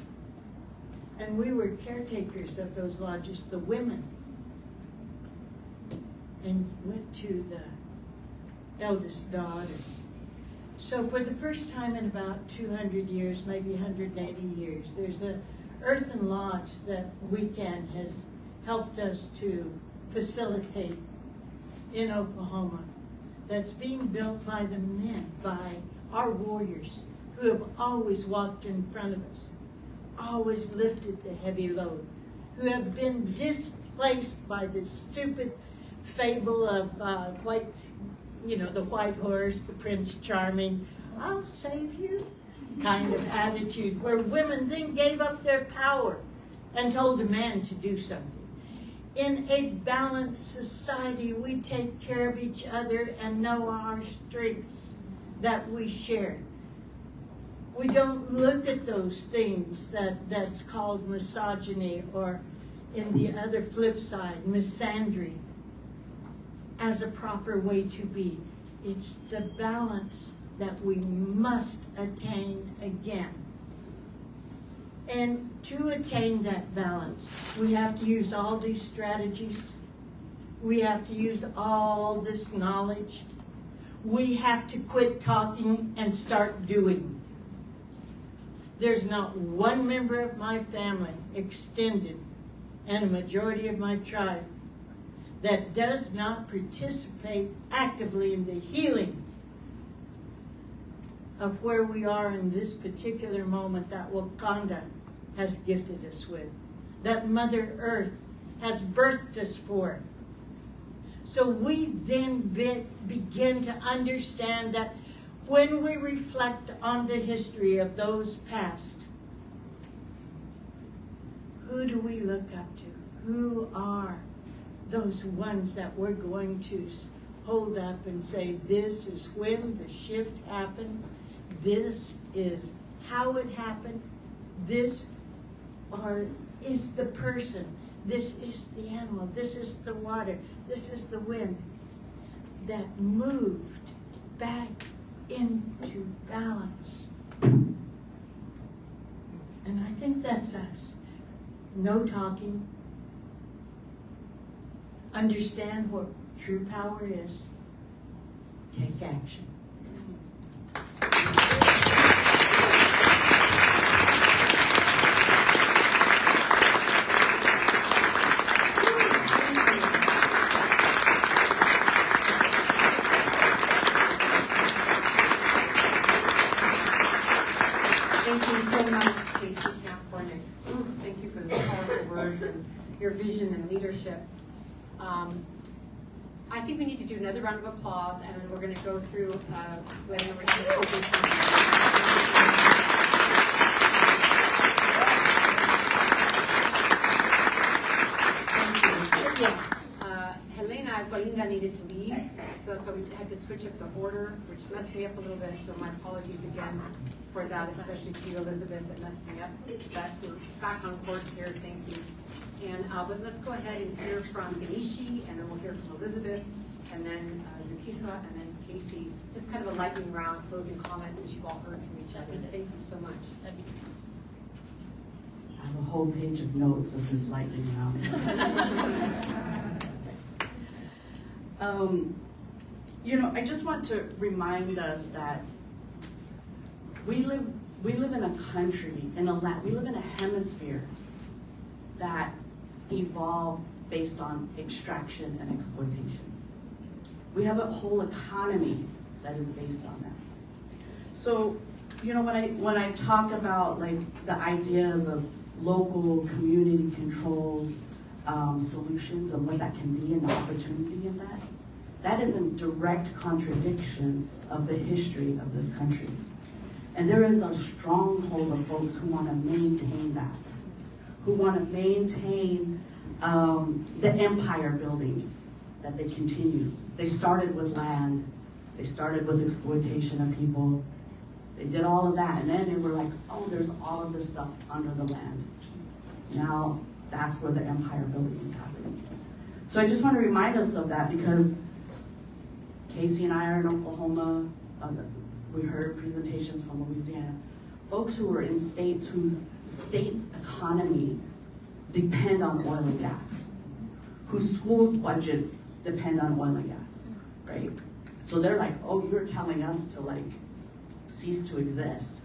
And we were caretakers of those lodges, the women, and went to the eldest daughter. So for the first time in about 200 years, maybe 180 years, there's an earthen lodge that WECAN has helped us to facilitate in Oklahoma that's being built by the men, by our warriors who have always walked in front of us, always lifted the heavy load, who have been displaced by the stupid fable of the white horse, the Prince Charming, I'll save you kind of attitude, where women then gave up their power and told a man to do something. In a balanced society, we take care of each other and know our strengths that we share. We don't look at those things that's called misogyny, or in the other flip side, misandry, as a proper way to be. It's the balance that we must attain again. And to attain that balance, we have to use all these strategies. We have to use all this knowledge. We have to quit talking and start doing. There's not one member of my family, extended, and a majority of my tribe, that does not participate actively in the healing of where we are in this particular moment that Wakanda has gifted us with, that Mother Earth has birthed us for. So we then begin to understand that when we reflect on the history of those past, who do we look up to? Who are those ones that we're going to hold up and say, this is when the shift happened, this is how it happened, this is the person, this is the animal, this is the water, this is the wind that moved back into balance. And I think that's us. No talking. Understand what true power is. Take action. Thank you so much, Casey Camp-Cornick. Thank you for the powerful words and your vision and leadership. I think we need to do another round of applause, and then we're going to go through letting everybody Helena Gualinga needed to leave, so that's why we had to switch up the order, which messed me up a little bit, so my apologies again for that, especially to you, Elizabeth, that messed me up. But we're back on course here, thank you. And but let's go ahead and hear from Ganeshi, and then we'll hear from Elizabeth, and then Zukiswa, and then Casey. Just kind of a lightning round, closing comments as you've all heard from each other. Thank you so much. I have a whole page of notes of this lightning round. I just want to remind us that we live in a country, we live in a hemisphere that evolved based on extraction and exploitation. We have a whole economy that is based on that. So, when I talk about like the ideas of local community controlled solutions and what that can be and the opportunity in that, that is in direct contradiction of the history of this country. And there is a stronghold of folks who want to maintain that, who want to maintain the empire building that they continue. They started with land, they started with exploitation of people, they did all of that, and then they were like, oh, there's all of this stuff under the land. Now, that's where the empire building is happening. So I just want to remind us of that because Casey and I are in Oklahoma. We heard presentations from Louisiana. Folks who are in states whose states' economies depend on oil and gas, whose schools' budgets depend on oil and gas, right? So they're like, oh, you're telling us to like cease to exist.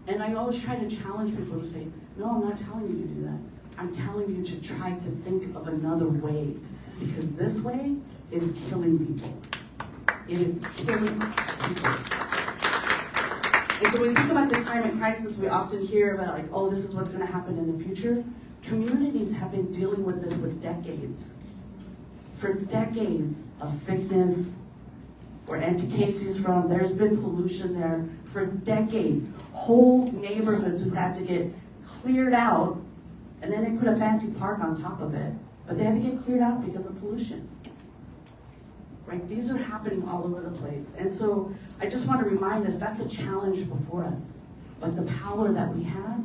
And I always try to challenge people to say, no, I'm not telling you to do that. I'm telling you to try to think of another way, because this way is killing people. It is killing people. And so when we think about the climate crisis, we often hear about like, oh, this is what's going to happen in the future. Communities have been dealing with this for decades. For decades of sickness, where Auntie Casey's from, there's been pollution there for decades. Whole neighborhoods who had to get cleared out, and then they put a fancy park on top of it, but they had to get cleared out because of pollution. Right? These are happening all over the place. And so I just want to remind us that's a challenge before us. But the power that we have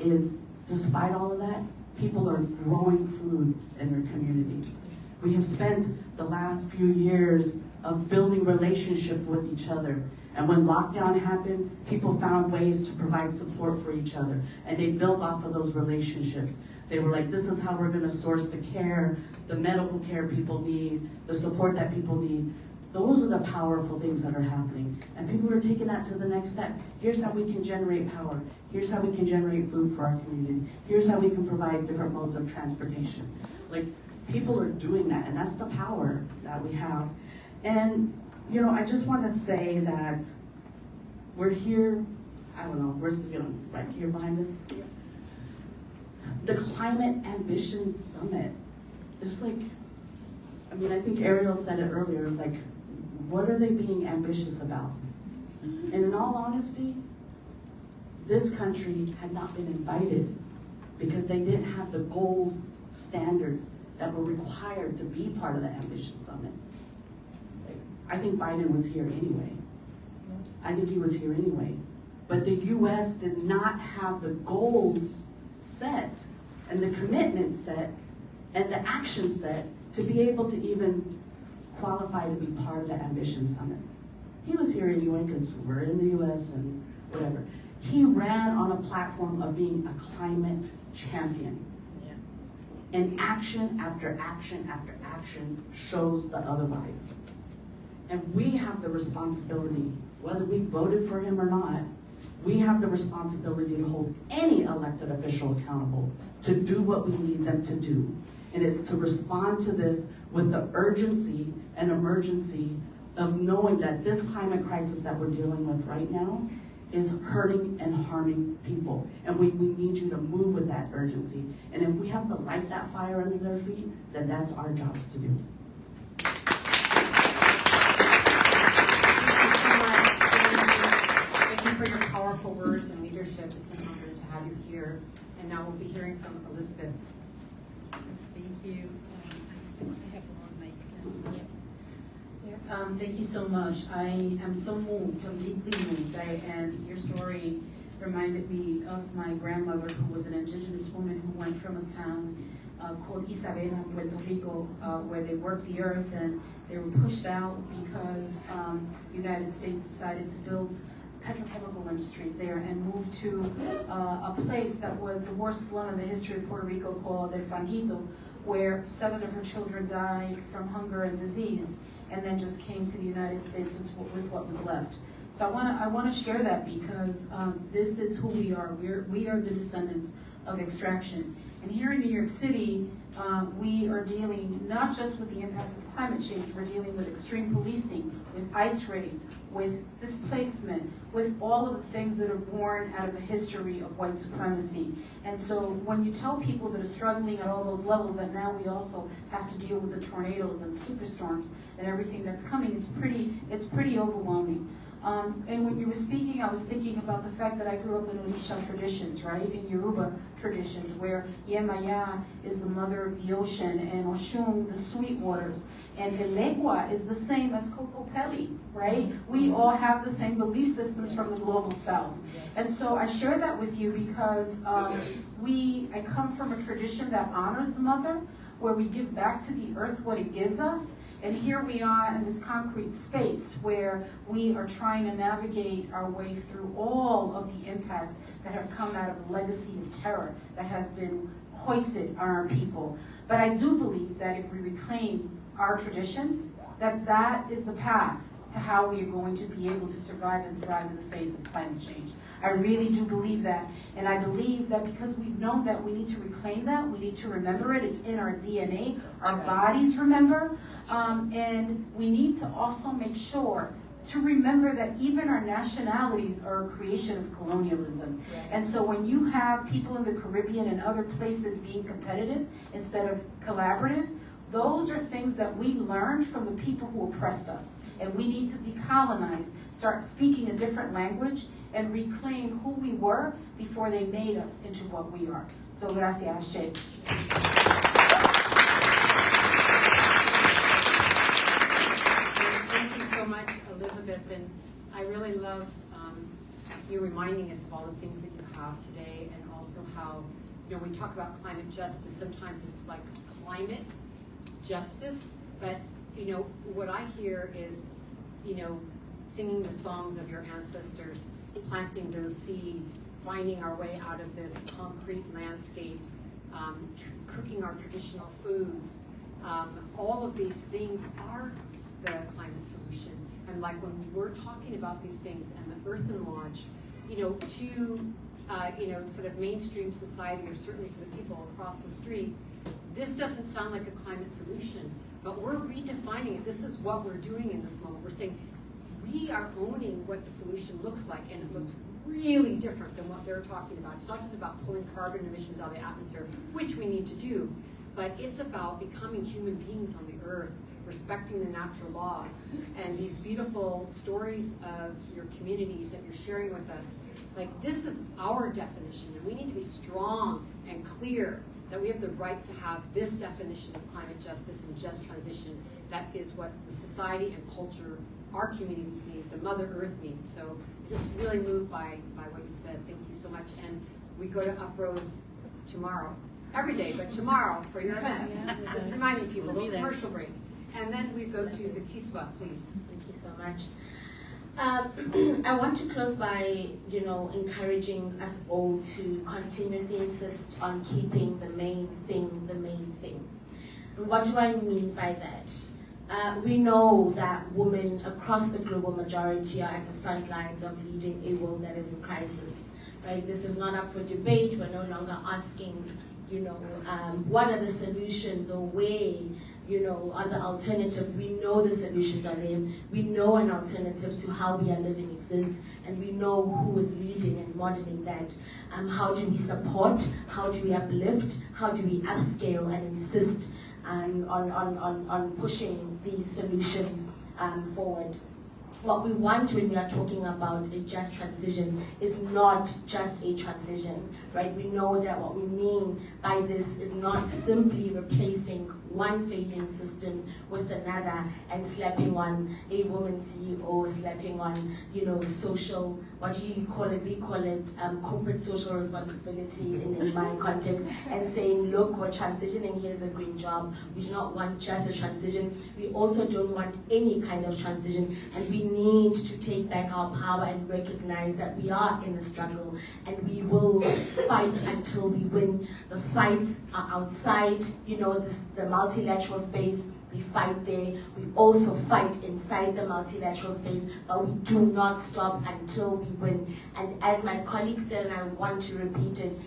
is, despite all of that, people are growing food in their communities. We have spent the last few years of building relationship with each other. And when lockdown happened, people found ways to provide support for each other. And they built off of those relationships. They were like, this is how we're gonna source the care, the medical care people need, the support that people need. Those are the powerful things that are happening. And people are taking that to the next step. Here's how we can generate power. Here's how we can generate food for our community. Here's how we can provide different modes of transportation. Like, people are doing that, and that's the power that we have. And, you know, I just want to say that we're here, I don't know, we're, you know, right here behind us. The Climate Ambition Summit. It's like, I mean, I think Ariel said it earlier, it's like, what are they being ambitious about? And in all honesty, this country had not been invited because they didn't have the goals, standards that were required to be part of the Ambition Summit. Like, I think Biden was here anyway. I think he was here anyway. But the US did not have the goals set and the commitment set and the action set to be able to even qualify to be part of the Ambition Summit. He was here anyway because we're in the US and whatever. He ran on a platform of being a climate champion. And action after action after action shows the otherwise. And we have the responsibility, whether we voted for him or not, we have the responsibility to hold any elected official accountable to do what we need them to do. And it's to respond to this with the urgency and emergency of knowing that this climate crisis that we're dealing with right now is hurting and harming people. And we need you to move with that urgency. And if we have to light that fire under their feet, then that's our jobs to do. Thank you for your powerful words and leadership. It's an honor to have you here. And now we'll be hearing from Elizabeth. Thank you. I have one mic. Thank you so much. I am so moved. I'm deeply moved. And your story reminded me of my grandmother, who was an Indigenous woman who went from a town called Isabela, Puerto Rico, where they worked the earth, and they were pushed out because the United States decided to build petrochemical industries there and moved to a place that was the worst slum in the history of Puerto Rico called El Fanjito, where 7 of her children died from hunger and disease, and then just came to the United States with what was left. So I want to share that because this is who we are. We are the descendants of extraction. And here in New York City, we are dealing not just with the impacts of climate change, we're dealing with extreme policing, with ICE raids, with displacement, with all of the things that are born out of a history of white supremacy. And so when you tell people that are struggling at all those levels that now we also have to deal with the tornadoes and superstorms and everything that's coming, it's pretty overwhelming. And when you were speaking, I was thinking about the fact that I grew up in Orisha traditions, right? In Yoruba traditions, where Yemaya is the mother of the ocean, and Oshun, the sweet waters. And Elegua is the same as Kokopelli, right? We all have the same belief systems from the global south. And so I share that with you because I come from a tradition that honors the mother, where we give back to the earth what it gives us. And here we are in this concrete space where we are trying to navigate our way through all of the impacts that have come out of a legacy of terror that has been hoisted on our people. But I do believe that if we reclaim our traditions, that is the path to how we are going to be able to survive and thrive in the face of climate change. I really do believe that. And I believe that because we've known that, we need to reclaim that, we need to remember it, it's in our DNA, our bodies remember, and we need to also make sure to remember that even our nationalities are a creation of colonialism. And so when you have people in the Caribbean and other places being competitive instead of collaborative, those are things that we learned from the people who oppressed us. And we need to decolonize, start speaking a different language, and reclaim who we were before they made us into what we are. So gracias, Shay. Thank you so much, Elizabeth. And I really love you reminding us of all the things that you have today, and also how, you know, we talk about climate justice. Sometimes it's like climate justice, but you know, what I hear is, you know, singing the songs of your ancestors, planting those seeds, finding our way out of this concrete landscape, cooking our traditional foods. All of these things are the climate solution. And like when we're talking about these things and the Earthen Lodge, you know, to you know, sort of mainstream society, or certainly to the people across the street, this doesn't sound like a climate solution, but we're redefining it. This is what we're doing in this moment. We're saying we are owning what the solution looks like, and it looks really different than what they're talking about. It's not just about pulling carbon emissions out of the atmosphere, which we need to do, but it's about becoming human beings on the earth, respecting the natural laws. And these beautiful stories of your communities that you're sharing with us, like, this is our definition, and we need to be strong and clear that we have the right to have this definition of climate justice and just transition. That is what the society and culture, our communities need, the Mother Earth needs. So just really moved by what you said. Thank you so much. And we go to Uprose tomorrow, every day, but tomorrow for your event. Just reminding people, a little commercial break. And then we go to Zakiswa, please. Thank you so much. I want to close by, you know, encouraging us all to continuously insist on keeping the main thing the main thing. And what do I mean by that? We know that women across the global majority are at the front lines of leading a world that is in crisis. Right? This is not up for debate. We're no longer asking, you know, what are the solutions, or where, you know, are the alternatives. We know the solutions are there. We know an alternative to how we are living exists, and we know who is leading and modeling that. How do we support? How do we uplift? How do we upscale and insist on pushing these solutions forward? What we want when we are talking about a just transition is not just a transition, right? We know that what we mean by this is not simply replacing one failing system with another and slapping on a woman CEO, slapping on, you know, social, what do you call it? We call it corporate social responsibility in my context, and saying, look, we're transitioning, here's a green job. We do not want just a transition. We also don't want any kind of transition, and we need to take back our power and recognize that we are in a struggle, and we will fight until we win. The fights are outside, you know, the multilateral space. We fight there. We also fight inside the multilateral space, but we do not stop until we win. And as my colleague said, and I want to repeat it,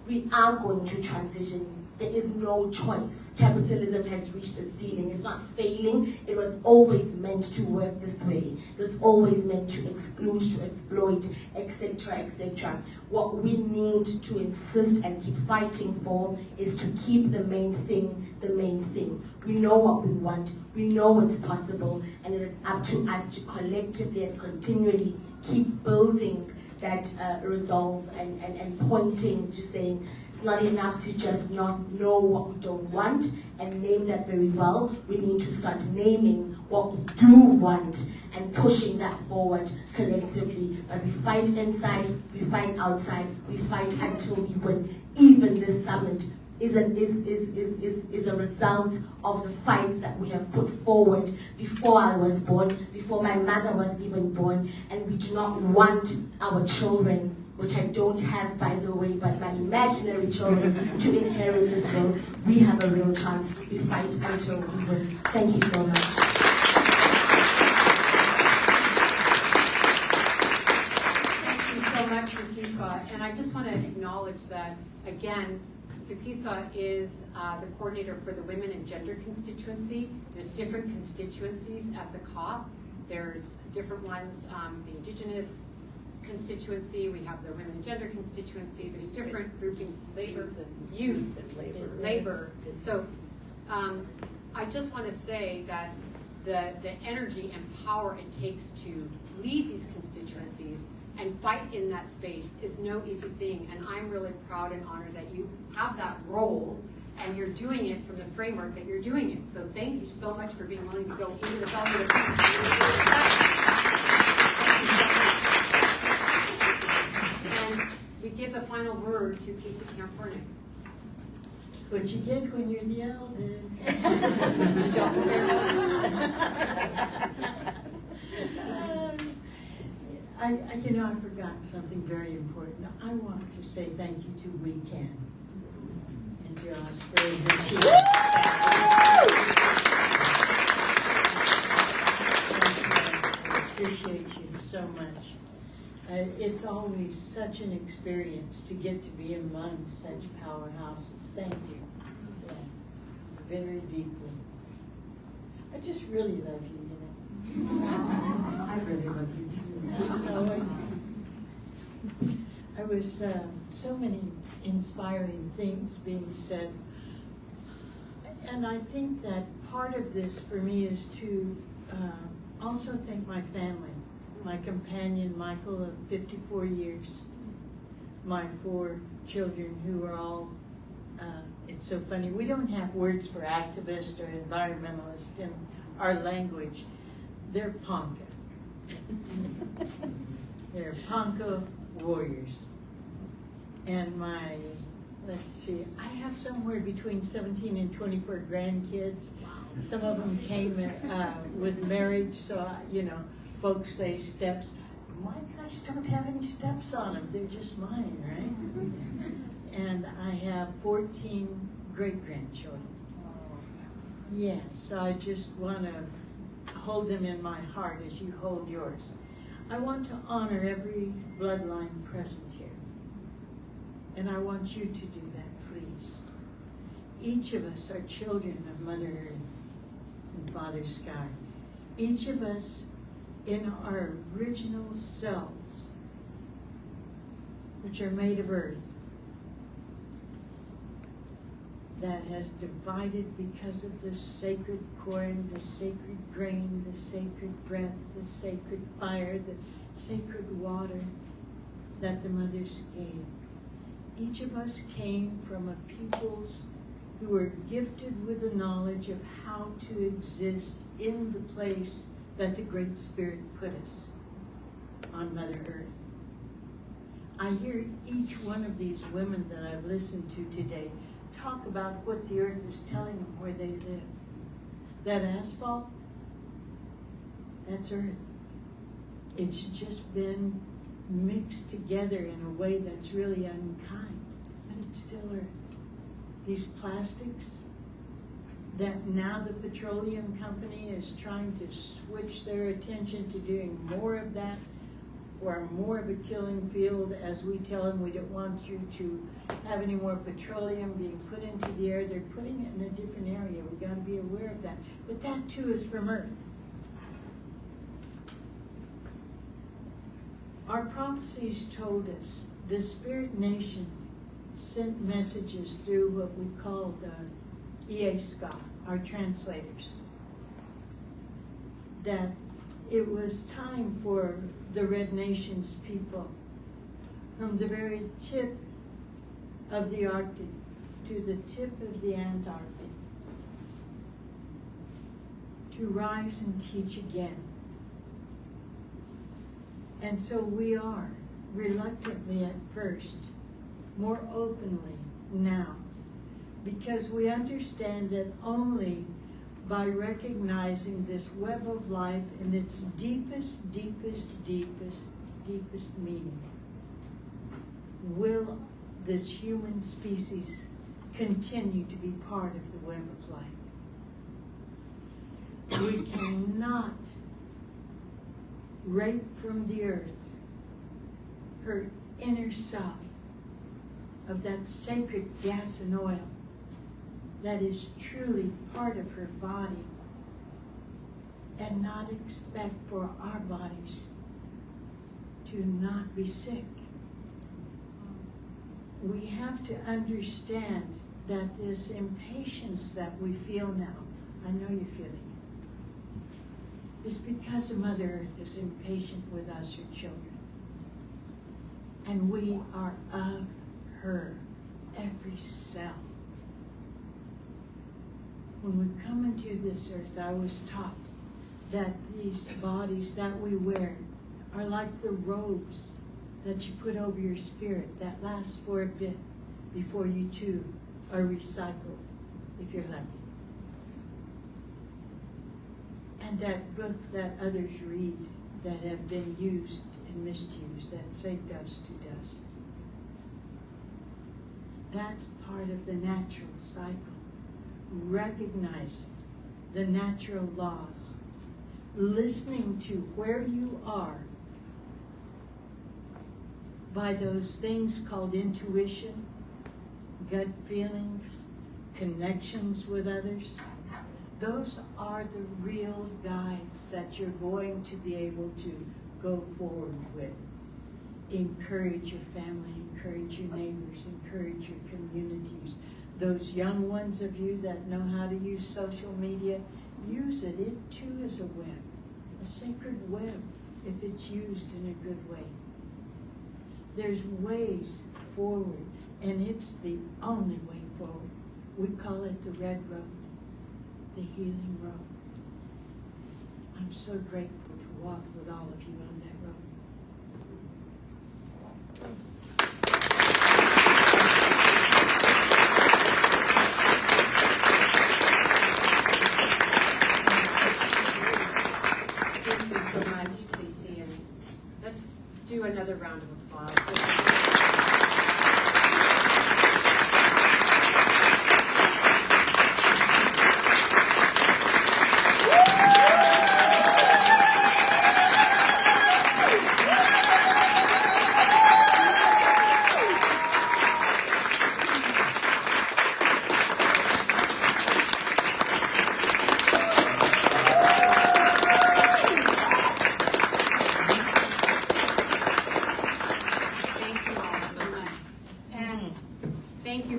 we are going to transition. There is no choice. Capitalism has reached its ceiling. It's not failing. It was always meant to work this way. It was always meant to exclude, to exploit, etc., etc. What we need to insist and keep fighting for is to keep the main thing the main thing. We know what we want. We know it's possible. And it is up to us to collectively and continually keep building that resolve and pointing to saying it's not enough to just not know what we don't want and name that very well. We need to start naming what we do want and pushing that forward collectively. But we fight inside, we fight outside, we fight until we win. Even this summit is a result of the fights that we have put forward before I was born, before my mother was even born, and we do not want our children, which I don't have by the way, but my imaginary children, to inherit this world. We have a real chance. We fight until we win. Thank you so much. Thank you so much, Zukiswa. And I just want to acknowledge that, again, Zukiswa is the coordinator for the Women and Gender constituency. There's different constituencies at the COP. There's different ones, the Indigenous constituency, we have the Women and Gender constituency, there's different groupings, labor, youth, and labor. So I just want to say that the energy and power it takes to lead these constituencies and fight in that space is no easy thing, and I'm really proud and honored that you have that role and you're doing it from the framework that you're doing it. So thank you so much for being willing to go into the belly of the And we give the final word to Casey Campornick. What you get when you're the elder. I forgot something very important. I want to say thank you to WECAN and to us for your team. I appreciate you so much. It's always such an experience to get to be among such powerhouses. Thank you. Yeah, very deeply. I just really love you, I really love you too. I was so many inspiring things being said, and I think that part of this for me is to also thank my family, my companion Michael of 54 years, my 4 children who are all, it's so funny, we don't have words for activist or environmentalist in our language. They're Ponca. They're Ponca warriors. And my, let's see, I have somewhere between 17 and 24 grandkids. Some of them came with marriage, so, folks say steps. My guys don't have any steps on them. They're just mine, right? And I have 14 great-grandchildren. Yeah, so I just want to hold them in my heart as you hold yours. I want to honor every bloodline present here. And I want you to do that, please. Each of us are children of Mother Earth and Father Sky. Each of us in our original selves, which are made of earth, that has divided because of the sacred corn, the sacred grain, the sacred breath, the sacred fire, the sacred water that the mothers gave. Each of us came from a peoples who were gifted with the knowledge of how to exist in the place that the Great Spirit put us on Mother Earth. I hear each one of these women that I've listened to today talk about what the earth is telling them where they live. That asphalt, that's earth. It's just been mixed together in a way that's really unkind, but it's still earth. These plastics that now the petroleum company is trying to switch their attention to doing more of that, or more of a killing field as we tell them we don't want you to have any more petroleum being put into the air. They're putting it in a different area. We got to be aware of that. But that too is from Earth. Our prophecies told us the Spirit Nation sent messages through what we called EASCA, our translators, that it was time for the Red Nations people, from the very tip of the Arctic to the tip of the Antarctic, to rise and teach again. And so we are, reluctantly at first, more openly now, because we understand that only by recognizing this web of life in its deepest, deepest, deepest, deepest meaning, will this human species continue to be part of the web of life. We cannot rape from the earth her inner self of that sacred gas and oil that is truly part of her body, and not expect for our bodies to not be sick. We have to understand that this impatience that we feel now, I know you're feeling it, is because the Mother Earth is impatient with us, her children. And we are of her, every cell. When we come into this earth, I was taught that these bodies that we wear are like the robes that you put over your spirit that lasts for a bit before you too are recycled, if you're lucky. And that book that others read that have been used and misused, that say dust to dust. That's part of the natural cycle. Recognizing the natural laws, listening to where you are by those things called intuition, gut feelings, connections with others. Those are the real guides that you're going to be able to go forward with. Encourage your family, encourage your neighbors, encourage your communities. Those young ones of you that know how to use social media, use it. It too is a web, a sacred web, if it's used in a good way. There's ways forward, and it's the only way forward. We call it the Red Road, the healing road. I'm so grateful to walk with all of you on that road. Do another round of applause.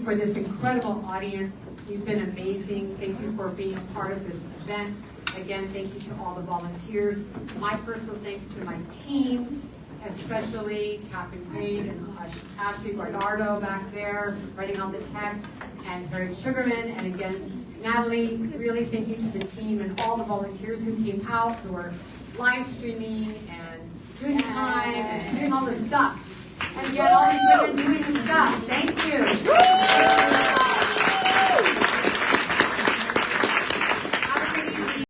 For this incredible audience. You've been amazing. Thank you for being a part of this event. Again, thank you to all the volunteers. My personal thanks to my team, especially Catherine Payne and Ashley Guardado back there, writing on the tech, and Harry Sugarman, and again, Natalie. Really thank you to the team and all the volunteers who came out, who are live streaming and doing time and doing all the stuff. And yet all these women doing the stuff.